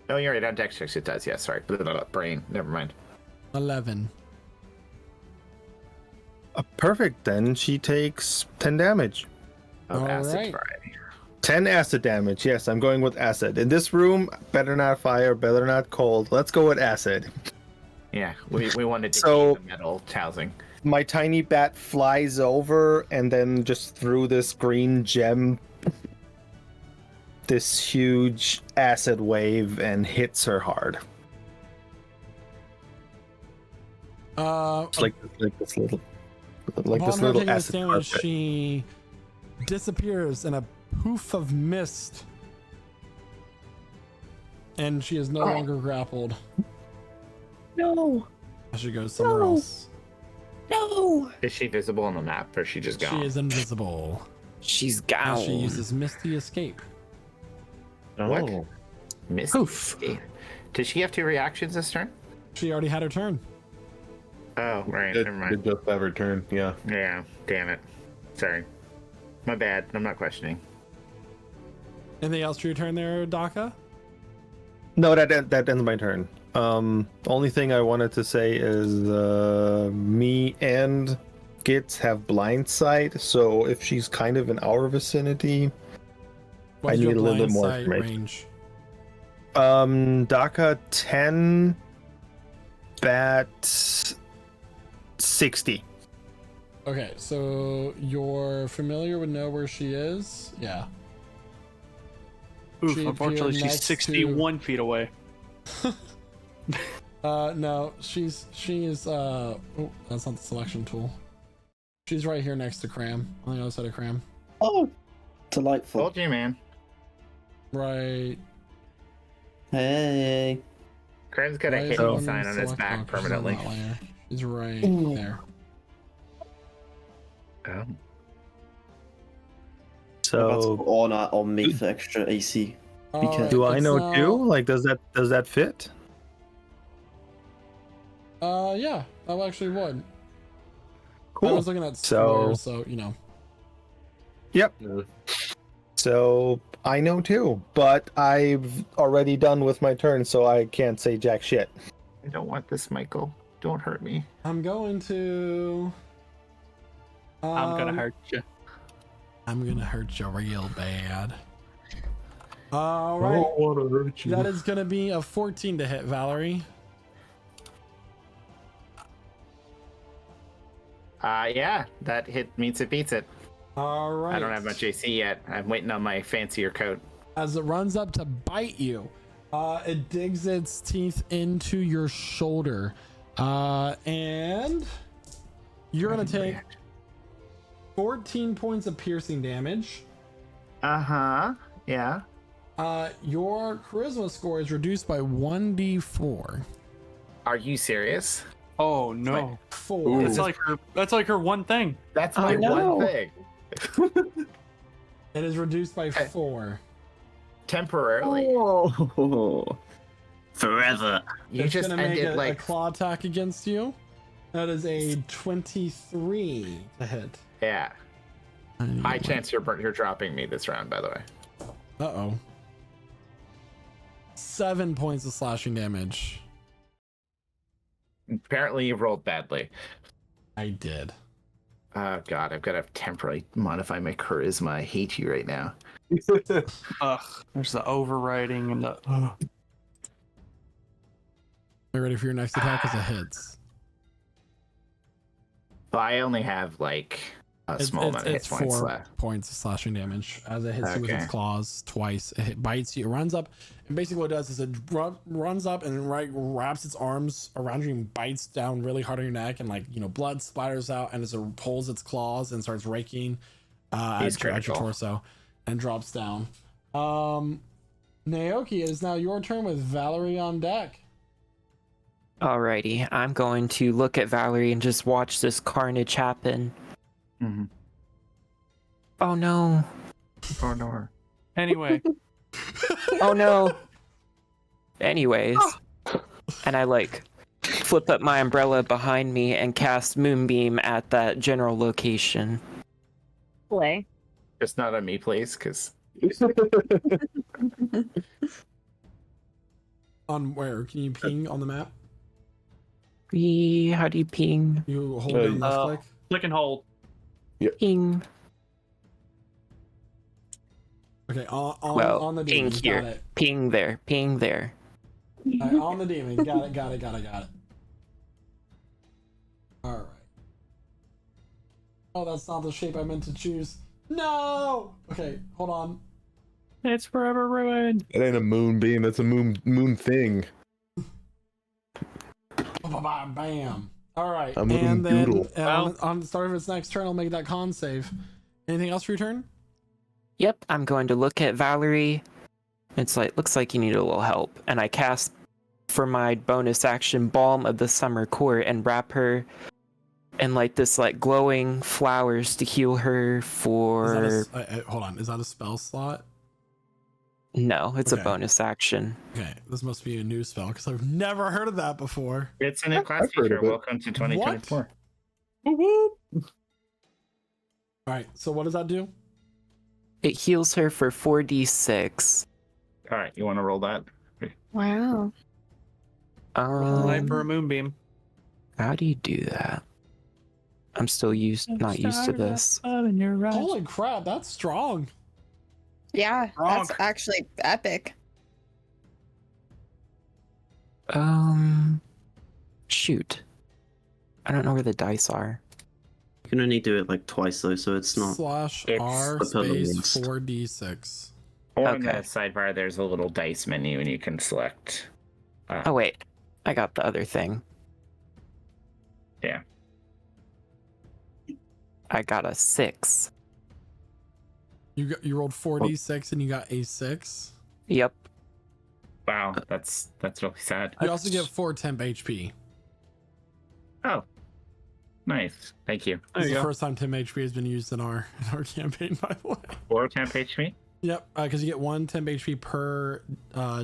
Oh, you're right. On dex checks, it does. Yeah, sorry. Brain. Never mind. 11. Perfect. Then she takes 10 damage. Of All acid right. variety. 10 acid damage. Yes, I'm going with acid. In this room, better not fire, better not cold. Let's go with acid. Yeah, we wanted to So- keep the metal housing. My tiny bat flies over and then just through this green gem, this huge acid wave, and hits her hard. It's like this little, like upon this her little taking this acid damage, carpet. she disappears in a poof of mist. And she is no longer grappled. No. She goes somewhere No. else. No. Is she visible on the map, or is she just gone? She is invisible. She's As gone. she uses Misty Escape. What? Misty Escape. Did she have 2 reactions this turn? She already had her turn. Oh, right. It, Never mind. it just have her turn. Yeah. Yeah. Damn it. Sorry. My bad. I'm not questioning. Anything else for your turn there, Dakka? No, that ends my turn. Only thing I wanted to say is me and Gitz have blind sight, so if she's kind of in our vicinity, What I is need your a little bit blind more sight information. range? Dakka 10, Bat 60. Okay, so your familiar would know where she is. Yeah. Oof, She unfortunately, appeared she's next 61 feet away. No, she is oh, that's not the selection tool. She's right here next to Cram, on the other side of Cram. Oh, delightful. Told you, man. Right. Hey. Cram's got a Why is hit it on sign on his select back box? She's on permanently. that layer. She's right Ooh. there. Oh. So Orrnar on me for extra AC. Alright, do I it's know now- too? Like, does that fit? Yeah, that actually would. I Cool. was looking at So- squares, so you know. Yep. Yeah. So I know too, but I've already done with my turn, so I can't say jack shit. I don't want this, Michael. Don't hurt me. I'm going to. I'm gonna hurt you. I'm gonna hurt you real bad. I All right, don't want to hurt you. that is gonna be a 14 to hit, Valerie. Yeah, that hit meets it beats it. All right. I don't have much AC yet. I'm waiting on my fancier coat. As it runs up to bite you, it digs its teeth into your shoulder. And you're going to take 14 points of piercing damage. Yeah. Your charisma score is reduced by 1d4. Are you serious? Oh no. 4. That's like her one thing. That's my one thing. It is reduced by 4. Temporarily. Oh, forever. You It's just gonna make ended a like claw attack against you. That is a 23 to hit. yeah. High chance you're dropping me this round, by the way. Uh-oh. 7 points of slashing damage. Apparently you rolled badly. I did. Oh god, I've got to temporarily modify my charisma. I hate you right now. Ugh. There's the overriding and the. Are you ready for your next attack as it hits? Well, I only have like a small amount of hit It's points 4 left. points of slashing damage as it hits you with its Okay. claws twice. It bites you. It runs up, and basically what it does is it runs up and wraps its arms around you and bites down really hard on your neck, and blood splatters out, and as it pulls its claws and starts raking at your torso and drops down. Naoki, it is now your turn with Valerie on deck. Alrighty, I'm going to look at Valerie and just watch this carnage happen. Mm-hmm. Oh no. Oh no. Anyway. Oh no. Anyways. And I flip up my umbrella behind me and cast Moonbeam at that general location. Play. Just not on me, please, because On where? Can you ping on the map? How do you ping? You hold down left click. Click and hold. Ping. Okay, on Well, the ping demon. here. Got it. Ping there. Ping there. All right, on the demon. Got it. All right. Oh, that's not the shape I meant to choose. No. Okay, hold on. It's forever ruined. It ain't a moonbeam. It's a moon thing. Bam. All right, A moon and then doodle. on the start of its next turn, I'll make that con save. Anything else for your turn? Yep, I'm going to look at Valerie. It's looks like you need a little help. And I cast for my bonus action Balm of the Summer Court and wrap her in this glowing flowers to heal her for. Hold on, is that a spell slot? No, it's a Okay. bonus action. Okay, this must be a new spell because I've never heard of that before. it's a new class I've heard feature. of it. Welcome to 2024. All right, so what does that do? It heals her for 4d6. All right, you want to roll that? Wow. Light for a moonbeam. How do you do that? I'm still not used to this. Holy crap, that's strong. Yeah, that's actually epic. Shoot. I don't know where the dice are. You can only do it twice though, so it's not. Slash It's R the space list. 4d6. Or on the Okay. sidebar, there's a little dice menu, and you can select. Oh wait, I got the other thing. Yeah. I got a 6. You rolled 4d6 and you got a 6. Yep. Wow, that's really sad. You also get 4 temp HP. Oh, nice. Thank you. This is the first time temp HP has been used in our campaign, by the way. 4 temp HP. Yep, because you get 1 temp HP per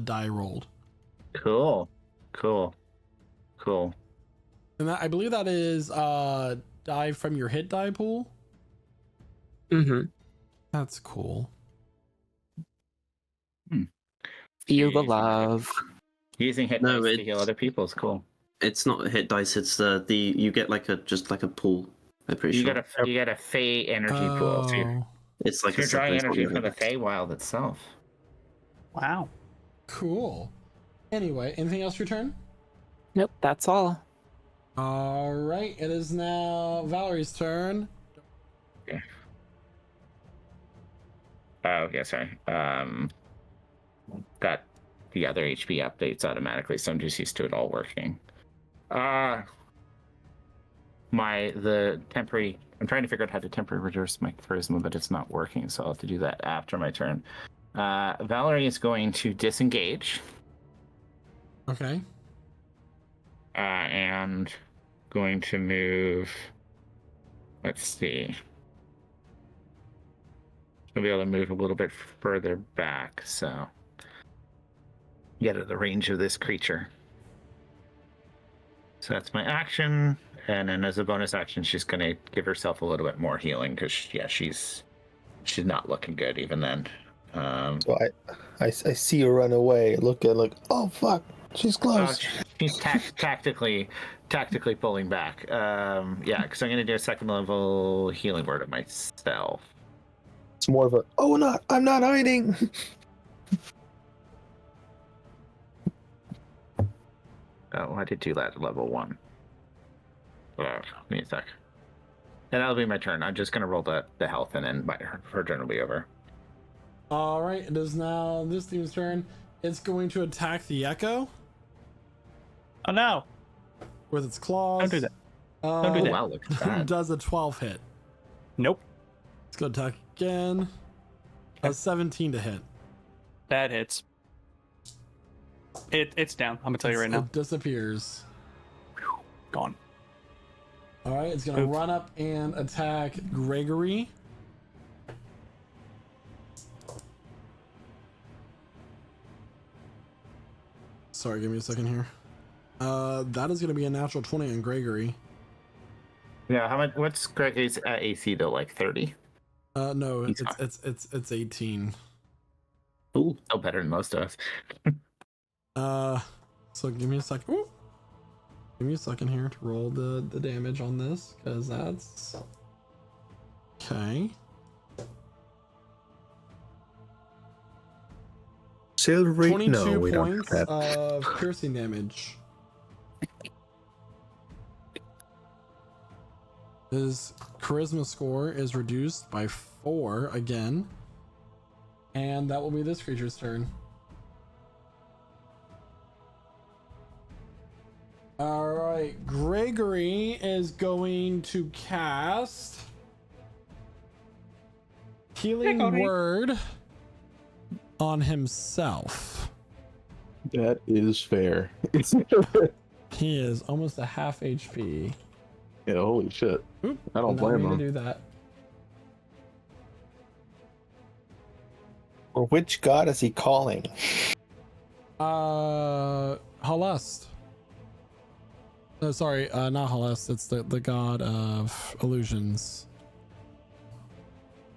die rolled. Cool. And I believe that is die from your hit die pool. Mm-hmm. That's cool. Feel the love. Using hit No, dice to it- heal other people is cool. It's not a hit dice. It's the you get just like a pool. I'm pretty You sure. get a Fey energy pool. So Oh, It's like you're a drawing separate energy one. from the Feywild itself. Wow. cool. Anyway, anything else for your turn? Nope, that's all. All right, it is now Valerie's turn. Okay. Oh, yeah, sorry. Got the other HP updates automatically, so I'm just used to it all working. The temporary. I'm trying to figure out how to temporarily reduce my charisma, but it's not working, so I'll have to do that after my turn. Valerie is going to disengage. Okay. And going to move. Let's see. Gonna be able to move a little bit further back, so get out of the range of this creature. So that's my action, and then as a bonus action, she's gonna give herself a little bit more healing because she's not looking good even then. So I see her run away. Look at like, oh fuck, she's close. She's tactically pulling back. Yeah, because I'm gonna do a second level healing word of myself. It's more of a, oh not, I'm not hiding. Oh, I did do that at level 1. Give me a sec. And that'll be my turn. I'm just gonna roll the health, and then her turn will be over. All right, it is now this team's turn. It's going to attack the Echo. Oh no! With its claws. Don't do that. Don't do that. Wow, look at that. Does a 12 hit. Nope. Let's go attack again. A 17 to hit. That hits. It's down. I'm gonna tell you right now. It disappears. Gone. All right, it's gonna run up and attack Gregory. Sorry, give me a second here. That is gonna be a natural 20 on Gregory. Yeah, how much? What's Gregory's AC though? Like 30? No, it's 18. Ooh, still better than most of us. So give me a second. Ooh. Give me a second here to roll the damage on this, because that's okay. Silvery? 22 No, we don't points have that. of piercing damage. His charisma score is reduced by 4 again, and that will be this creature's turn. All right, Gregory is going to cast Healing Word on himself. That is fair. He is almost a half HP. Yeah, holy shit. Oop, I don't not blame mean him. to do that. Or which god is he calling? Halest. No, sorry, not Halest. It's the god of illusions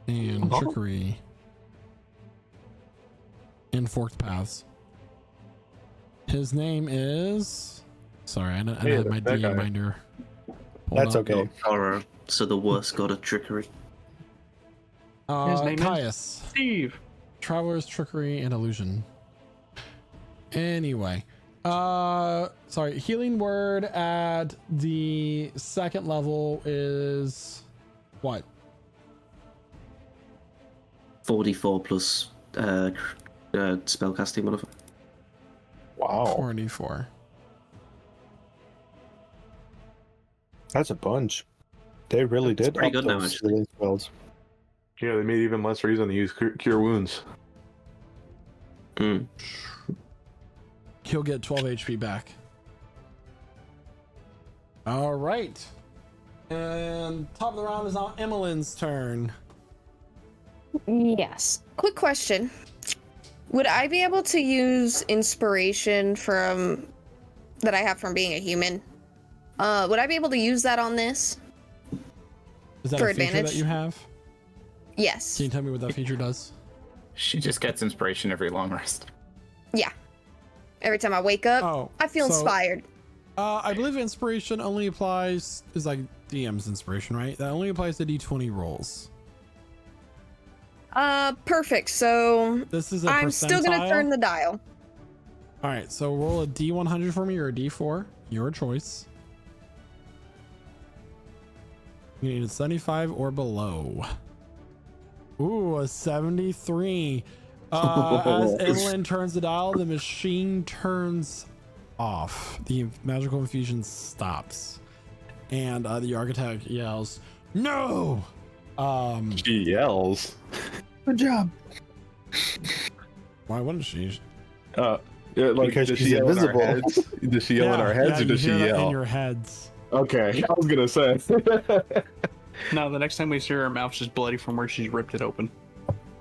and trickery and forked paths. His name is. Sorry, I don't have my D binder. That's okay. Horror, so the worst god of trickery. His name Caius. is Steve. Traveler's trickery and illusion. Anyway, sorry. Healing word at the second level is what? 44 plus spellcasting modifier. Wow. 44. That's a bunch. They really did pretty up good now, those actually. healing spells. Yeah, they made even less reason to use cure wounds. Mm. He'll get 12 HP back. All right. And top of the round is now Emmeline's turn. Yes. Quick question. Would I be able to use inspiration from that I have from being a human? Would I be able to use that on this? Is that For a feature advantage? that you have? Yes. Can you tell me what that feature does? She just gets inspiration every long rest. Yeah. Every time I wake up, Oh, I feel so- inspired. I believe inspiration only applies is like DM's inspiration, right? That only applies to D20 rolls. Perfect. So This is a I'm still gonna percentile. turn the dial. All right, so roll a D100 for me or a D4, your choice. You need a 75 or below. Ooh, a 73. As Emlyn turns the dial, the machine turns off. The magical infusion stops. And the architect yells, "No!" She yells. Good job. Why wouldn't she? Yeah, like, Because does she's she yell in our invisible. heads? Does she yell in our heads, or you does she hear that yell? in your heads? Okay, I was gonna say. No, the next time we see her mouth's just bloody from where she's ripped it open.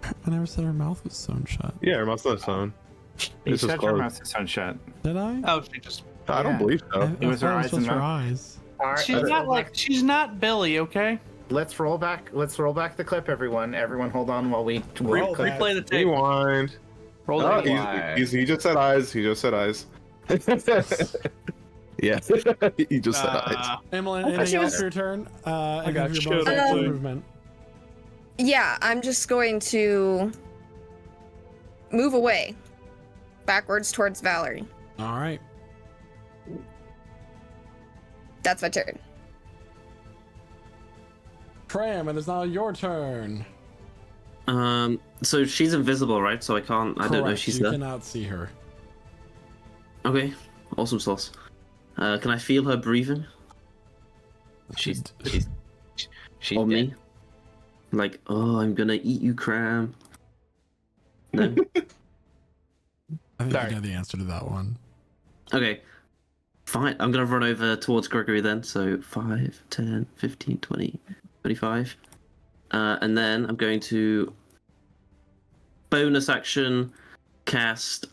I never said her mouth was sewn shut. Yeah, her mouth's not sewn. You It's just said your closed. mouth is sunshut. Did I? Oh, she just. I don't Yeah. believe so. It was her thought eyes just and her mouth. eyes. All right, She's let's not roll like back- she's not Billy, okay? Let's roll back the clip, everyone. Everyone, hold on while we Roll that. Replay the tape. Rewind. Roll Oh, the he just said eyes. He just said eyes. Yeah, he just said eyes. Emlyn, Okay, anything else so- for your turn? got Your bonus shit action on. movement. Yeah, I'm just going to move away, backwards towards Valerie. All right. That's my turn. Tram, it is now your turn. So she's invisible, right? So I can't. I don't know if Correct, she's you there. cannot see her. Okay, awesome sauce. Can I feel her breathing She's on dead. me? Like, oh, I'm gonna eat you, Cram. No. I think Sorry. you know the answer to that one. Okay. Fine. I'm gonna run over towards Gregory then. So 5, 10, 15, 20, 25. And then I'm going to bonus action cast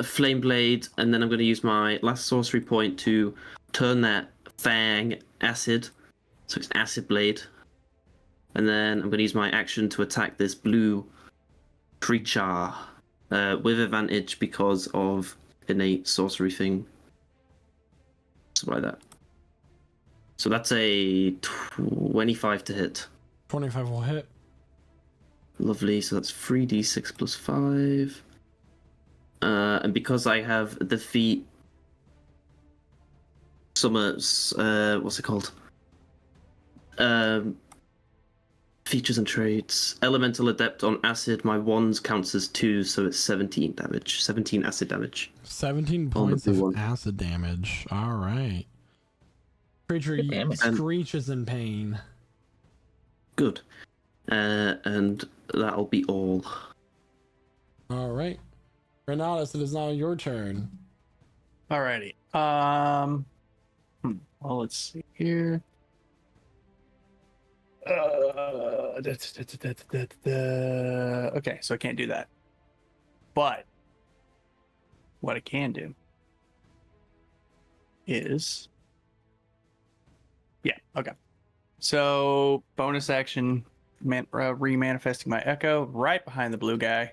Flame Blade, and then I'm going to use my last sorcery point to turn that fang acid. So it's acid blade. And then I'm going to use my action to attack this blue creature with advantage because of innate sorcery thing. Something like that. So that's a 25 to hit. 25 will hit. Lovely. So that's 3d6 plus 5. And because I have the feat Summer's, what's it called? Features and traits. Elemental Adept on Acid. My wands counts as 2, so it's 17 damage. 17 acid damage. 17 On the points blue of one. acid damage. All right. Creature damage. screeches in pain. Good. And that'll be all. All right. Renatus, it is now your turn. Alrighty. Well, let's see here. Okay, so I can't do that. But what I can do is, yeah, okay. So bonus action, remanifesting my echo right behind the blue guy.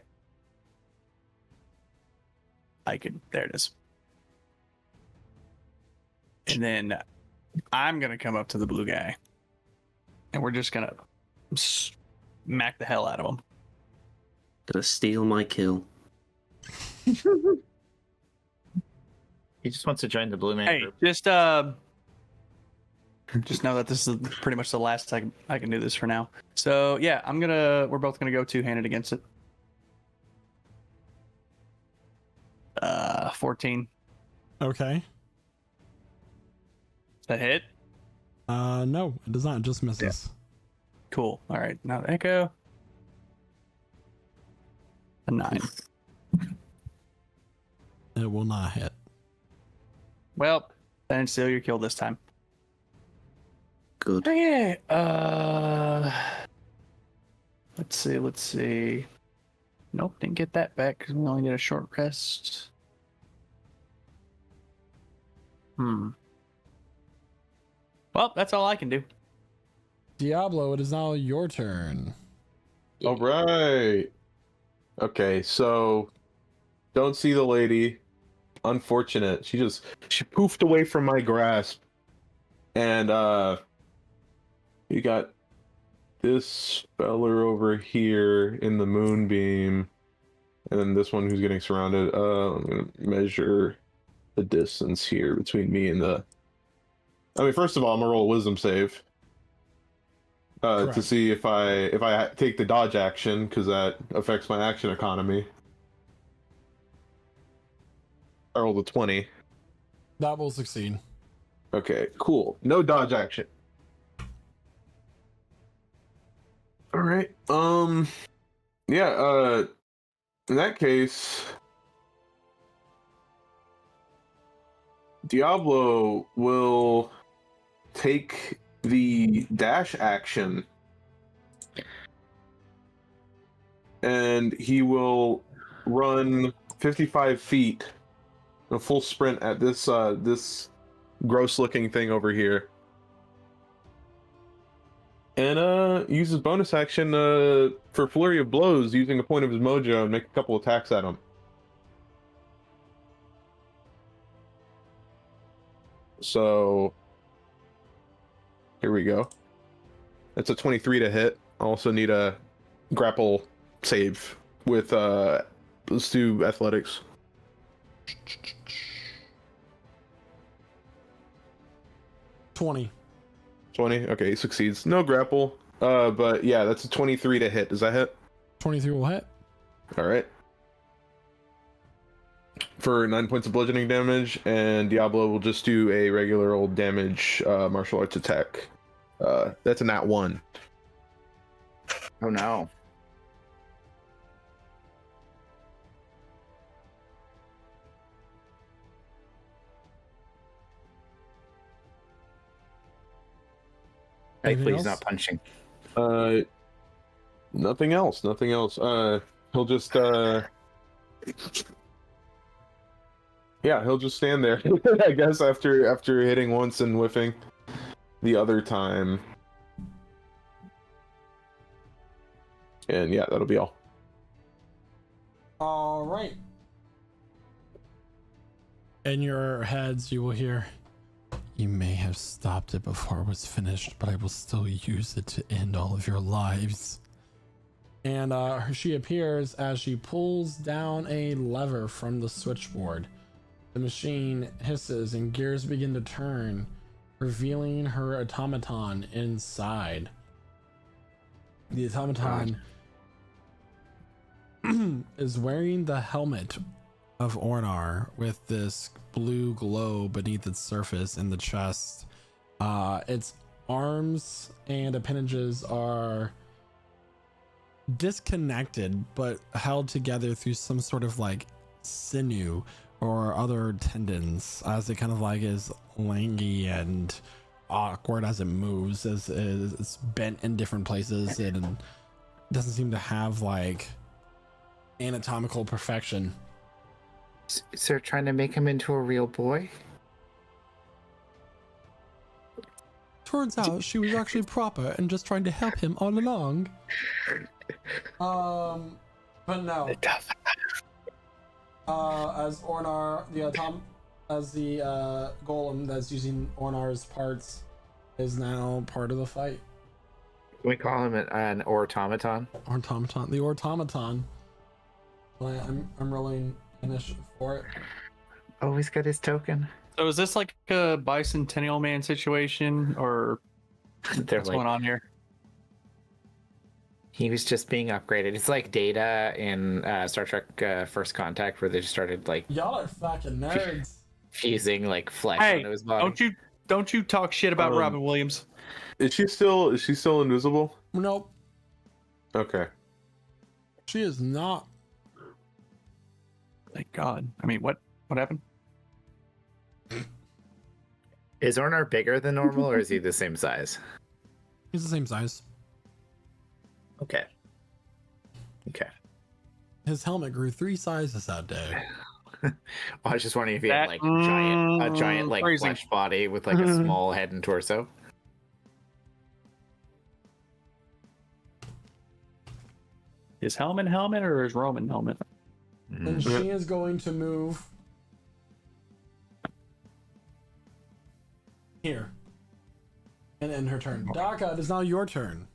There it is. And then I'm gonna come up to the blue guy, and we're just gonna smack the hell out of him. Gonna steal my kill. He just wants to join the Blue Man Hey, group. just know that this is pretty much the last I can do this for now. So yeah, we're both gonna go two-handed against it. 14. Okay. Is that hit? No, it does not. It just misses. Cool. All right, now the echo. A 9. It will not hit. Well, then it's still your kill this time. Good. Okay. Let's see. Nope, didn't get that back because we only did a short rest. Well, that's all I can do. Diablo, it is now your turn. All right. Okay, so don't see the lady. Unfortunate. She poofed away from my grasp. And you got this feller over here in the moonbeam. And then this one who's getting surrounded. I'm gonna measure the distance here between me and the. I mean, first of all, I'm gonna roll a wisdom save. to Correct. see if I take the dodge action, because that affects my action economy. I rolled a 20. That will succeed. Okay, cool. No dodge action. All right. Yeah, in that case, Diablo will take the dash action and he will run 55 feet, a full sprint at this this gross looking thing over here. And use his bonus action for flurry of blows, using a point of his mojo, and make a couple attacks at him. So here we go. It's a 23 to hit. I also need a grapple save with let's do athletics. 20. 20. Okay, he succeeds. No grapple. But yeah, that's a 23 to hit. Does that hit? 23 will hit. All right. For 9 points of bludgeoning damage, and Diablo will just do a regular old damage martial arts attack. That's a nat 1. Oh no. Thankfully, he's not punching. Nothing else. Nothing else. He'll just yeah, he'll just stand there. I guess after hitting once and whiffing the other time. And yeah, that'll be all. All right. In your heads, you will hear, "You may have stopped it before it was finished, but I will still use it to end all of your lives." And she appears as she pulls down a lever from the switchboard. The machine hisses and gears begin to turn, revealing her automaton inside. The automaton is wearing the helmet of Orrnar with this blue glow beneath its surface in the chest. Its arms and appendages are disconnected but held together through some sort of like sinew or other tendons, as it kind of like is lanky and awkward as it moves, as it's bent in different places and doesn't seem to have like anatomical perfection. Is there trying to make him into a real boy? Turns out she was actually proper and just trying to help him all along. But no. As Orrnar, the golem that's using Ornar's parts is now part of the fight. Can we call him an automaton? Automaton. The automaton. I'm rolling initiative for it. Oh, he's got his token. So is this like a Bicentennial Man situation, or what's going on here? He was just being upgraded. It's like Data in Star Trek First Contact, where they just started like y'all are fucking nerds. Fusing like flesh onto his body. Don't you talk shit about Robin Williams. Is she still invisible? Nope. Okay. She is not. Thank God. I mean, what happened? Is Orrnar bigger than normal, or is he the same size? He's the same size. Okay. His helmet grew 3 sizes that day. I was just wondering if he had like a giant like crazy flesh body with like a small head and torso. His helmet or his Roman helmet? And she is going to move here and end her turn. Dakka, it is now your turn.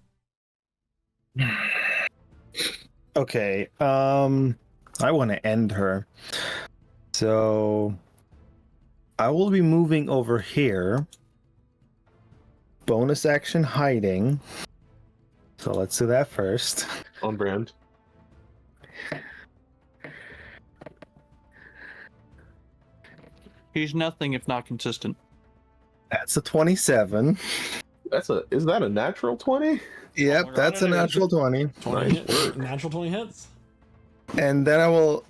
Okay, I want to end her. So I will be moving over here. Bonus action hiding. So let's do that first. On brand. He's nothing if not consistent. That's a 27. Is that a natural 20? Yep, my God, that's a it is. natural 20. 20 Nice work. natural 20 hits. And then I will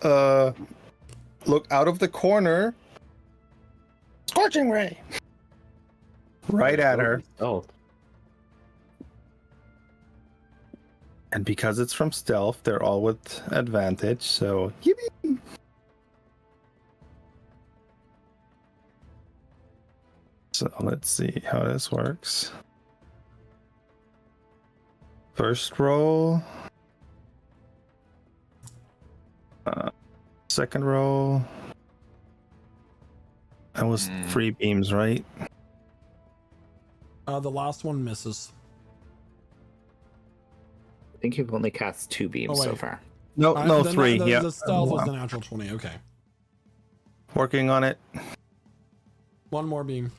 look out of the corner. Scorching ray. Right at her. Oh. And because it's from stealth, they're all with advantage, so yippee! So let's see how this works. First roll. Second roll. That was 3 beams, right? The last one misses. I think you've only cast 2 beams so wait. far. No, no, Then 3. The Yeah. stealth was the natural 20. Okay. Working on it. One more beam.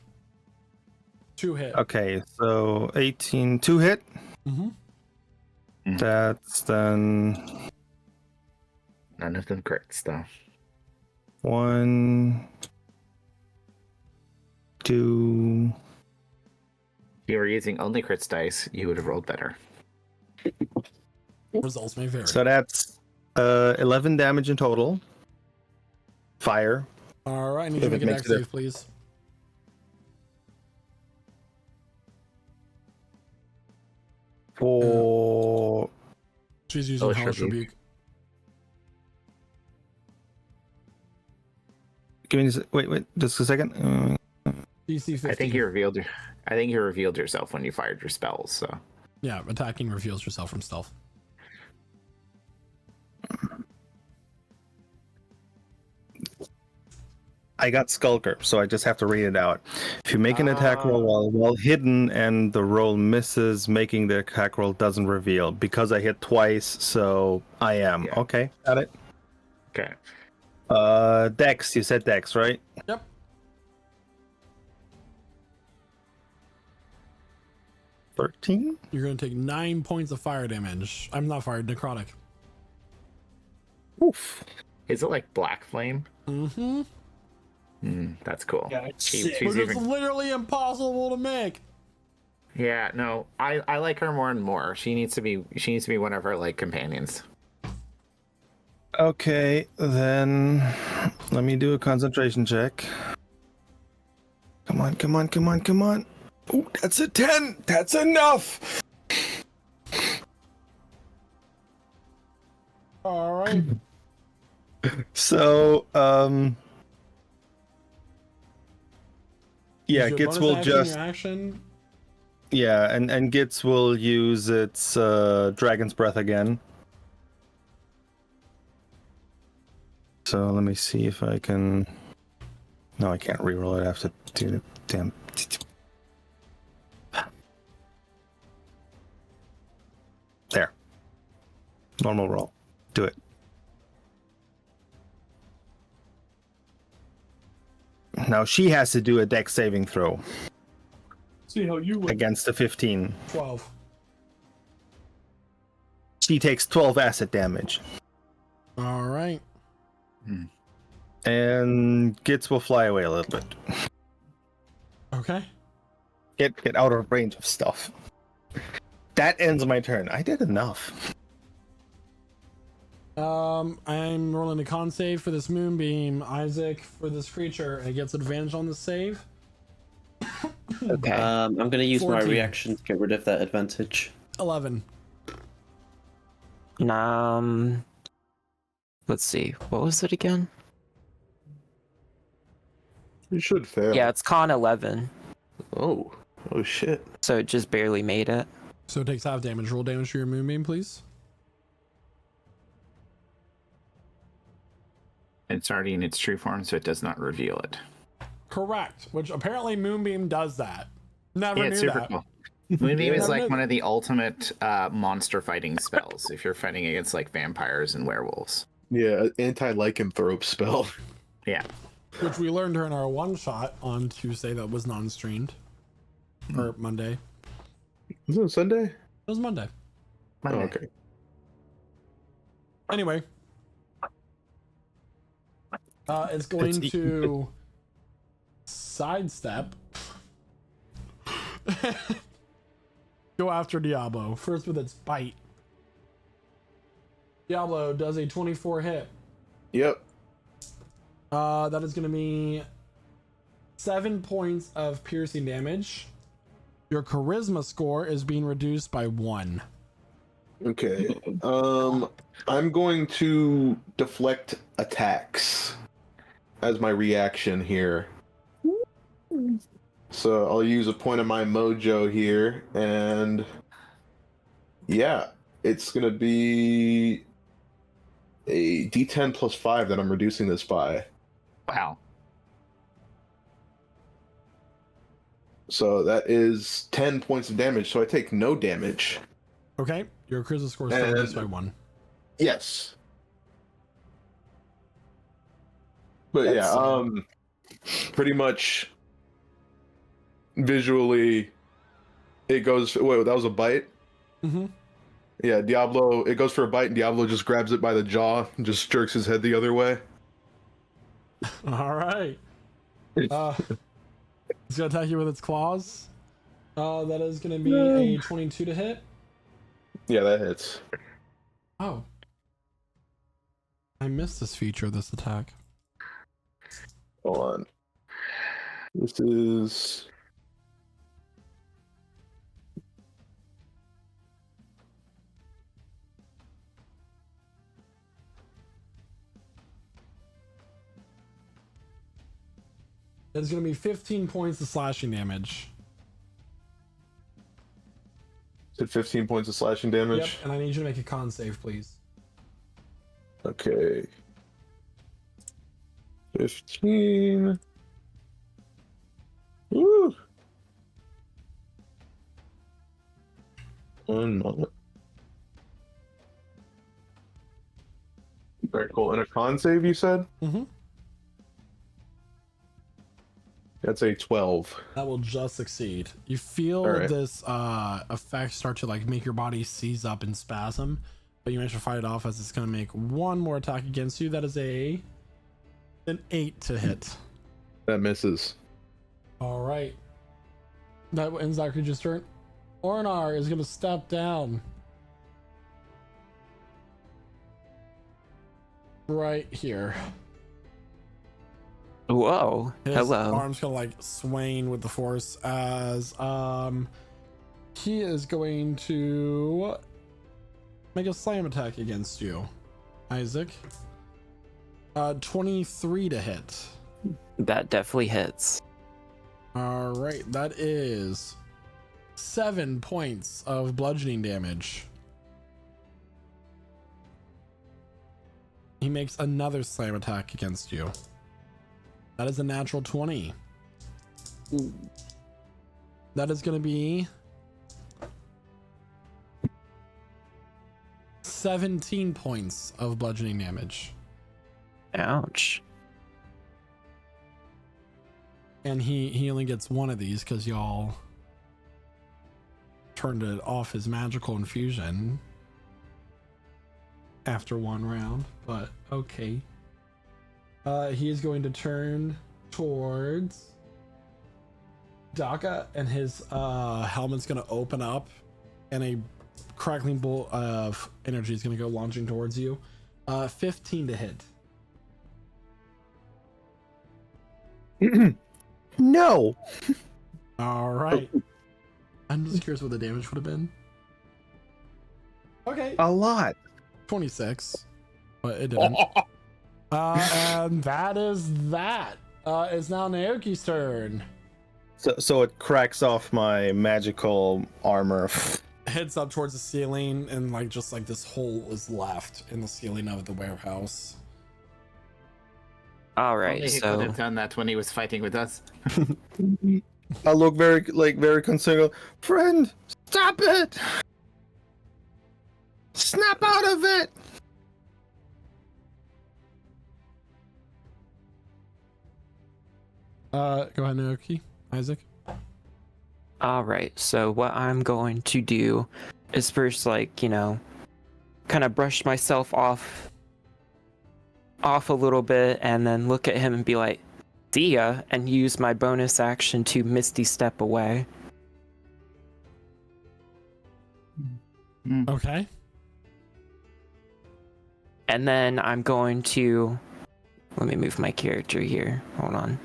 2 hit. Okay, so 18, 2 hit. Mm-hmm. That's then None of them crits, though. 1, 2. If you were using only crits dice, you would have rolled better. Results may vary. So that's 11 damage in total. Fire. All right, I need you If to it make a makes dex it save, please. For She's using Hellish Hellish Rebuke. Rebuke. give me wait, just a second. DC 15. I think you revealed yourself when you fired your spells. So Yeah, attacking reveals yourself from stealth. I got Skulker, so I just have to read it out. If you make an attack roll while hidden and the roll misses, making the attack roll doesn't reveal. Because I hit twice, so I am. Yeah. Okay, got it. okay. Dex, you said Dex, right? Yep. $13? You're going to take 9 points of fire damage. I'm not fired, necrotic. Oof. Is it like Black Flame? Mm-hmm. That's cool. Yeah, it's She- sick. she's But it's even- literally impossible to make. Yeah, no, I like her more and more. She needs to be one of our like companions. Okay, then let me do a concentration check. Come on, come on, come on, come on. Oh, that's a 10. That's enough. All right. So, yeah, Use your Gitz bonus will action, just your action. yeah, and Gitz will use its Dragon's Breath again. So let me see if I can. No, I can't reroll it. I have to do the damn. There. Normal roll. Do it. Now she has to do a dex saving throw See how you would. against the 15. 12. She takes 12 acid damage. All right. And Gitz will fly away a little bit. Okay. Get out of range of stuff. That ends my turn. I did enough. I'm rolling a con save for this moonbeam. Isaac for this creature, and it gets advantage on the save. Okay. I'm going to use my 14. reaction to get rid of that advantage. 11. Let's see. What was it again? You should fail. Yeah, it's con 11. Oh shit. So it just barely made it. So it takes half damage. Roll damage for your moonbeam, please. It's already in its true form, so it does not reveal it. Correct. Which apparently moonbeam does that. Never Yeah, knew it's super that. cool. Moonbeam is Never like knew one of the ultimate monster fighting spells if you're fighting against like vampires and werewolves. Yeah, anti-lycanthrope spell. Yeah. Which we learned during our one shot on Tuesday that was non-streamed. Or Monday. Was it Sunday? It was Monday. Monday. Okay. Anyway, it's going to sidestep. Go after Diablo. First with its bite. Diablo does a 24 hit. Yep. That is going to be 7 points of piercing damage. Your charisma score is being reduced by 1. Okay. I'm going to deflect attacks as my reaction here. So I'll use a point of my mojo here, and yeah, it's gonna be a D10 plus 5 that I'm reducing this by. Wow. So that is 10 points of damage. So I take no damage. Okay, your charisma score is still reduced by 1. Yes. But pretty much visually, it goes. Wait, that was a bite? Mm-hmm. Yeah, Diablo, it goes for a bite, and Diablo just grabs it by the jaw and just jerks his head the other way. All right. It's gonna attack you with its claws. That is gonna be a 22 to hit. Yeah, that hits. Oh. I missed this feature of this attack. Hold on. This is... It's gonna be 15 points of slashing damage. Is it 15 points of slashing damage? Yep, and I need you to make a con save, please. Okay. 15. Woo! 1 moment. Very cool. And a con save, you said? Mm-hmm. That's a 12. That will just succeed. You feel this effect start to like make your body seize up in spasm, but you manage to fight it off as it's going to make one more attack against you. That is an 8 to hit. That misses. All right. That ends that creature's turn. Orrnar is going to step down. Right here. Whoa. His Hello. arm's kind of like swaying with the force as he is going to make a slam attack against you, Isaac. 23 to hit. That definitely hits. All right, that is 7 points of bludgeoning damage. He makes another slam attack against you. That is a natural 20. That is going to be 17 points of bludgeoning damage. Ouch. And he only gets one of these because y'all turned it off his magical infusion after one round, but okay. He is going to turn towards Dakka, and his helmet's going to open up, and a crackling bolt of energy is going to go launching towards you. 15 to hit. No. All right. I'm just curious what the damage would have been. Okay. A lot. 26, but it didn't. And that is that. It's now Naoki's turn. So it cracks off my magical armor. Heads up towards the ceiling, and like just like this hole is left in the ceiling of the warehouse. All Only right, he could have done that when he was fighting with us. I look very concerned. Friend, stop it! Snap out of it! Go ahead, Naoki. Isaac. All right, so what I'm going to do is first like, you know, kind of brush myself off a little bit and then look at him and be like, see ya, and use my bonus action to Misty Step away. Okay. And then I'm going to... Let me move my character here. Hold on.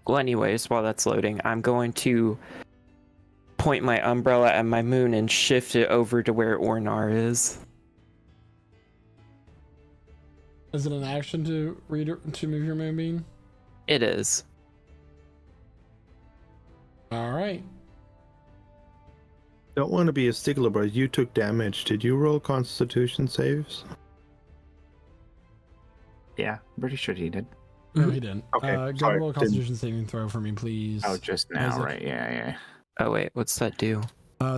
Well, anyways, while that's loading, I'm going to point my umbrella at my moon and shift it over to where Orrnar is. Is it an action to move your moonbeam? It is. All right. Don't want to be a stickler, but you took damage. Did you roll Constitution saves? Yeah, I'm pretty sure he did. No, he didn't. Okay, Go sorry, roll a Constitution saving throw for me, please. Oh, just now, Isaac. right? Yeah. Oh, wait, what's that do?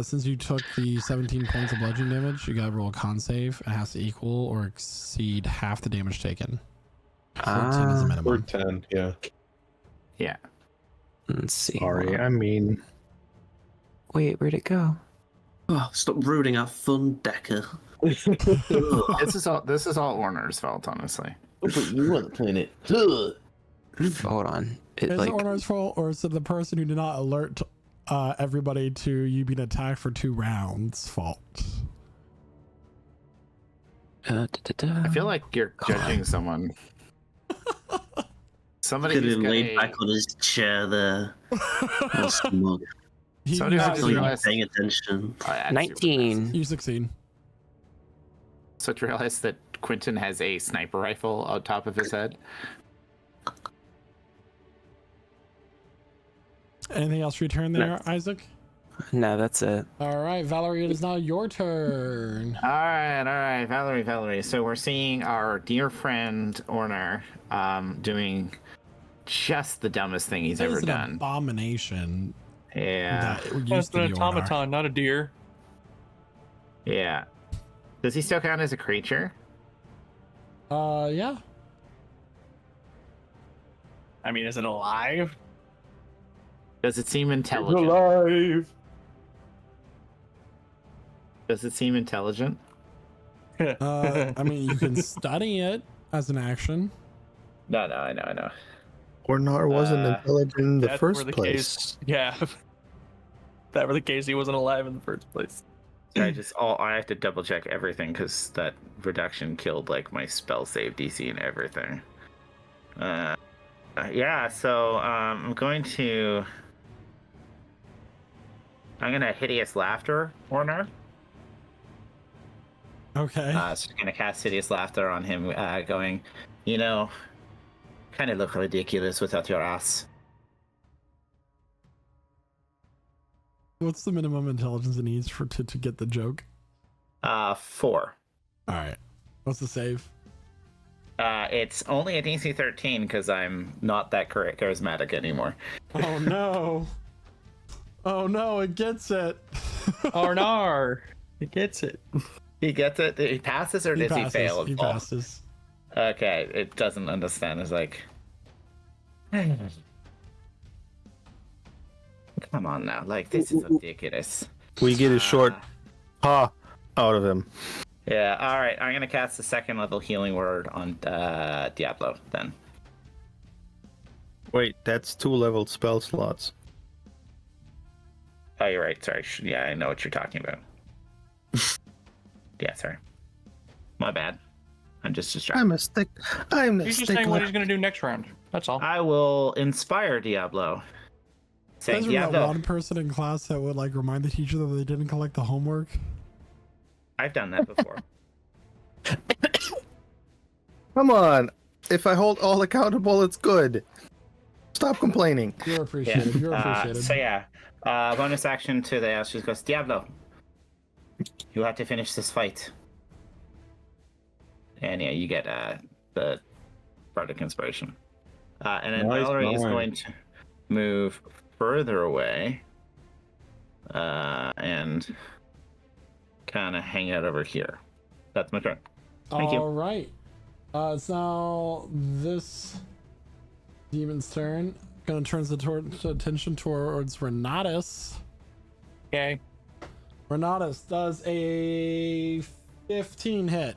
Since you took the 17 points of bludgeoning damage, you gotta roll a con save. It has to equal or exceed half the damage taken. 14 is the Or minimum. 10, yeah. Yeah. Let's see. Sorry, I mean... Wait, where'd it go? Oh, stop ruining our fun, Dakka. This is all Orrnar's fault, honestly. But you weren't playing it. Ugh. Hold on. Is It like... it Orrnar's fault, or is it the person who did not alert everybody to you being attacked for 2 rounds fault? I feel like you're judging someone. Somebody Could who's have got laid a- back on his chair there. All smug. Somebody who Not just really realized- paying attention. Oh, that's 19. You succeed. So to realize that Quentin has a sniper rifle on top of his head. Anything else for your turn there, Isaac? No, that's it. All right, Valerie, it is now your turn. All right, Valerie. So we're seeing our dear friend Orrnar doing just the dumbest thing he's That ever is an done. abomination. Yeah, That used That's to an be Orrnar. automaton, not a deer. yeah. Does he still count as a creature? Yeah. I mean, is it alive? Does it seem intelligent? Alive! Does it seem intelligent? I mean, you can study it as an action. No, I know. Orrnar wasn't intelligent in the That's first where the place. case, yeah. That were the case he wasn't alive in the first place. I have to double check everything because that reduction killed like my spell save DC and everything. Yeah, so I'm gonna hideous laughter, Orrnar. Okay. So I'm gonna cast hideous laughter on him, going, you know, kind of look ridiculous without your ass. What's the minimum intelligence it needs to get the joke? 4. All right. What's the save? It's only a DC 13 because I'm not that charismatic anymore. Oh no. Oh no, it gets it. Orrnar! He gets it. He gets it? He passes or He does he passes. fail? He Oh, passes. okay, it doesn't understand. It's like... Come on now, like, this is ridiculous. We get a short ha out of him. Yeah, alright, I'm gonna cast the 2nd level healing word on Diablo, then. Wait, that's 2-level spell slots. Oh, you're right, sorry. Yeah, I know what you're talking about. Yeah, sorry. My bad. I'm just distracted. I'm the He's just saying what stickler. he's gonna do next round. That's all. I will inspire Diablo. Saying, There's that Diablo, one person in class that would like remind the teacher that they didn't collect the homework. I've done that before. Come on. If I hold all accountable, it's good. Stop complaining. You're appreciated. You're appreciated. So yeah, bonus action to the she goes, Diablo, you have to finish this fight. And yeah, you get the Bardic Inspiration. And then Nice, Valerie is nice. going to move further away and kind of hang out over here. That's my turn. Thank you. All right. It's now this demon's turn. Gonna turn the attention towards Renatus. Okay. Renatus does a 15 hit.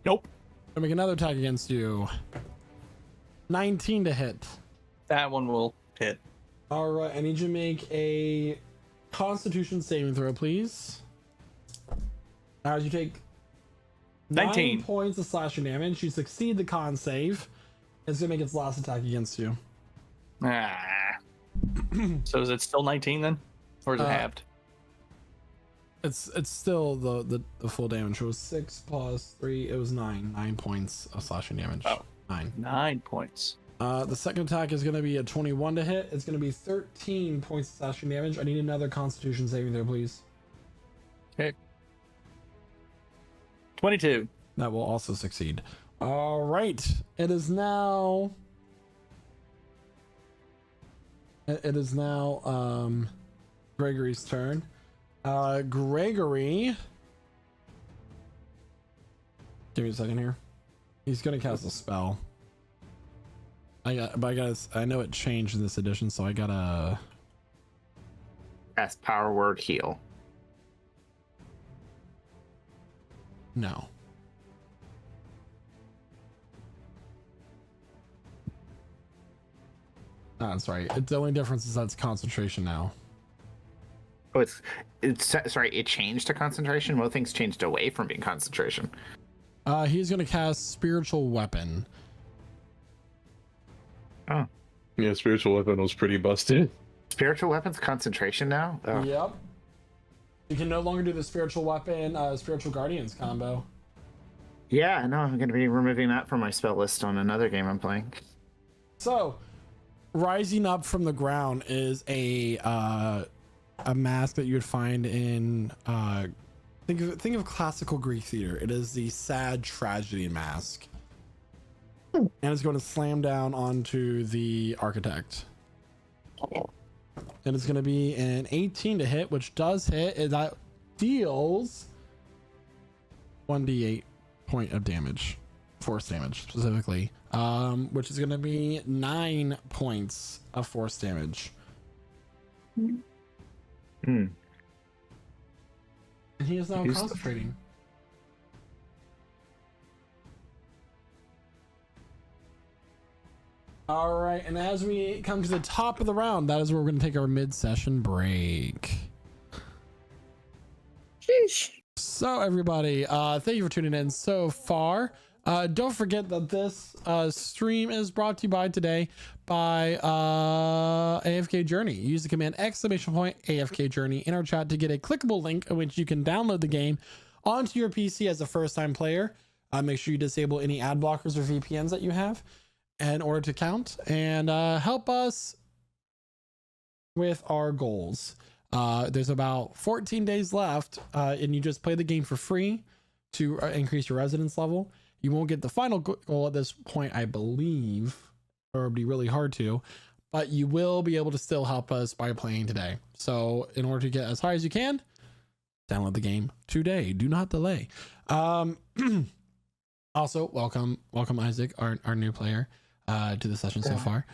Nope. Gonna make another attack against you. 19 to hit. That one will hit. All right, I need you to make a Constitution saving throw, please. As you take 19 points of slashing damage, you succeed the con save. It's gonna make its last attack against you. So is it still 19 then, or is it halved? It's still the full damage. It was 6 plus 3. It was 9. 9 points of slashing damage. Oh, 9. 9 points. The second attack is gonna be a 21 to hit. It's gonna be 13 points of slashing damage. I need another Constitution saving throw, please. Okay. 22. That will also succeed. All right. It is now Gregory's turn. Gregory, give me a second here. He's gonna cast a spell. I know it changed in this edition, so I gotta cast power word heal. No. That's right. The only difference is that it's concentration now. Oh, it's sorry. It changed to concentration. Well, things changed away from being concentration. He's gonna cast spiritual weapon. Oh, yeah. Spiritual weapon was pretty busted. Spiritual weapon's concentration now. Oh. Yep. You can no longer do the spiritual weapon, spiritual guardians combo. Yeah, no, I'm gonna be removing that from my spell list on another game I'm playing. So, rising up from the ground is a mask that you would find in think of classical Greek theater. It is the sad tragedy mask, and it's going to slam down onto the architect, and it's going to be an 18 to hit, which does hit, and that deals 1d8 point of damage, force damage specifically, which is going to be 9 points of force damage. Hmm. And he is now concentrating. All right, and as we come to the top of the round, that is where we're going to take our mid-session break. Sheesh. So everybody, thank you for tuning in so far. Don't forget that this stream is brought to you by today by AFK Journey. Use the command ! AFK Journey in our chat to get a clickable link in which you can download the game onto your PC as a first-time player. Make sure you disable any ad blockers or VPNs that you have in order to count and help us with our goals. There's about 14 days left, and you just play the game for free to increase your residence level. You won't get the final goal at this point, I believe, or it'll be really hard to, but you will be able to still help us by playing today. So in order to get as high as you can, download the game today. Do not delay. Also, welcome Isaac, our new player, to the session so far.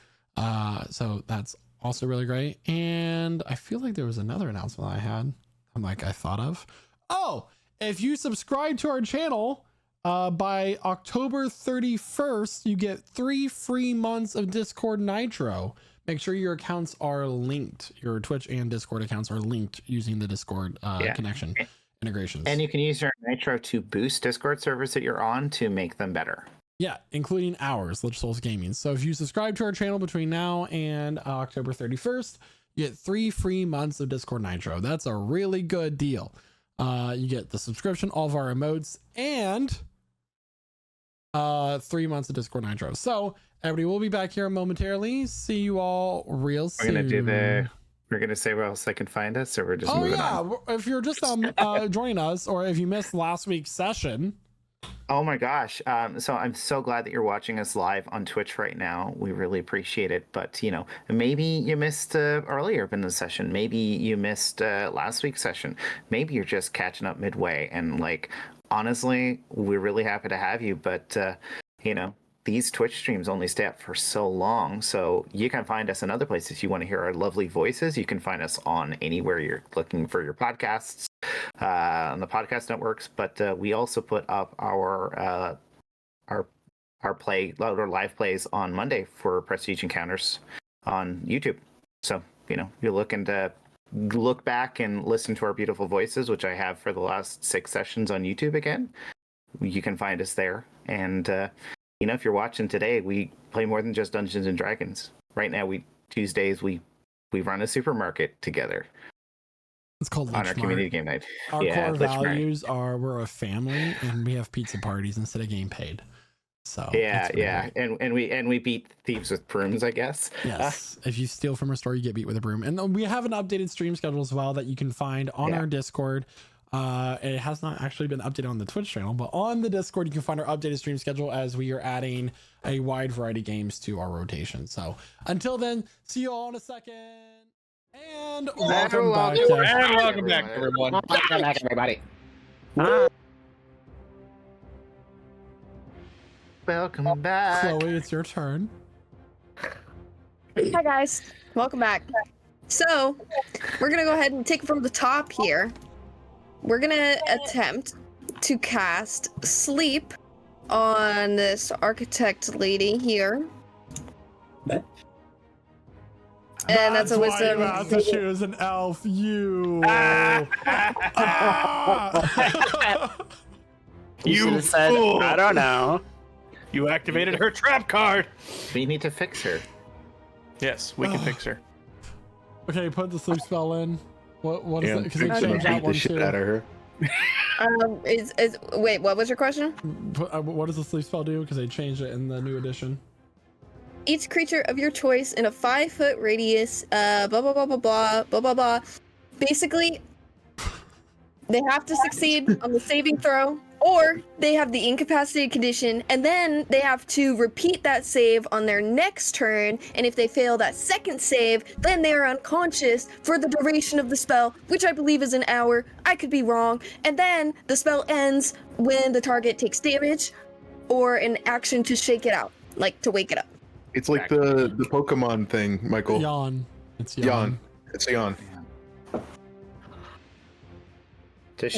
So that's also really great. And I feel like there was another announcement I thought of. Oh, if you subscribe to our channel, by October 31st, you get 3 free months of Discord Nitro. Make sure your accounts are linked. Your Twitch and Discord accounts are linked using the Discord connection integrations. And you can use your Nitro to boost Discord servers that you're on to make them better. Yeah, including ours, Lich Souls Gaming. So if you subscribe to our channel between now and October 31st, you get 3 free months of Discord Nitro. That's a really good deal. You get the subscription, all of our emotes, and 3 months of Discord Nitro. So everybody, will be back here momentarily. See you all real soon. We're gonna say where else they can find us, or we're just moving on. If you're just joining us, or if you missed last week's session. Oh my gosh. So I'm so glad that you're watching us live on Twitch right now. We really appreciate it. But, maybe you missed earlier in the session. Maybe you missed last week's session. Maybe you're just catching up midway. And honestly, we're really happy to have you. But, these Twitch streams only stay up for so long, so you can find us in other places. If you want to hear our lovely voices, you can find us on anywhere you're looking for your podcasts, on the podcast networks. But we also put up our live plays on Monday for Prestige Encounters on YouTube. So you're looking to look back and listen to our beautiful voices, which I have for the last 6 sessions on YouTube again. You can find us there. And if you're watching today, we play more than just Dungeons and Dragons. Right now, Tuesdays we run a supermarket together. It's called on our community game night. Our core values are we're a family and we have pizza parties instead of getting paid. So and we beat thieves with brooms, I guess. Yes, if you steal from a store, you get beat with a broom. And we have an updated stream schedule as well that you can find on our Discord. It has not actually been updated on the Twitch channel, but on the Discord you can find our updated stream schedule as we are adding a wide variety of games to our rotation. So until then, see you all in a second. And welcome back, everyone. Welcome back, everybody. Welcome back. Chloe, it's your turn. Hi guys, welcome back. So we're gonna go ahead and take it from the top here. We're gonna attempt to cast Sleep on this architect lady here. And that's a wisdom. Why you have to choose an elf, you. You said, fool. I don't know. You activated her trap card. We need to fix her. Yes, we can fix her. Okay, put the sleep spell in. What is it? Because I'm they changed that one too. out of her. Wait, what was your question? What does the sleep spell do? Because they changed it in the new edition. Each creature of your choice in a 5-foot radius, blah blah blah blah blah blah blah blah. Basically, they have to succeed on the saving throw, or they have the incapacitated condition, and then they have to repeat that save on their next turn. And if they fail that second save, then they are unconscious for the duration of the spell, which I believe is an hour. I could be wrong. And then the spell ends when the target takes damage, or an action to shake it out, like to wake it up. It's like the Pokemon thing, Michael. Yawn. It's yawn. It's a yawn.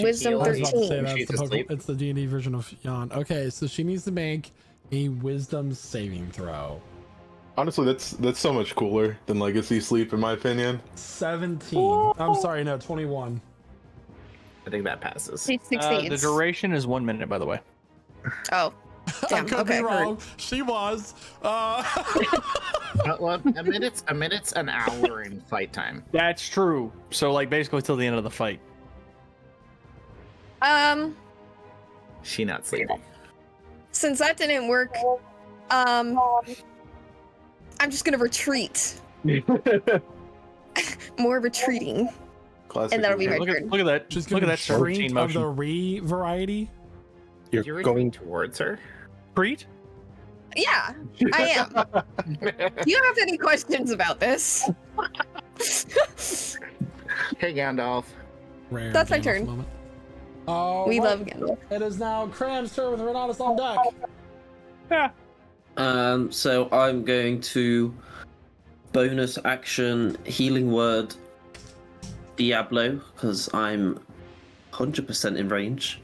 Wisdom I was about to 13. say it's the D&D version of yawn. Okay, so she needs to make a wisdom saving throw. Honestly, that's so much cooler than Legacy Sleep, in my opinion. 17. I'm sorry, no, 21. I think that passes. She succeeds. The duration is 1 minute, by the way. Oh. Damn, I could okay. be wrong. She was. Well, a minute's an hour in fight time. That's true. So, like, basically till the end of the fight. She not sleeping. Since that didn't work, I'm just gonna retreat. More retreating. Classic. And that'll be my Look turn. at that. She's Look at gonna that serpentine retreat of motion. the re variety. You're going towards her. Preet? Yeah, I am. Do you have any questions about this? Hey, Gandalf. Rare That's my Gandalf turn. moment. Oh, We right. love Gandalf. It is now Cram's turn with Renatus on deck. So I'm going to bonus action healing word Diablo because I'm 100% in range.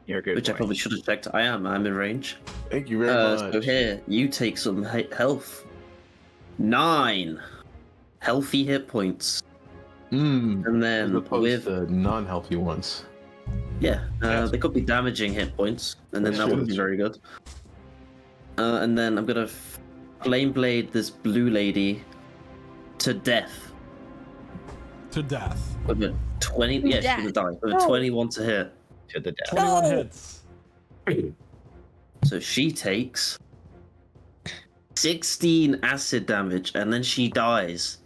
You're good. Which I probably should have checked. I'm in range. Thank you very much. So here, you take some health. 9 healthy hit points. And As then opposed with to non-healthy ones. they could be damaging hit points, and then that wouldn't be very good. And then I'm gonna flame blade this blue lady to death. To death. With a 20, yeah, she's gonna die. With a 21 to hit. To the death. 21 hits. So she takes 16 acid damage, and then she dies.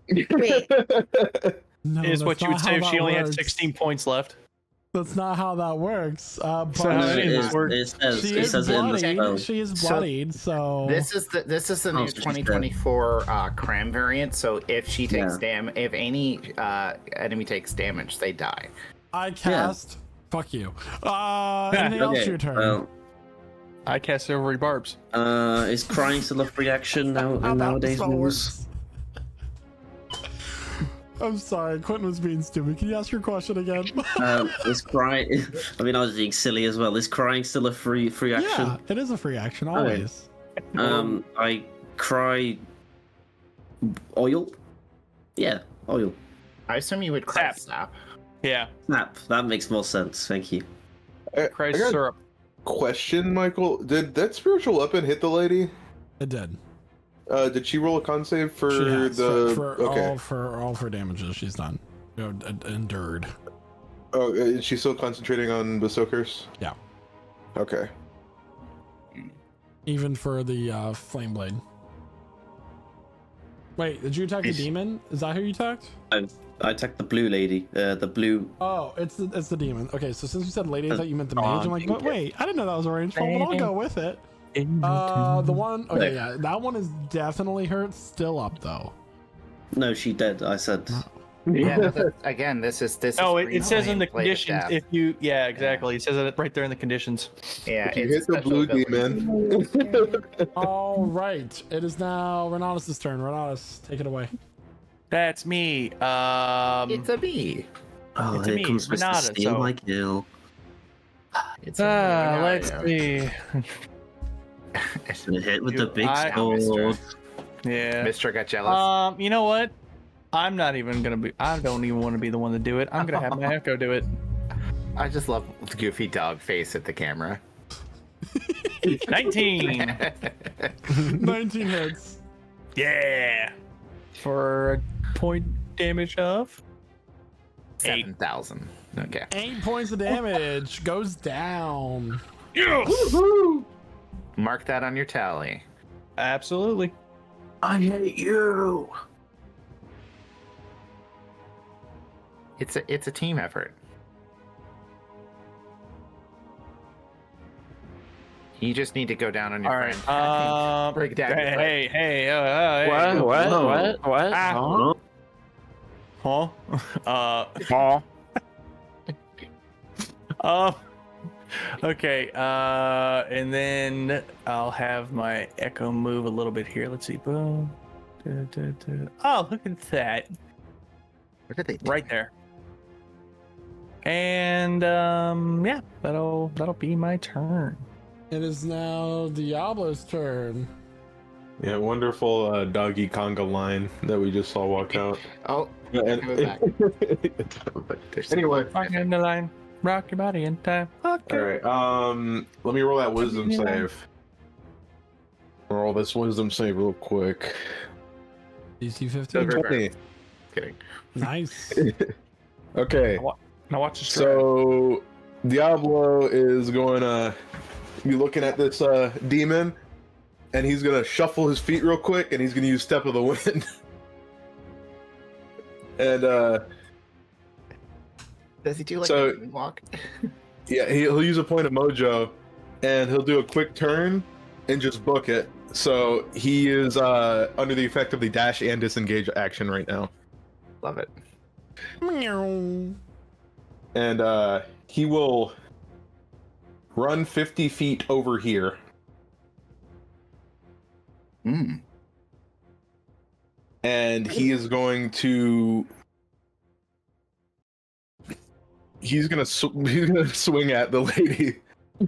Wait, No, Is that's what you would not say how if she that only had works. 16 points left. That's not how that works. But So No, she it is- is. we're- It says, she it is says it in the spell. bloodied. She is bloodied, so This is the Oh, new so she's dead. 2024 Cram variant. So if she takes Yeah. if any enemy takes damage, they die. I cast. Fuck you. Anything else Okay, your turn? well, I cast silvery barbs. Is crying still a free action now How that nowadays? spell rules? works. I'm sorry, Quentin was being stupid. Can you ask your question again? Is crying? I mean, I was being silly as well. Is crying still a free action? Yeah, it is a free action always. I cry. Oil. Yeah, oil. I assume you would cry snap. Yeah. Snap. That makes more sense. Thank you. Cry I got a syrup. question, Michael. Did that spiritual weapon hit the lady? It did. Did she roll a con save for She has, the? for Okay. all for damages she's done. Endured. Oh, is she still concentrating on the soakers? Yeah. Okay. Even for the flame blade. Wait, did you attack the demon? Is that who you attacked? I attacked the blue lady. The blue. Oh, it's the demon. Okay, so since you said lady, I thought you meant the mage. I'm like, but wait, I didn't know that was a ranged roll, but I'll go with it. The one. Okay, yeah, that one is definitely hurt. Still up though. No, she dead. I said. Yeah, again, this is Oh, free it says in the play to conditions death. if you. Yeah, exactly. It says it right there in the conditions. Yeah, If you it's hit the special blue ability. demon. All right, it is now Renatus' turn. Renatus, take it away. That's me. It's a me. Oh, It's a here me, comes Mr. Renata, Steal so- my kill. It's a me. Let's see. Gonna hit with the big I- sword. Yeah. Mister got jealous. You know what? I'm not even gonna be. I don't even want to be the one to do it. I'm gonna have my echo do it. I just love the goofy dog face at the camera. 19. 19 hits. Yeah. For a point damage of 7,000. Okay. 8 points of damage goes down. Mark that on your tally. Absolutely. I hate you. It's a team effort. You just need to go down on your All right. friend. Break down your Hey, fight. hey, hey. What? Ah. Huh? Okay. And then I'll have my echo move a little bit here. Let's see. Boom. Oh, look at that. What did they do? Right there. And yeah, that'll be my turn. It is now Diablo's turn. Yeah, wonderful doggy conga line that we just saw walk out. Oh, And- give it back. anyway, Rock in the line, rock your body in time. Okay. all right. Let me roll that wisdom save. Roll this wisdom save real quick. DC 15. 20. Kidding. Nice. Okay. Now watch the strike. So Diablo is going to be looking at this demon, and he's going to shuffle his feet real quick, and he's going to use Step of the Wind. And Does he do like So- a moonwalk? yeah, he'll use a point of mojo, and he'll do a quick turn and just book it. So he is under the effect of the dash and disengage action right now. Love it. Meow. And he will run 50 feet over here. And he is going to he's gonna swing at the lady.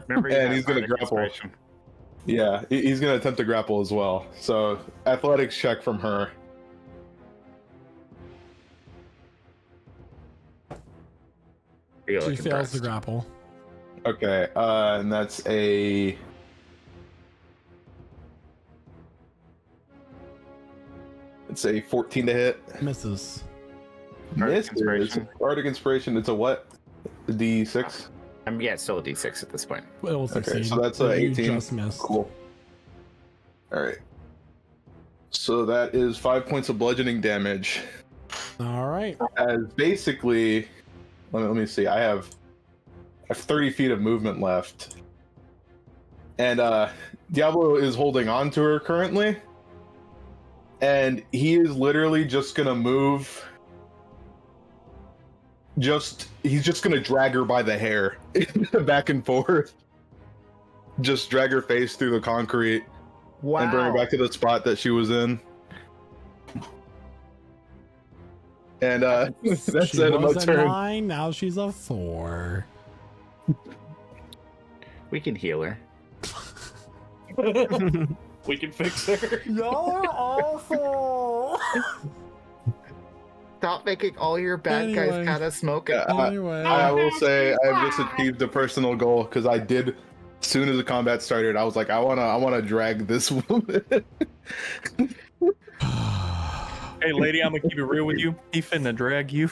Remember, you And have he's gonna bardic grapple. inspiration. Yeah, he's gonna attempt to grapple as well. So athletics check from her. Feel She like fails impressed. the grapple. Okay, and that's a it's a 14 to hit. Misses. Bardic Misses. inspiration. Bardic inspiration. It's a what? A D6. Yeah, it's still a D6 at this point. It will Okay, succeed. so that's You 18. just missed. Cool. All right. So that is 5 points of bludgeoning damage. All right. As basically, let me see. I have 30 feet of movement left, and Diablo is holding on to her currently, and he is literally just gonna move. He's just gonna drag her by the hair back and forth just drag her face through the concrete and bring her back to the spot that she was in. And that's she the end of my was a turn. 9, now she's a 4. We can heal her. We can fix her. Y'all are awful. Stop making all your bad guys kind of smoke it. Anyway. I will say I've just achieved a personal goal because I did. As soon as the combat started, I was like, I wanna drag this woman. Hey, lady, I'm gonna keep it real with you. He finna drag you.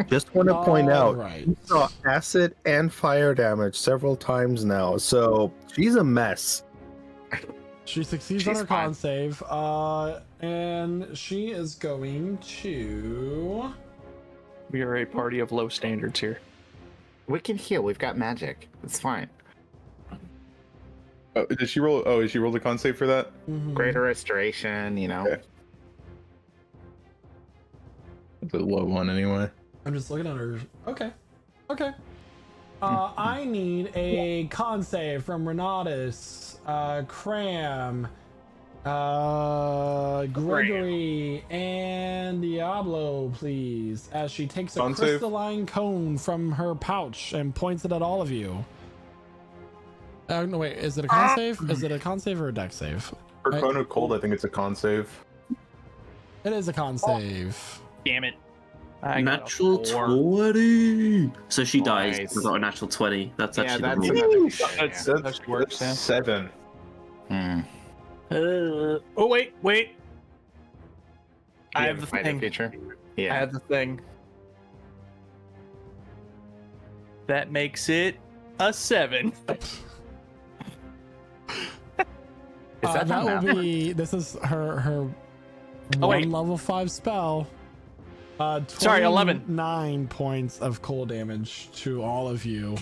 Just want to point out, Right. she saw acid and fire damage several times now, so she's a mess. She succeeds on her con save, and she is going to. We are a party of low standards here. We can heal. We've got magic. It's fine. Did she roll? Oh, did she roll the con save for that? Greater restoration, you know. Okay. It's a low one anyway. I'm just looking at her. Okay. I need a con save from Renatus, Cram, Gregory, and Diablo, please. As she takes a Con save? crystalline cone from her pouch and points it at all of you. No, wait. Is it a con save? Is it a con save or a dex save? For Cone of Cold, I think it's a con save. It is a con save. Damn it. Natural 20. So she dies without a natural 20. That's actually the rule. That works, Sam. 7. Oh, wait. I have the thing. Feature. I Yeah. have the thing. That makes it a 7. Is that will be. This is her Oh, wait. one level 5 spell. Sorry, 11. 9 points of cold damage to all of you.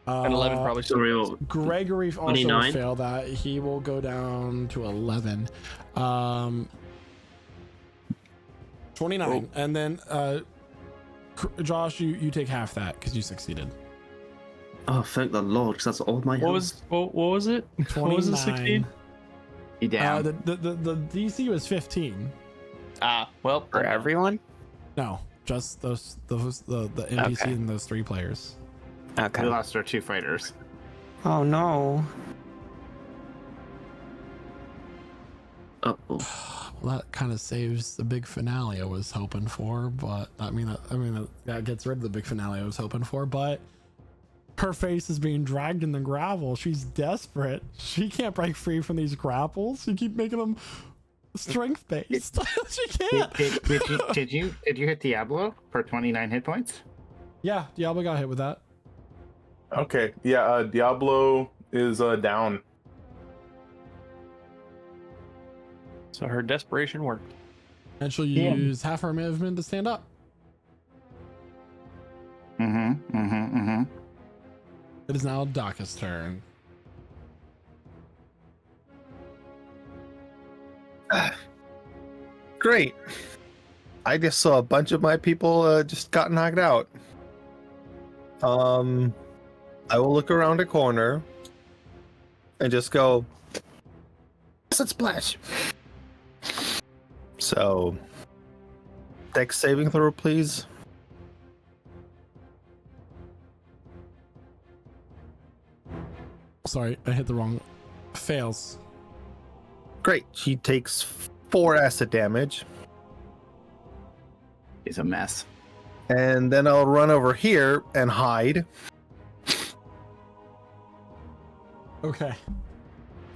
And 11 probably. Sorry, Gregory also will 29? fail that. He will go down to 11. 29. And then Josh, you take half that because you succeeded. Oh, thank the Lord, because that's all my health. What was it? 29. What was it? 16? You down? The DC was 15. Well, For everyone? No, just the NPC Okay. and those 3 players. Okay. We lost our 2 fighters. Oh no. Oh. Well, that kind of saves the big finale I was hoping for, but I mean that gets rid of the big finale I was hoping for, but her face is being dragged in the gravel. She's desperate. She can't break free from these grapples. You keep making them strength based. She can't. Did you hit Diablo for 29 hit points? Yeah, Diablo got hit with that. Okay, yeah, Diablo is down. So her desperation worked. And she'll use half her movement to stand up. It is now Dakka's turn. Great. I just saw a bunch of my people just got knocked out. I will look around a corner and just go, acid splash. So, dex saving throw, please. Sorry, I hit the wrong. Fails. Great. She takes 4 acid damage. He's a mess. And then I'll run over here and hide. Okay.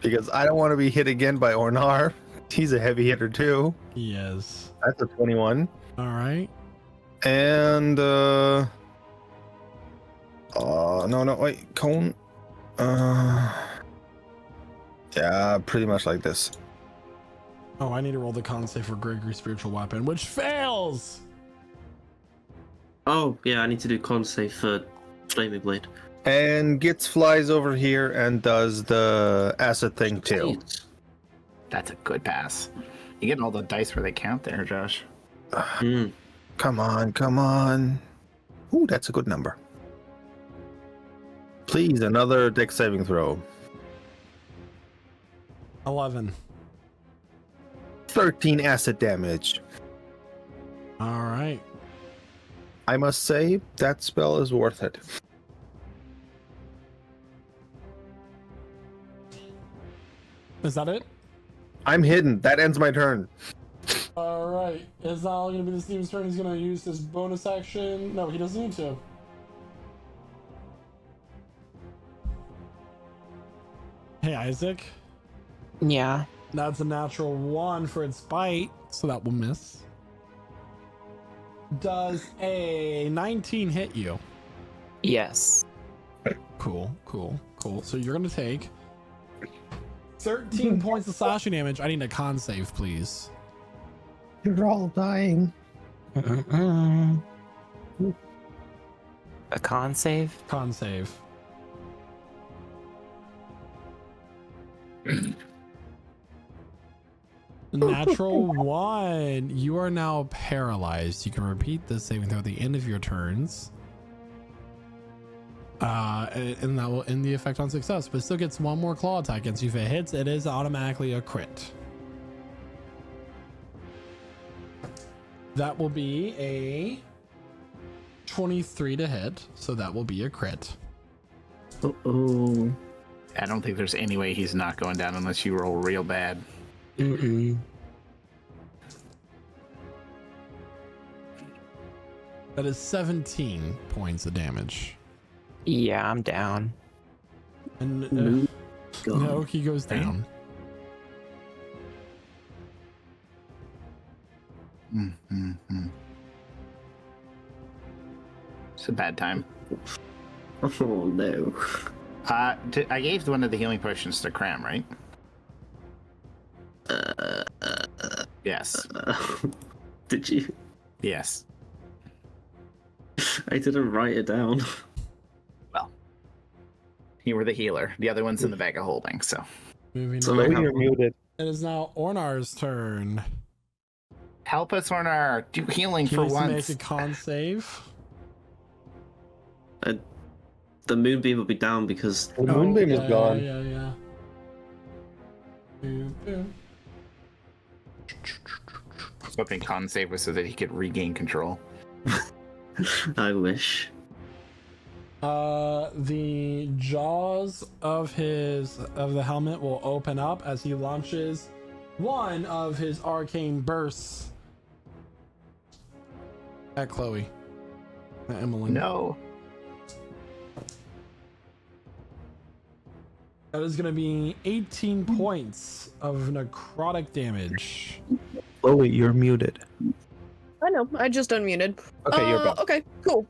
Because I don't want to be hit again by Orrnar. He's a heavy hitter too. He is. That's a 21. All right. And no, wait, cone. Yeah, pretty much like this. Oh, I need to roll the con save for Gregory's spiritual weapon, which fails. Oh, yeah, I need to do con save for Flaming Blade. And Gitz flies over here and does the acid thing too. That's a good pass. You getting all the dice where they count there, Josh. Come on. Ooh, that's a good number. Please, another dex saving throw. 11. 13 acid damage. All right. I must say, that spell is worth it. Is that it? I'm hidden. That ends my turn. All right. Is now going to be the Steve's turn. He's going to use his bonus action. No, he doesn't need to. Hey, Isaac. Yeah. That's a natural 1 for its bite, so that will miss. Does a 19 hit you? Yes. Cool. So you're going to take 13 points of slashing damage. I need a con save, please. You're all dying. A con save? Con save. Natural 1. You are now paralyzed. You can repeat this saving throw at the end of your turns. And that will end the effect on success, but it still gets 1 more claw attack against you. If it hits, it is automatically a crit. That will be a 23 to hit, so that will be a crit. Uh-oh. I don't think there's any way he's not going down unless you roll real bad. Mm-mm. That is 17 points of damage. Yeah, I'm down. And Naoki goes down. It's a bad time. Oh no. I gave one of the healing potions to Cram, right? Yes. Did you? Yes. I didn't write it down. Well, you were the healer. The other one's in the bag of holding, so. Moving So on. You're muted. It is now Orrnar's turn. Help us, Orrnar. Do healing He for needs to once. make a con save. The moonbeam will be down because The moonbeam is gone. Yeah. Boom, boom. I was hoping con save was so that he could regain control. I wish. The jaws of the helmet will open up as he launches one of his arcane bursts at Chloe. At Emily. No. That is going to be 18 points of necrotic damage. Chloe, you're muted. I know. I just unmuted. Okay, you're back. Okay, cool.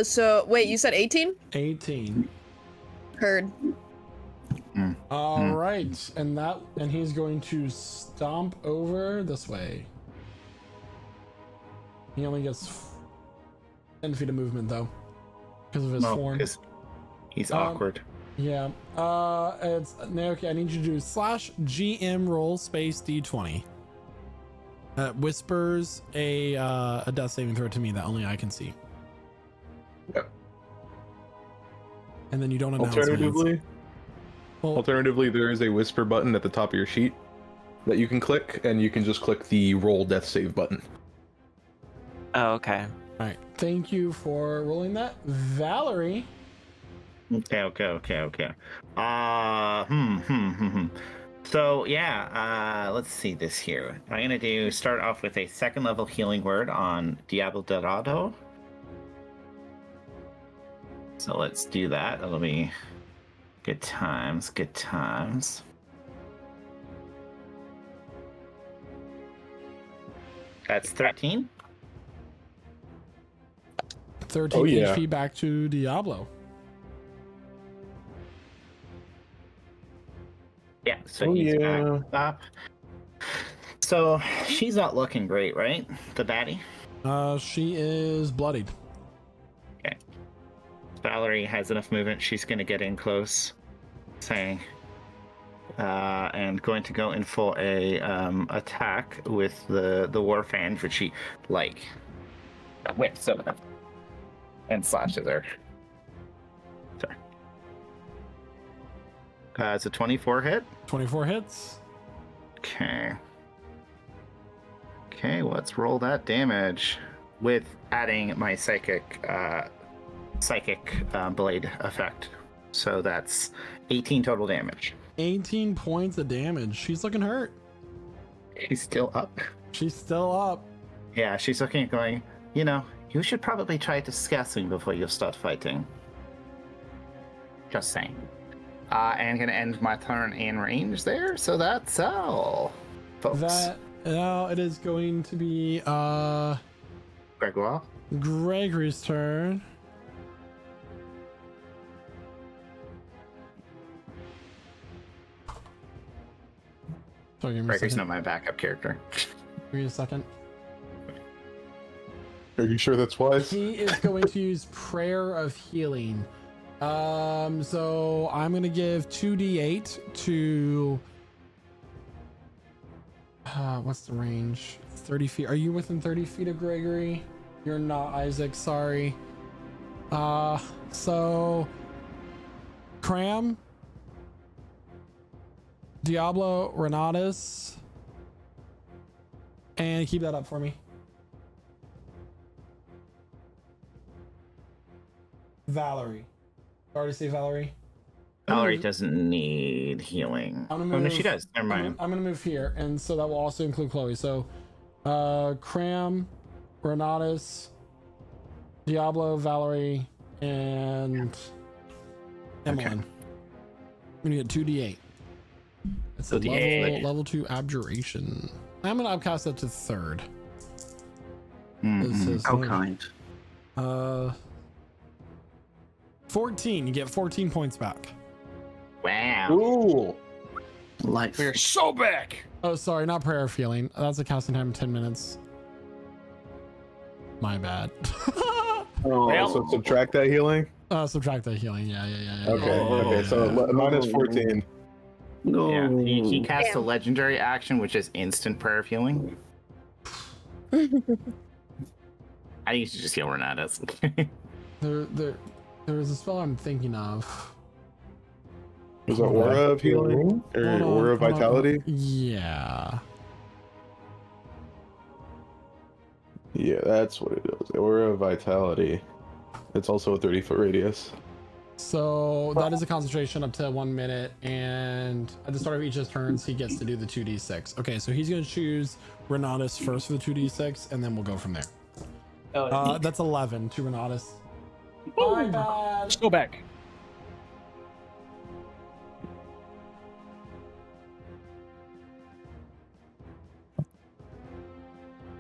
So wait, you said 18? 18. Heard. All right, and he's going to stomp over this way. He only gets 10 feet of movement though, because of his form. 'Cause he's awkward. Yeah. It's Naoki. I need you to do /GM roll space D20. Whispers a death saving throw to me that only I can see. Yep. And then you don't announce me. Alternatively, there is a whisper button at the top of your sheet that you can click, and you can just click the roll death save button. Oh, okay. All right. Thank you for rolling that, Valerie. Okay. So yeah, let's see this here. I'm gonna start off with a 2nd level healing word on Diablo Dorado. So let's do that. That'll be good times. That's 13. 13 HP back to Diablo. Yeah, so he's back up. So she's not looking great, right? The baddie? She is bloodied. Okay. Valerie has enough movement. She's going to get in close, saying, and going to go in for a attack with the Warfange, which she whips over and slashes her. Sorry. It's a 24 hit. 24 hits. Okay. Okay, let's roll that damage with adding my psychic blade effect. So that's 18 total damage. 18 points of damage. She's looking hurt. She's still up. She's still up. Yeah, she's looking at going, you know, you should probably try discussing before you start fighting. Just saying. And gonna end my turn in range there, so that's all, folks. That now it is going to be Gregory. Gregory's turn. So give me a Gregory's second. not my backup character. Give me a second. Are you sure that's wise? He is going to use Prayer of Healing. So I'm gonna give 2d8 to what's the range? 30 feet. Are you within 30 feet of Gregory? You're not, Isaac, sorry. So Cram, Diablo, Renatus, and keep that up for me. Valerie. Already say Valerie. Valerie doesn't need healing. I'm gonna Oh, no, move- she does. Never mind. I'm gonna move here, and so that will also include Chloe. So, Cram, Renatus, Diablo, Valerie, and Emmeline. I'm gonna get 2d8. It's a 2d8. level 2 abjuration. I'm gonna upcast that to third. Mhm. How kind. 14. You get 14 points back. Wow. Ooh. Life. We're so back. Oh, sorry, not prayer of healing. That's a casting time of 10 minutes. My bad. Oh, So subtract that healing. Subtract that healing. Yeah. Okay. Okay. So minus 14. no. Yeah, he cast a legendary action, which is instant prayer of healing. I think you should just heal Renatus. There was a spell I'm thinking of. Is it Aura of Healing? Or Hold on, Aura of hold on. Vitality? Yeah. Yeah, that's what it is. Aura of Vitality. It's also a 30-foot radius. So that is a concentration up to 1 minute, and at the start of each of his turns, he gets to do the 2d6. Okay, so he's going to choose Renatus first for the 2d6, and then we'll go from there. That's 11 to Renatus. My bad. Let's go back.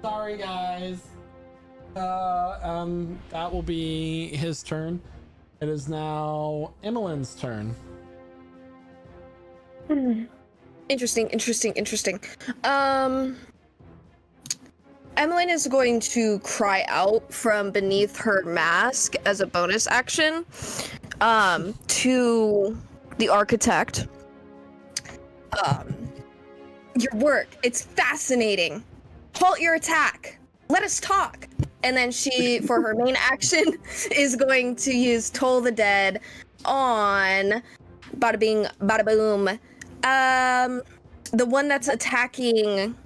Sorry, guys. That will be his turn. It is now Emmeline's turn. Interesting. Emmeline is going to cry out from beneath her mask as a bonus action to the architect. Your work, it's fascinating. Halt your attack. Let us talk. And then she, for her main action, is going to use Toll the Dead on bada bing, bada boom. The one that's attacking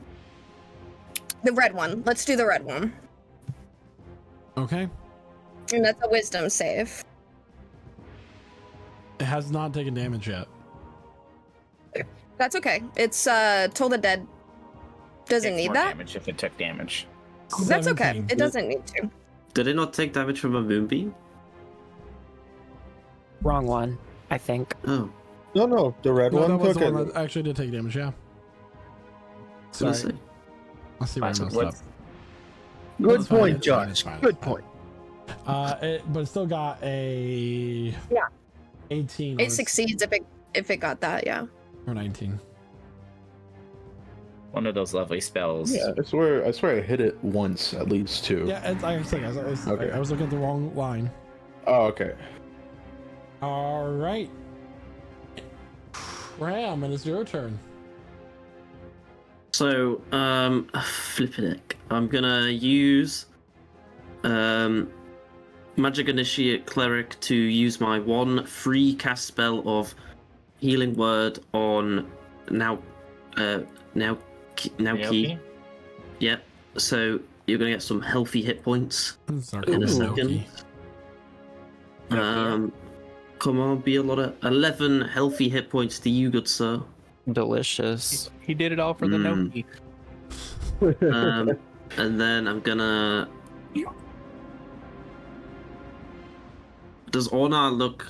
the red one. Let's do the red one. Okay. And that's a wisdom save. It has not taken damage yet. That's okay. It's Toll the Dead doesn't Takes need more that. damage if it took damage. That's okay. 17. It doesn't need to. Did it not take damage from a moonbeam? Wrong one, I think. Oh, No, the red No, one that was took the one it. that actually did take damage, yeah. gonna Sorry. say. Let's see where I So messed up. what's- Good That's fine, point, it's fine, Josh. it's fine, Good it's fine. point. But it still got a 18 on It its- succeeds if it got that, yeah. or 19. One of those lovely spells. Yeah, I swear I hit it once at least too. Yeah, it's, I was Okay. I was looking at the wrong line. Oh, okay. All right. Ram, it is your turn. So, flipping it. I'm gonna use Magic Initiate Cleric to use my one free cast spell of healing word on now key. Yeah. So you're gonna get some healthy hit points in a second. Come on, be a lot of 11 healthy hit points to you, good sir. Delicious. He did it all for the Noki. And then I'm gonna. Does Orrnar look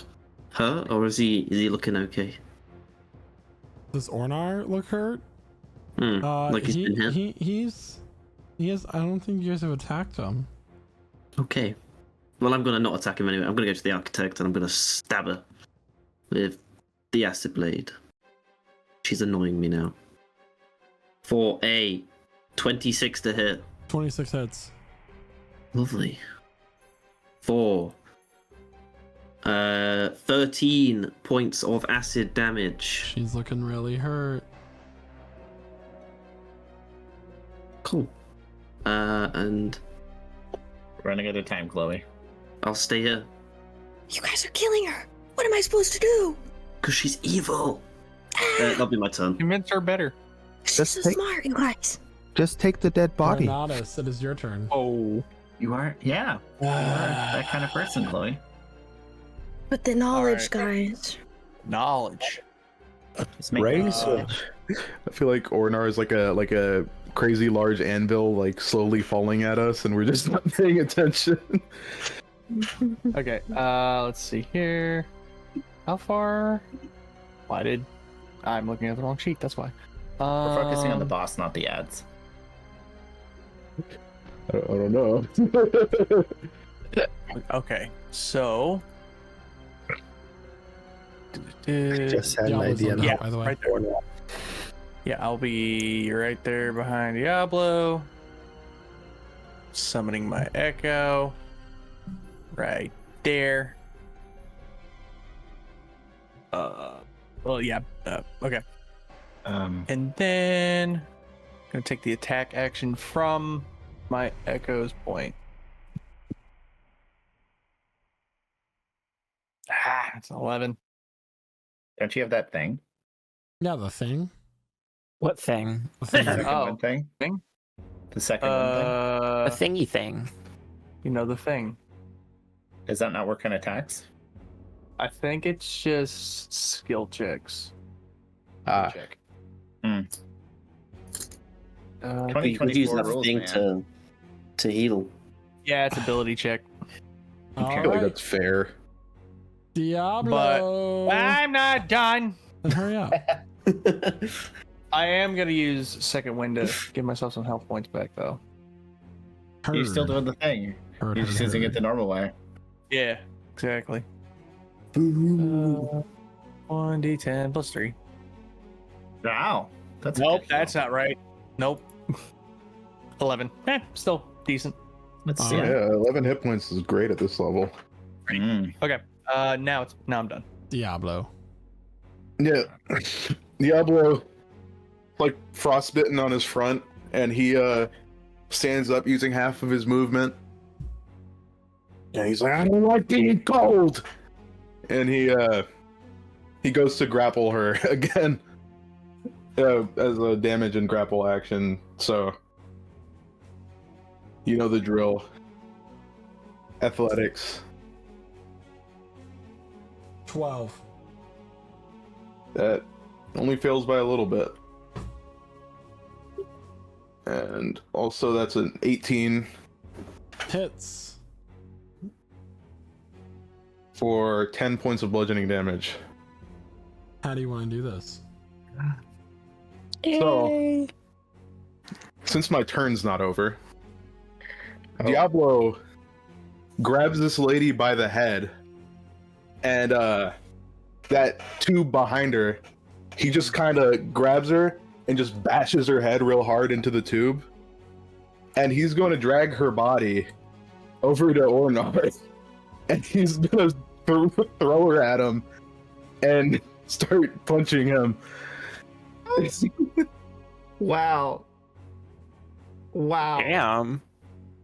hurt, or is he looking okay? Does Orrnar look hurt? Like he's been hit. He is. I don't think you guys have attacked him. Okay. Well, I'm gonna not attack him anyway. I'm gonna go to the architect and I'm gonna stab her with the acid blade. She's annoying me now. For a 26 to hit. 26 hits. Lovely. For 13 points of acid damage. She's looking really hurt. Cool. And running out of time, Chloe. I'll stay here. You guys are killing her. What am I supposed to do? Because she's evil. That'll be my turn. Convince her better. She's so smart, you guys. Just take the dead body. Renatus, it is your turn. Oh. You are? Yeah. You are that kind of person, Chloe. But the knowledge, guys. Knowledge. Raise. I feel like Orrnar is like a crazy large anvil, like slowly falling at us, and we're just not paying attention. Okay, let's see here. How far? I'm looking at the wrong sheet, that's why. We're focusing on the boss, not the ads. I don't know. Okay, so. Just had an idea now, yeah, by the way. right there. Yeah, I'll be right there behind Diablo. Summoning my Echo. Right there. Well, yeah. Okay. And then gonna take the attack action from my Echo's point. It's 11. Don't you have that thing? Yeah, the thing. What thing? The thing. The second one thing? Thing? The second one thing? The thingy thing. You know the thing. Does that not work on attacks? I think it's just skill checks. Check. We could use that rules, thing man. to heal. Yeah, it's ability check. I feel like that's fair. Diablo. But I'm not done. Then hurry up. I am gonna use second wind to give myself some health points back, though. You're still doing the thing. You're just using it the normal way. Yeah, exactly. 1d10 plus 3. Wow. That's Nope, that's not right. Nope. 11. Still decent. Let's see. Yeah, 11 hit points is great at this level. Okay. Now I'm done. Diablo. Yeah, Diablo, like frostbitten on his front, and he stands up using half of his movement. And he's like, I don't like being cold. And he goes to grapple her again as a damage and grapple action. So you know the drill. Athletics. 12. That only fails by a little bit. And also that's an 18 Hits. for 10 points of bludgeoning damage. How do you want to do this? So, since my turn's not over, Diablo grabs this lady by the head, and that tube behind her, he just kind of grabs her and just bashes her head real hard into the tube, and he's going to drag her body over to Orrnar, and he's going to throw her at him and start punching him. Wow. Damn.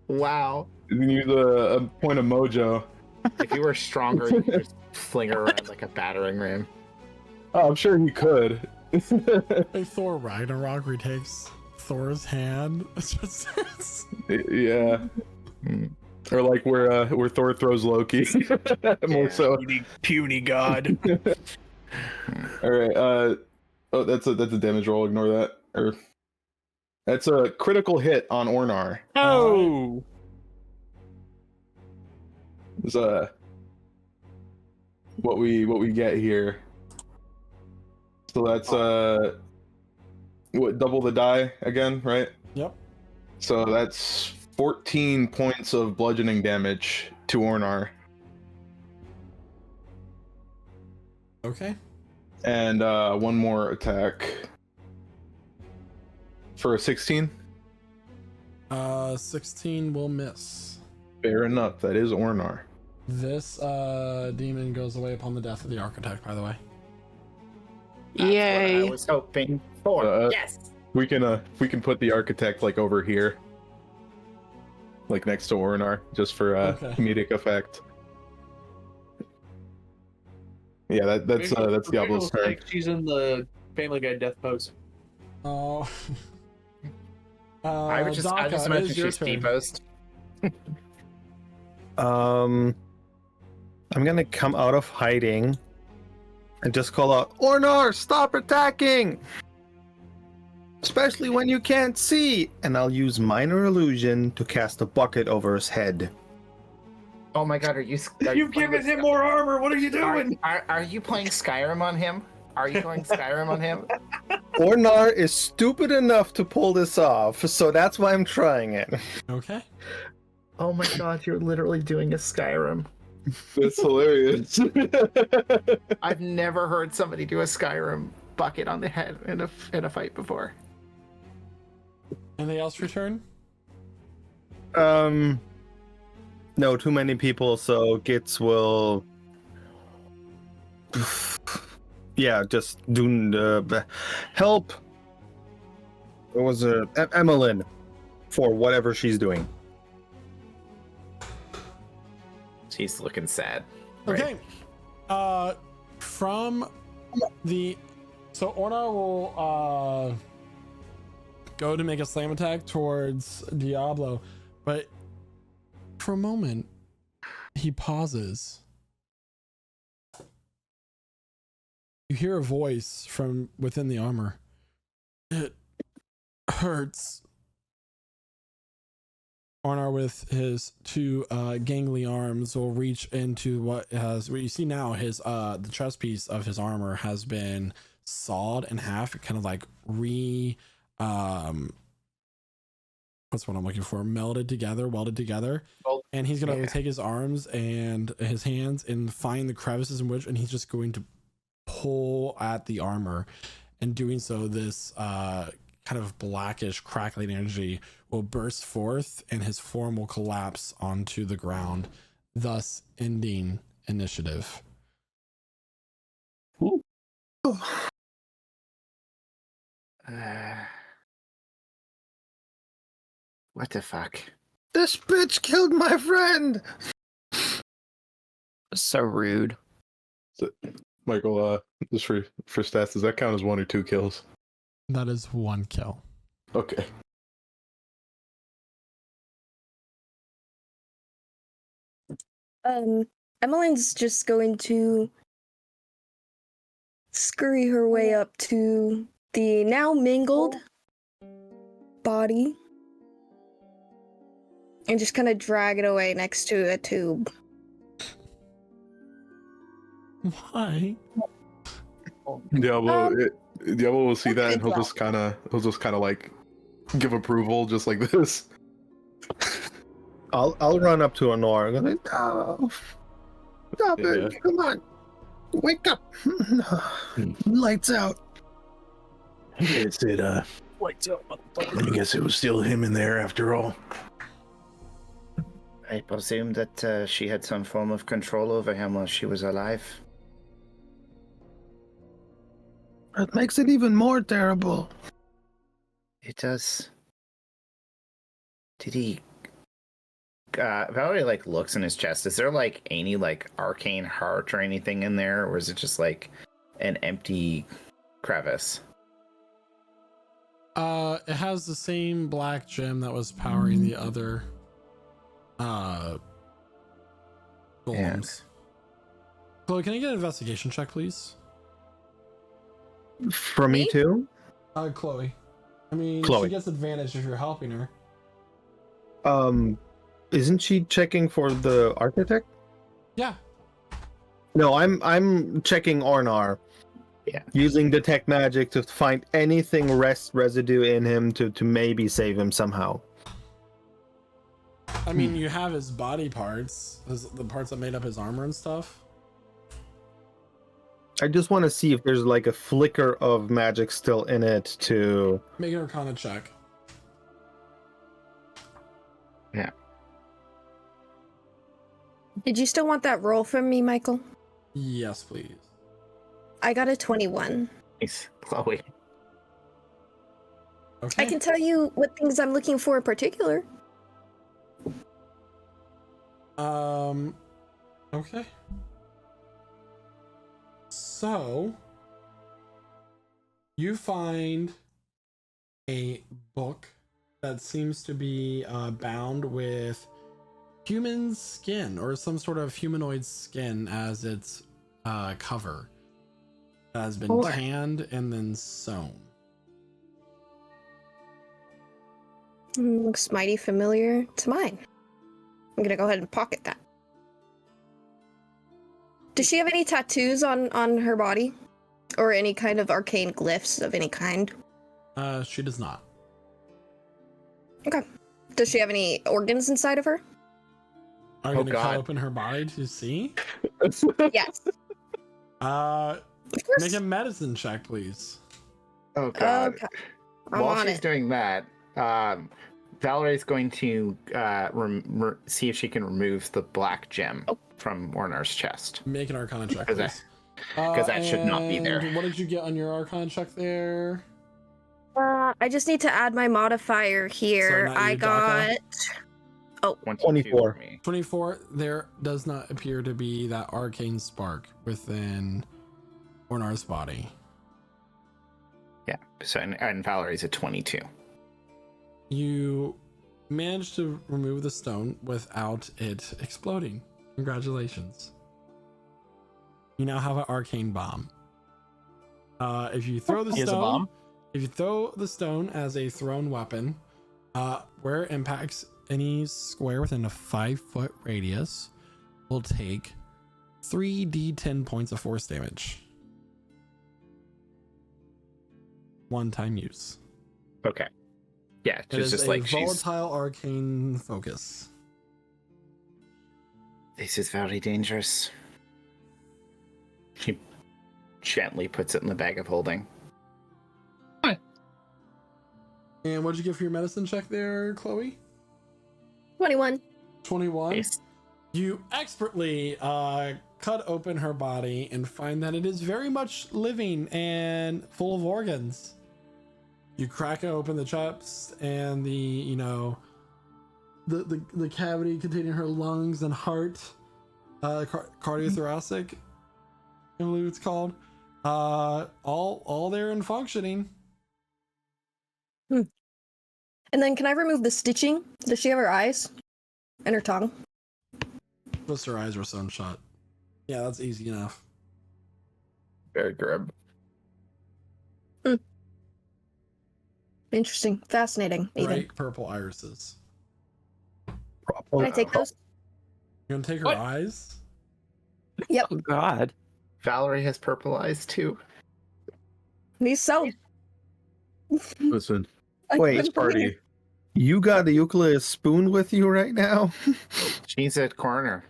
Wow. You can use a point of mojo. If you were stronger, you could just fling her around like a battering ram. I'm sure he could. Hey, Thor Ragnarok, where he takes Thor's hand. It's just Yeah. Or like where Thor throws Loki. More so. Puny god. All right. Oh, that's a damage roll. Ignore that. Or that's a critical hit on Orrnar. Oh. Is what we get here. So that's what, double the die again, right? Yep. So that's 14 points of bludgeoning damage to Orrnar. Okay. And one more attack for a 16. 16 will miss. Fair enough. That is Orrnar. This demon goes away upon the death of the architect, by the way. That's Yay. what I was hoping for. Yes. We can put the architect like over here, like next to Orrnar, just for comedic effect. Yeah, that's Diablo's turn. Like she's in the Family Guy death pose. Oh. I just Dakka, imagine it is your she's turn. T-posed. I'm gonna come out of hiding and just call out, Orrnar, stop attacking! Especially when you can't see! And I'll use Minor Illusion to cast a bucket over his head. Oh my god, are you You've given him more armor. What are you doing? Are you playing Skyrim on him? Are you going Skyrim on him? Orrnar is stupid enough to pull this off, so that's why I'm trying it. Okay. Oh my god, you're literally doing a Skyrim. That's hilarious. I've never heard somebody do a Skyrim bucket on the head in a fight before. Anything else for your turn? No, too many people, so Gitz will... Yeah, just do help. It was Emmeline for whatever she's doing. She's looking sad. Okay. From the... So Orrnar will go to make a slam attack towards Diablo, but for a moment, he pauses. You hear a voice from within the armor. It hurts. Orrnar, with his two gangly arms, will reach into what you see now. His the chest piece of his armor has been sawed in half, kind of like what's what I'm looking for? Welded together. And he's gonna take his arms and his hands and find the crevices in which, and he's just going to pull at the armor. And doing so, this kind of blackish crackling energy will burst forth and his form will collapse onto the ground, thus ending initiative. What the fuck? This bitch killed my friend! So rude. So, Michael, just for stats, does that count as 1 or 2 kills? That is 1 kill. Okay. Emmeline's just going to scurry her way up to the now mingled body and just kind of drag it away next to a tube. Why? Diablo will see that and he'll just kind of like give approval just like this. I'll run up to Orrnar and go like, "No, stop it! Come on, wake up! Lights out!" I guess I guess it was still him in there after all. I presume that she had some form of control over him while she was alive. It makes it even more terrible. It does. Did he... Valerie, like, looks in his chest. Is there, like, any, like, arcane heart or anything in there? Or is it just, like, an empty crevice? It has the same black gem that was powering the other golems. Chloe, can I get an investigation check, please? For me too? Chloe. I mean, Chloe. she gets advantage if you're helping her. Isn't she checking for the architect? Yeah. No, I'm checking Orrnar. Yeah. Using detect magic to find anything residue in him to maybe save him somehow. I mean, you have his body parts, the parts that made up his armor and stuff. I just want to see if there's like a flicker of magic still in it to Make an Arcana check. Yeah. Did you still want that roll from me, Michael? Yes, please. I got a 21. Nice, Chloe. Okay. I can tell you what things I'm looking for in particular. Okay. So, you find a book that seems to be bound with human skin or some sort of humanoid skin as its cover. That has been tanned and then sewn. Looks mighty familiar to mine. I'm gonna go ahead and pocket that. Does she have any tattoos on her body? Or any kind of arcane glyphs of any kind? She does not. Okay. Does she have any organs inside of her? Are you gonna cut open her body to see? Yes. Make a medicine check, please. Oh god. Okay. While she's doing that, Valerie's going to see if she can remove the black gem from Orrnar's chest. Make an Arcana check, Because please. that should not be there. And what did you get on your Arcana check there? I just need to add my modifier here. Sorry, not I you, got... Dakka. Oh. 24. 24. There does not appear to be that arcane spark within Orrnar's body. Yeah. So and Valerie's at 22. You managed to remove the stone without it exploding. Congratulations. You now have an arcane bomb. If you throw the He has a stone, bomb? if you throw the stone as a thrown weapon, where it impacts any square within a 5-foot radius, will take 3d10 points of force damage. One-time use. Okay. Yeah, It is just a like volatile arcane focus. This is very dangerous. She gently puts it in the bag of holding. And what'd you get for your medicine check there, Chloe? 21. 21. Yes. You expertly cut open her body and find that it is very much living and full of organs. You crack open the chest and the cavity containing her lungs and heart, cardiothoracic, I believe it's called, all there and functioning. And then can I remove the stitching? Does she have her eyes? And her tongue? Plus her eyes were sewn shut. Yeah, that's easy enough. Very grim. Interesting. Fascinating. Even. Bright purple irises. Can I take those? You gonna take her eyes? Yep. Oh God. Valerie has purple eyes too. These so. Listen, Wait, party. You got a ukulele spoon with you right now? She's at corner.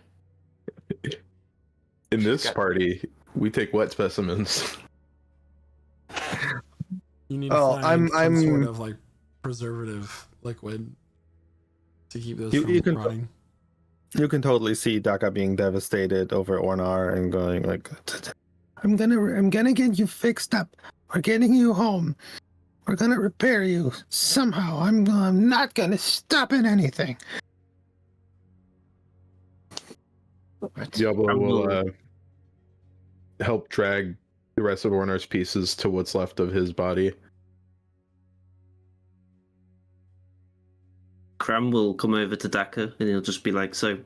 In this party, we take wet specimens. You need to find some sort of like preservative liquid to keep those from rotting. You can totally see Dakka being devastated over Orrnar and going like, I'm gonna get you fixed up. We're getting you home. We're gonna repair you somehow. I'm not gonna stop at anything. Diablo will help drag the rest of Orrnar's pieces to what's left of his body. Cram will come over to Dakka and he'll just be like, "So,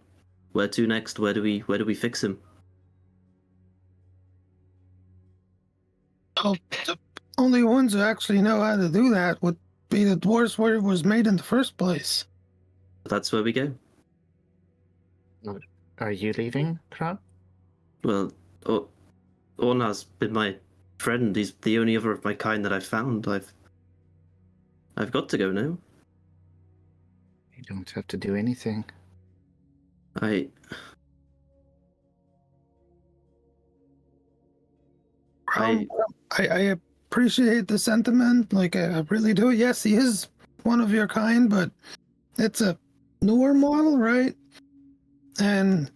where to next? Where do we fix him?" Oh, the only ones who actually know how to do that would be the dwarves where it was made in the first place. That's where we go. Are you leaving, Kran? Well, Orrnar's been my friend. He's the only other of my kind that I've found. I've got to go now. You don't have to do anything. I appreciate the sentiment, like I really do. Yes, he is one of your kind, but it's a newer model, right? And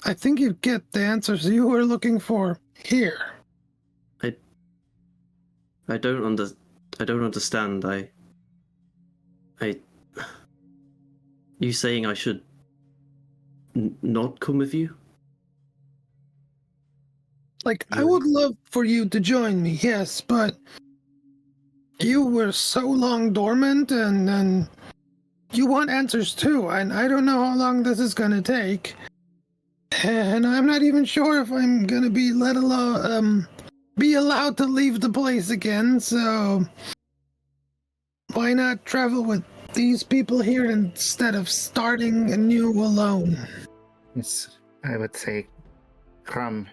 I think you get the answers you were looking for here. I don't understand. You saying I should not come with you? Like, I would love for you to join me, yes, but you were so long dormant, and you want answers too, and I don't know how long this is gonna take. And I'm not even sure if I'm gonna be be allowed to leave the place again, so why not travel with these people here instead of starting anew alone? Yes, I would say, Crumb,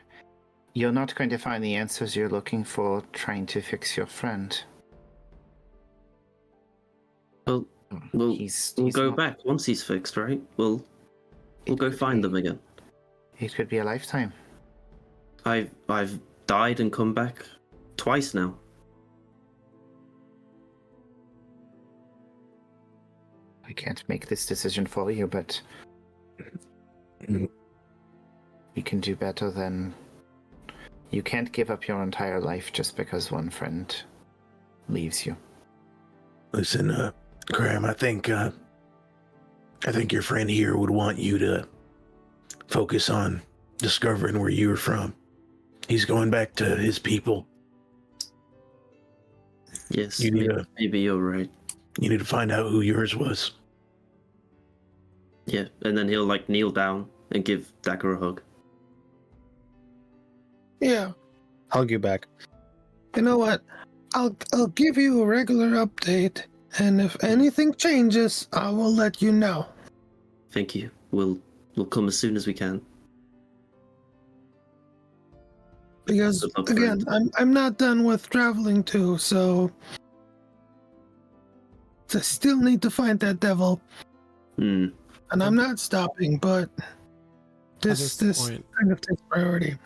you're not going to find the answers you're looking for trying to fix your friend. Well, we'll go back once he's fixed, right? We'll go find them again. It could be a lifetime. I've died and come back twice now. I can't make this decision for you, but you can do better than... You can't give up your entire life just because one friend leaves you. Listen, Graham, I think your friend here would want you to focus on discovering where you were from. He's going back to his people. Yes, maybe you're right. You need to find out who yours was. Yeah, and then he'll kneel down and give Dakka a hug. Yeah. Hug you back. You know what? I'll give you a regular update, and if anything changes, I will let you know. Thank you. We'll come as soon as we can. Because again, I'm not done with traveling too, so I still need to find that devil. Hmm. And I'm not stopping, but this kind of takes priority.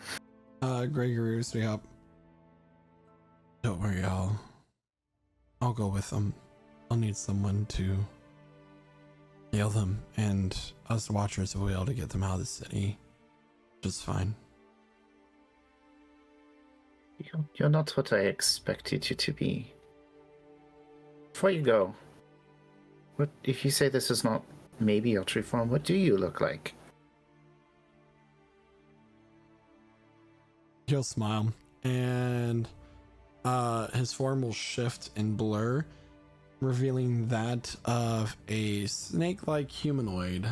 Gregory, stay up. Don't worry, I'll go with them. I'll need someone to heal them, and us watchers will be able to get them out of the city just fine. You're not what I expected you to be. Before you go, what if you say this is not maybe your true form? What do you look like? He'll smile, and his form will shift and blur, revealing that of a snake-like humanoid,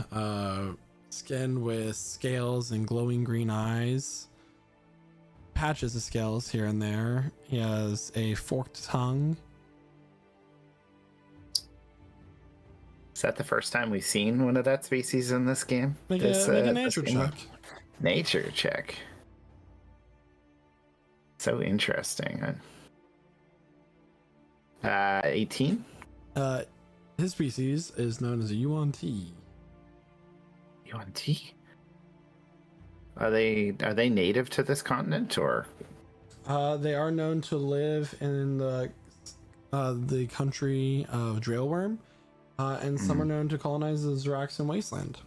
skin with scales and glowing green eyes, patches of scales here and there. He has a forked tongue. Is that the first time we've seen one of that species in this game? Make a nature check. Nature check. So interesting. 18? His species is known as a UNT. UNT? Are they native to this continent, or? They are known to live in the country of Drailworm, and some are known to colonize the Zaraxan wasteland.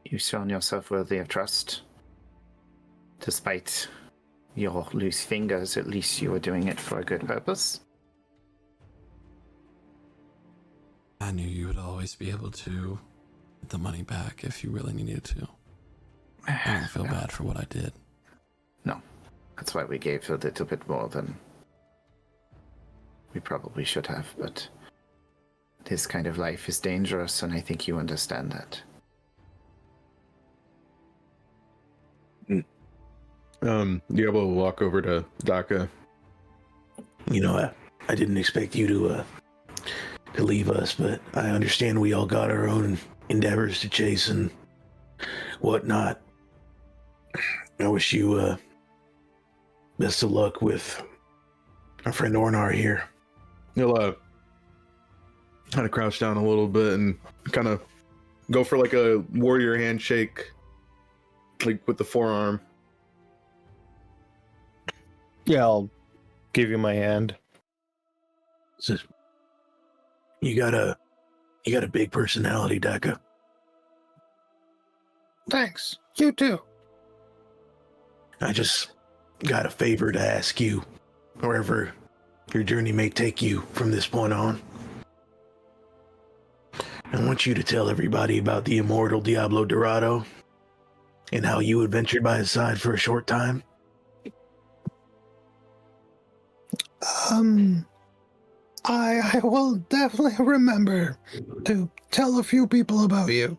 You've shown yourself worthy of trust. Despite your loose fingers, at least you were doing it for a good purpose. I knew you would always be able to get the money back if you really needed to. I don't feel bad for what I did. No, That's why we gave a little bit more than we probably should have, but this kind of life is dangerous, and I think you understand that. Diablo will walk over to Dakka. You know, I didn't expect you to leave us, but I understand we all got our own endeavors to chase and whatnot. I wish you best of luck with our friend Orrnar here. He'll kind of crouch down a little bit and kind of go for like a warrior handshake, like with the forearm. Yeah, I'll give you my hand. Says, you got a big personality, Dakka. Thanks. You too. I just got a favor to ask you, wherever your journey may take you from this point on. I want you to tell everybody about the immortal Diablo Dorado and how you adventured by his side for a short time. I will definitely remember to tell a few people about you.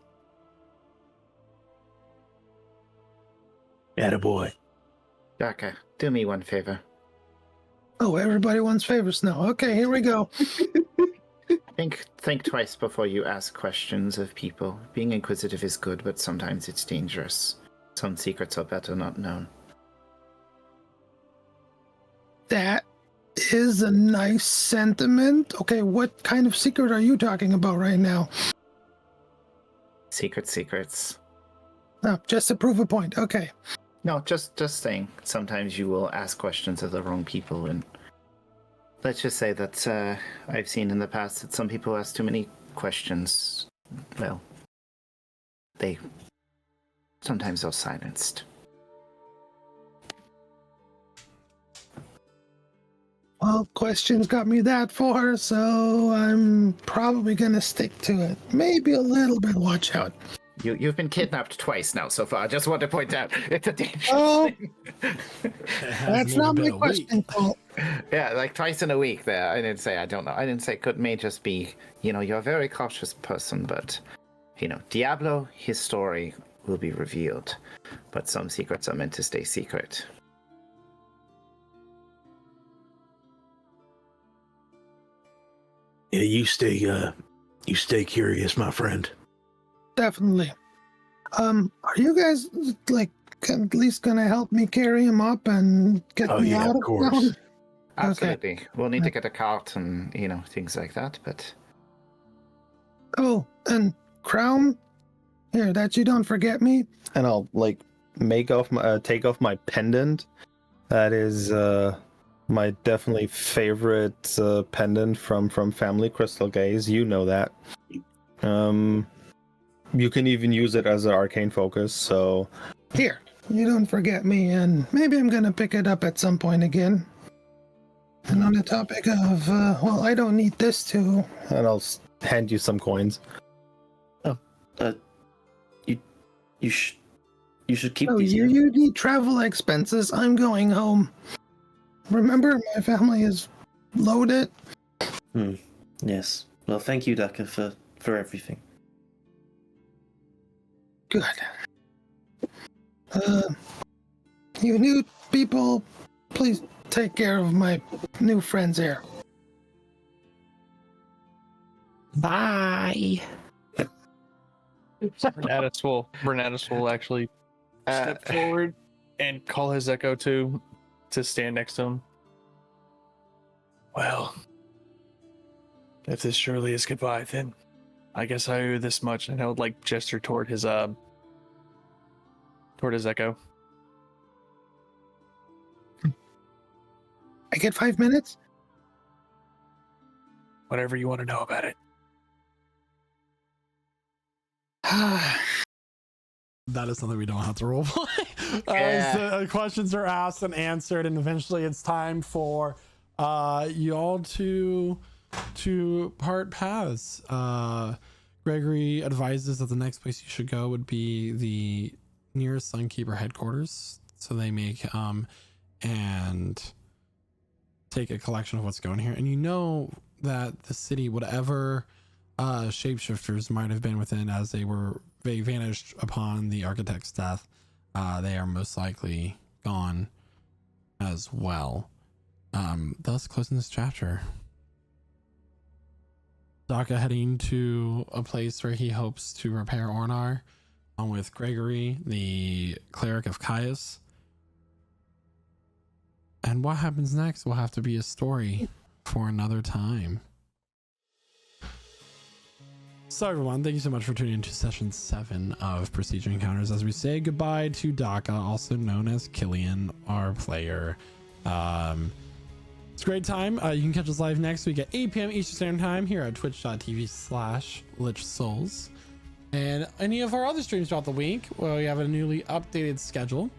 Attaboy. Dakka, do me one favor. Oh, everybody wants favors now. Okay, here we go. Think twice before you ask questions of people. Being inquisitive is good, but sometimes it's dangerous. Some secrets are better not known. That is a nice sentiment. Okay, what kind of secret are you talking about right now? Secrets. No, just to prove a point. Okay. No, just saying. Sometimes you will ask questions of the wrong people, and let's just say that I've seen in the past that some people ask too many questions. Well, they sometimes are silenced. Well, questions got me that far, so I'm probably gonna stick to it. Maybe a little bit watch out. You've been kidnapped twice now so far. I just want to point out it's a dangerous thing. That's not my question, Paul. Yeah, like twice in a week there. I didn't say I don't know. I didn't say could may just be, you're a very cautious person, but Diablo, his story will be revealed. But some secrets are meant to stay secret. Yeah, you stay curious, my friend. Definitely. Are you guys at least gonna help me carry him up and get me out of town? Absolutely. Okay. We'll need to get a cart and things like that, but oh, and crown here, that you don't forget me. And I'll take off my pendant. That is my definitely favorite pendant from Family Crystal Gaze. You know that. You can even use it as an arcane focus, so... Here, you don't forget me, and maybe I'm gonna pick it up at some point again. And on the topic of, I don't need this too. And I'll hand you some coins. Oh, you should keep oh, these. You need travel expenses. I'm going home. Remember, my family is loaded. Yes. Well, thank you, Dakka, for everything. Good. You new people, please take care of my new friends here. Bye. Bernatus will actually step forward and call his echo to stand next to him. Well, if this surely is goodbye, then I guess I owe you this much. And I would gesture toward his echo. I get 5 minutes? Whatever you want to know about it. That is something we don't have to roleplay. Yeah. The questions are asked and answered, and eventually it's time for y'all to part paths. Gregory advises that the next place you should go would be the nearest Sunkeeper headquarters. So they make and take a collection of what's going here. And you know that the city, whatever shapeshifters might have been within as they vanished upon the architect's death, they are most likely gone as well. Thus closing this chapter. Dakka heading to a place where he hopes to repair Orrnar, on with Gregory, the cleric of Caius. And what happens next will have to be a story for another time. So everyone, thank you so much for tuning into session 7 of Procedure Encounters as we say goodbye to Dakka, also known as Killian, our player. It's a great time. You can catch us live next week at 8 p.m. Eastern Standard Time here at twitch.tv/LichSouls. And any of our other streams throughout the week, well, we have a newly updated schedule,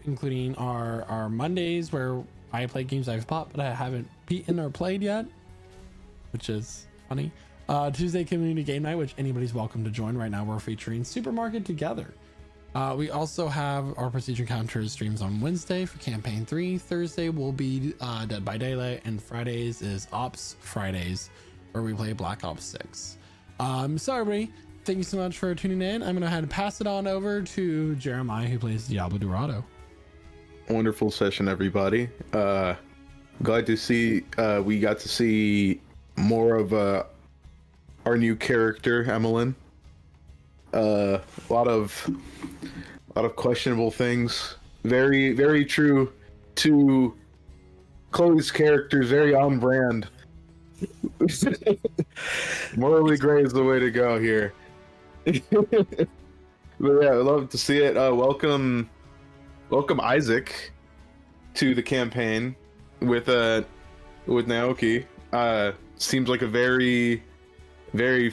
including our Mondays where I play games I've bought but I haven't beaten or played yet, which is funny. Tuesday Community Game Night, which anybody's welcome to join. Right now we're featuring Supermarket Together. We also have our Procedure Encounters streams on Wednesday for Campaign 3. Thursday will be Dead by Daylight, and Fridays is Ops Fridays, where we play Black Ops 6. So everybody, thank you so much for tuning in. I'm gonna head pass it on over to Jeremiah, who plays Diablo Dorado. Wonderful session, everybody. Glad to see we got to see more of our new character, Emmeline. A lot of questionable things. Very, very true to Chloe's characters. Very on brand. Morally gray is the way to go here. But yeah, I'd love to see it. Welcome Isaac to the campaign with Naoki. Seems like a very, very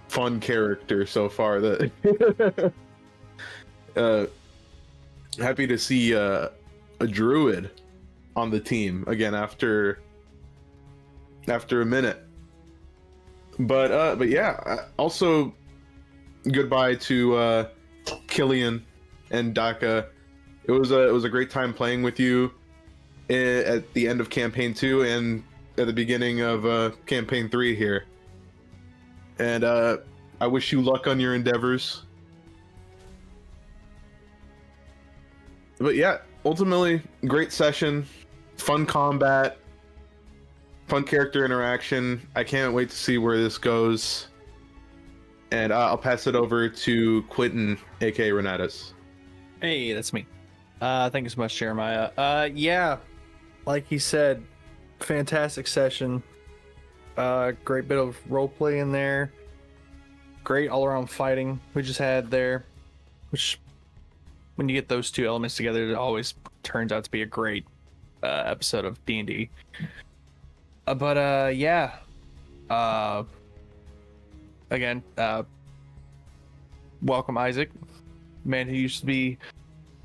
fun character so far. That happy to see a druid on the team again after a minute. But yeah, also goodbye to Killian and Dakka. It was a great time playing with you at the end of campaign 2 and at the beginning of campaign 3 here. And I wish you luck on your endeavors. But yeah, ultimately, great session, fun combat, fun character interaction. I can't wait to see where this goes. And I'll pass it over to Quentin, aka Renatus. Hey, that's me. Thank you so much, Jeremiah. Yeah, like he said, fantastic session. Great bit of roleplay in there. Great all-around fighting we just had there, which when you get those two elements together, it always turns out to be a great episode of D&D. Yeah. Again, welcome Isaac, man who used to be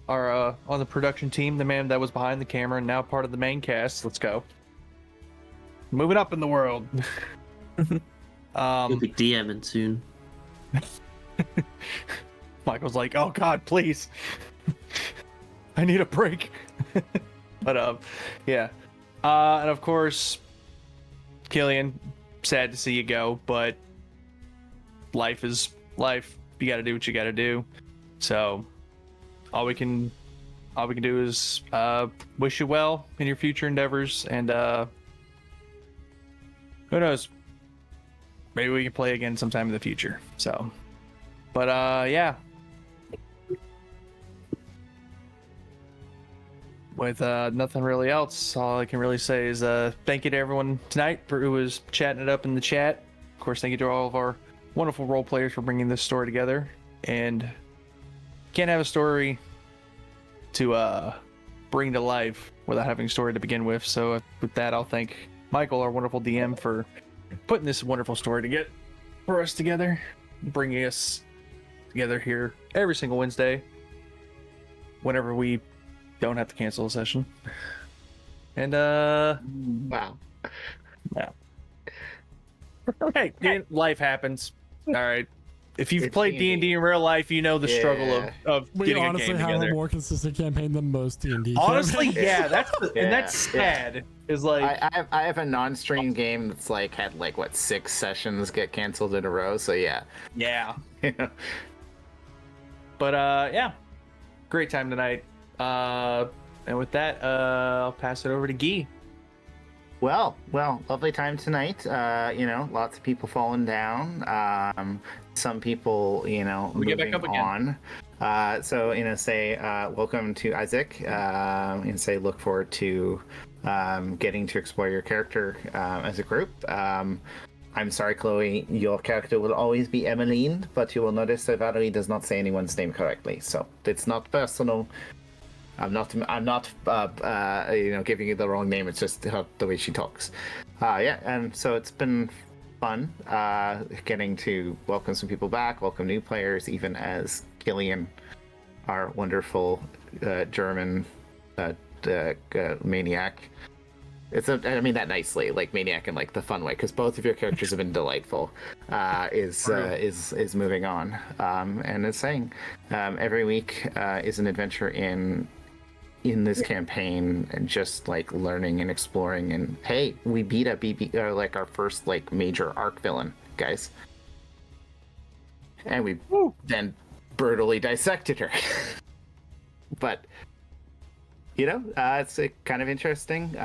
our on the production team, the man that was behind the camera, and now part of the main cast. Let's go. Moving up in the world. You'll be DMing soon. Michael's like, oh God, please. I need a break. But yeah. And of course, Killian, sad to see you go, but life is life. You gotta do what you gotta do. So all we can do is wish you well in your future endeavors, and who knows? Maybe we can play again sometime in the future. So, but yeah. With nothing really else, all I can really say is thank you to everyone tonight who was chatting it up in the chat. Of course, thank you to all of our wonderful role players for bringing this story together. And can't have a story to bring to life without having a story to begin with. So with that, I'll thank Michael, our wonderful DM, for putting this wonderful story to get for us together, bringing us together here every single Wednesday whenever we don't have to cancel a session. And wow. Yeah. Hey, life happens. All right. if you've It's played D&D. D&D in real life, you know the struggle Yeah. of We getting a honestly game have together. a more consistent campaign than most D&D. Honestly, campaigns. yeah, and that's Yeah. sad. Is like I have a non-stream game that's like had like what 6 sessions get canceled in a row. So yeah. yeah. You know? But yeah, great time tonight. And with that, I'll pass it over to Guy. Well, lovely time tonight. Lots of people falling down. Some people, We get back moving up again. on. Say welcome to Isaac, and say look forward to getting to explore your character as a group. I'm sorry, Chloe, your character will always be Emmeline, but you will notice that Valerie does not say anyone's name correctly, so it's not personal. I'm not giving you the wrong name. It's just the way she talks. And so it's been fun getting to welcome some people back, welcome new players, even as Killian, our wonderful German maniac. I mean that nicely, like maniac in like the fun way, because both of your characters have been delightful. Is moving on, and is saying every week is an adventure in this campaign, and just like learning and exploring. And hey, we beat a BB, like our first like major arc villain, guys, and we then brutally dissected her. But it's kind of interesting.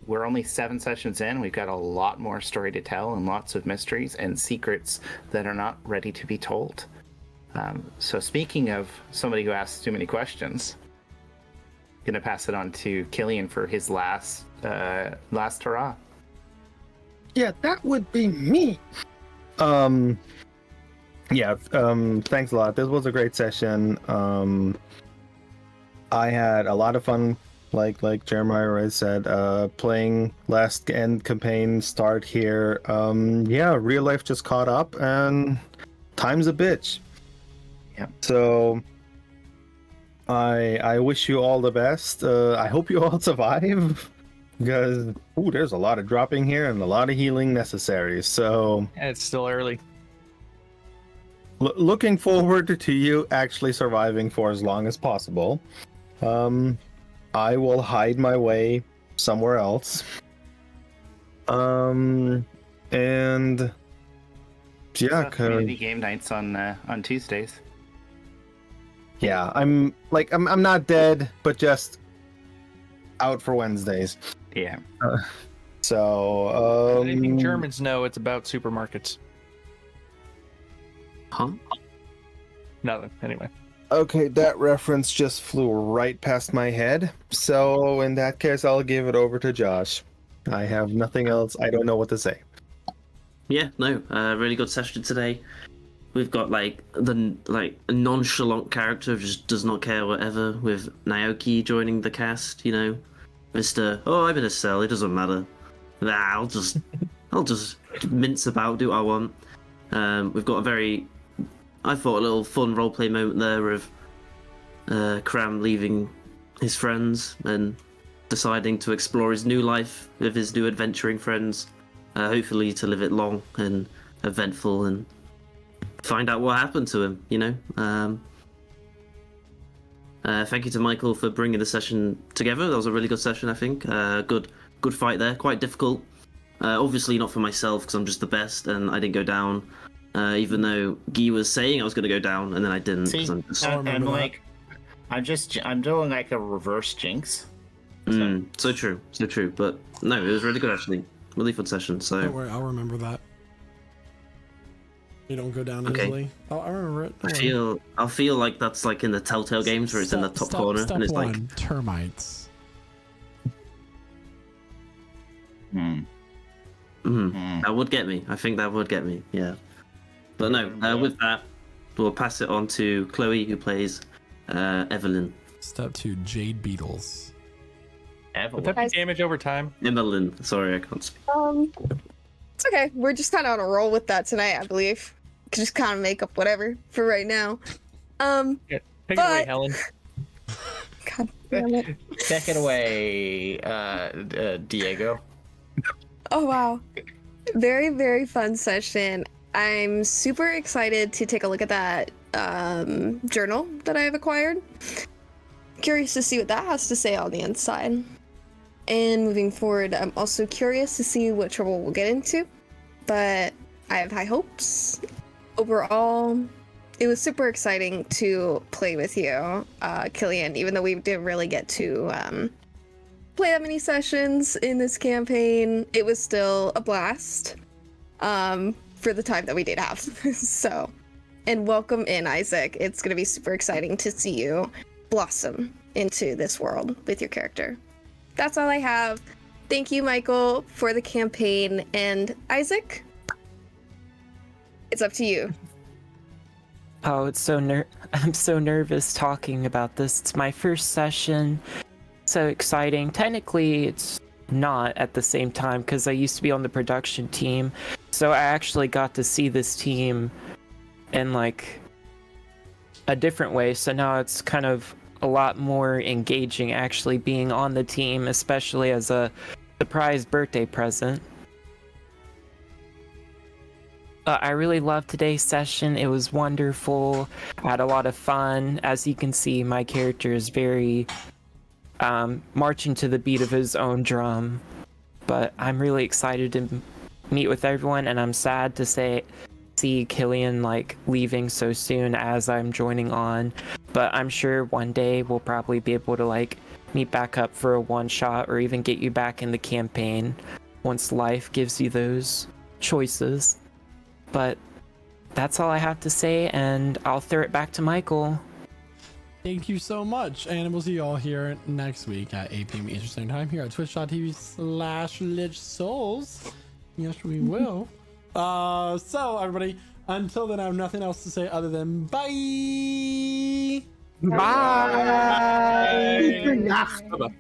We're only 7 sessions in. We've got a lot more story to tell, and lots of mysteries and secrets that are not ready to be told. So speaking of somebody who asks too many questions, gonna pass it on to Killian for his last hurrah. Yeah, that would be me. Thanks a lot. This was a great session. I had a lot of fun, like Jeremiah already said, playing last end campaign start here. Real life just caught up, and time's a bitch. Yeah. So I wish you all the best. I hope you all survive, because there's a lot of dropping here and a lot of healing necessary. So And it's still early. looking forward to you actually surviving for as long as possible. I will hide my way somewhere else. And yeah, community game nights on Tuesdays. Yeah, I'm not dead, but just out for Wednesdays. Yeah. Anything Germans know, it's about supermarkets. Huh? Nothing. Anyway. Okay, that reference just flew right past my head. So in that case, I'll give it over to Josh. I have nothing else. I don't know what to say. Yeah, no, really good session today. We've got a nonchalant character who just does not care whatever, with Naoki joining the cast. Mr. Oh, I'm in a cell. It doesn't matter. I'll just mince about, do what I want. We've got I thought a little fun roleplay moment there of Cram leaving his friends and deciding to explore his new life with his new adventuring friends. Hopefully to live it long and eventful and find out what happened to him, Thank you to Michael for bringing the session together. That was a really good session, I think. Good fight there. Quite difficult. Obviously not for myself, because I'm just the best and I didn't go down. Even though Guy was saying I was going to go down, and then I didn't. See, I'm doing like a reverse jinx. So true. But no, it was really good actually. Really fun session. So Don't worry, I'll remember that. You don't go down easily. Oh, I remember it. I feel like that's like in the Telltale games where it's in the top corner Step and it's one, like termites. That would get me. I think that would get me. Yeah. But no, with that, we'll pass it on to Chloe, who plays Evelyn. Step 2, Jade Beetles. Would that be damage over time? Evelyn. Sorry, I can't speak. It's okay. We're just kind of on a roll with that tonight, I believe. Can just kind of make up whatever for right now. Take it away, Helen. God damn it. Take it away, Diego. Oh wow. Very, very fun session. I'm super excited to take a look at that journal that I have acquired. Curious to see what that has to say on the inside. And moving forward, I'm also curious to see what trouble we'll get into, but I have high hopes. Overall, it was super exciting to play with you, Killian, even though we didn't really get to play that many sessions in this campaign. It was still a blast for the time that we did have. So, and welcome in, Isaac. It's going to be super exciting to see you blossom into this world with your character. That's all I have. Thank you, Michael, for the campaign. And Isaac, it's up to you. Oh, I'm so nervous talking about this. It's my first session. So exciting. Technically, it's not at the same time because I used to be on the production team. So I actually got to see this team in like a different way. So now it's kind of a lot more engaging actually being on the team, especially as a surprise birthday present. I really loved today's session. It was wonderful. I had a lot of fun. As you can see, my character is very marching to the beat of his own drum. But I'm really excited to meet with everyone, and I'm sad to see Killian like leaving so soon as I'm joining on. But I'm sure one day we'll probably be able to like meet back up for a one-shot or even get you back in the campaign once life gives you those choices. But that's all I have to say, and I'll throw it back to Michael. Thank you so much, and we'll see you all here next week at 8 p.m. Eastern Standard Time here at twitch.tv/LichSouls. Yes, we will. So everybody, until then, I have nothing else to say other than bye. Bye. Gute Nacht. Bye-bye.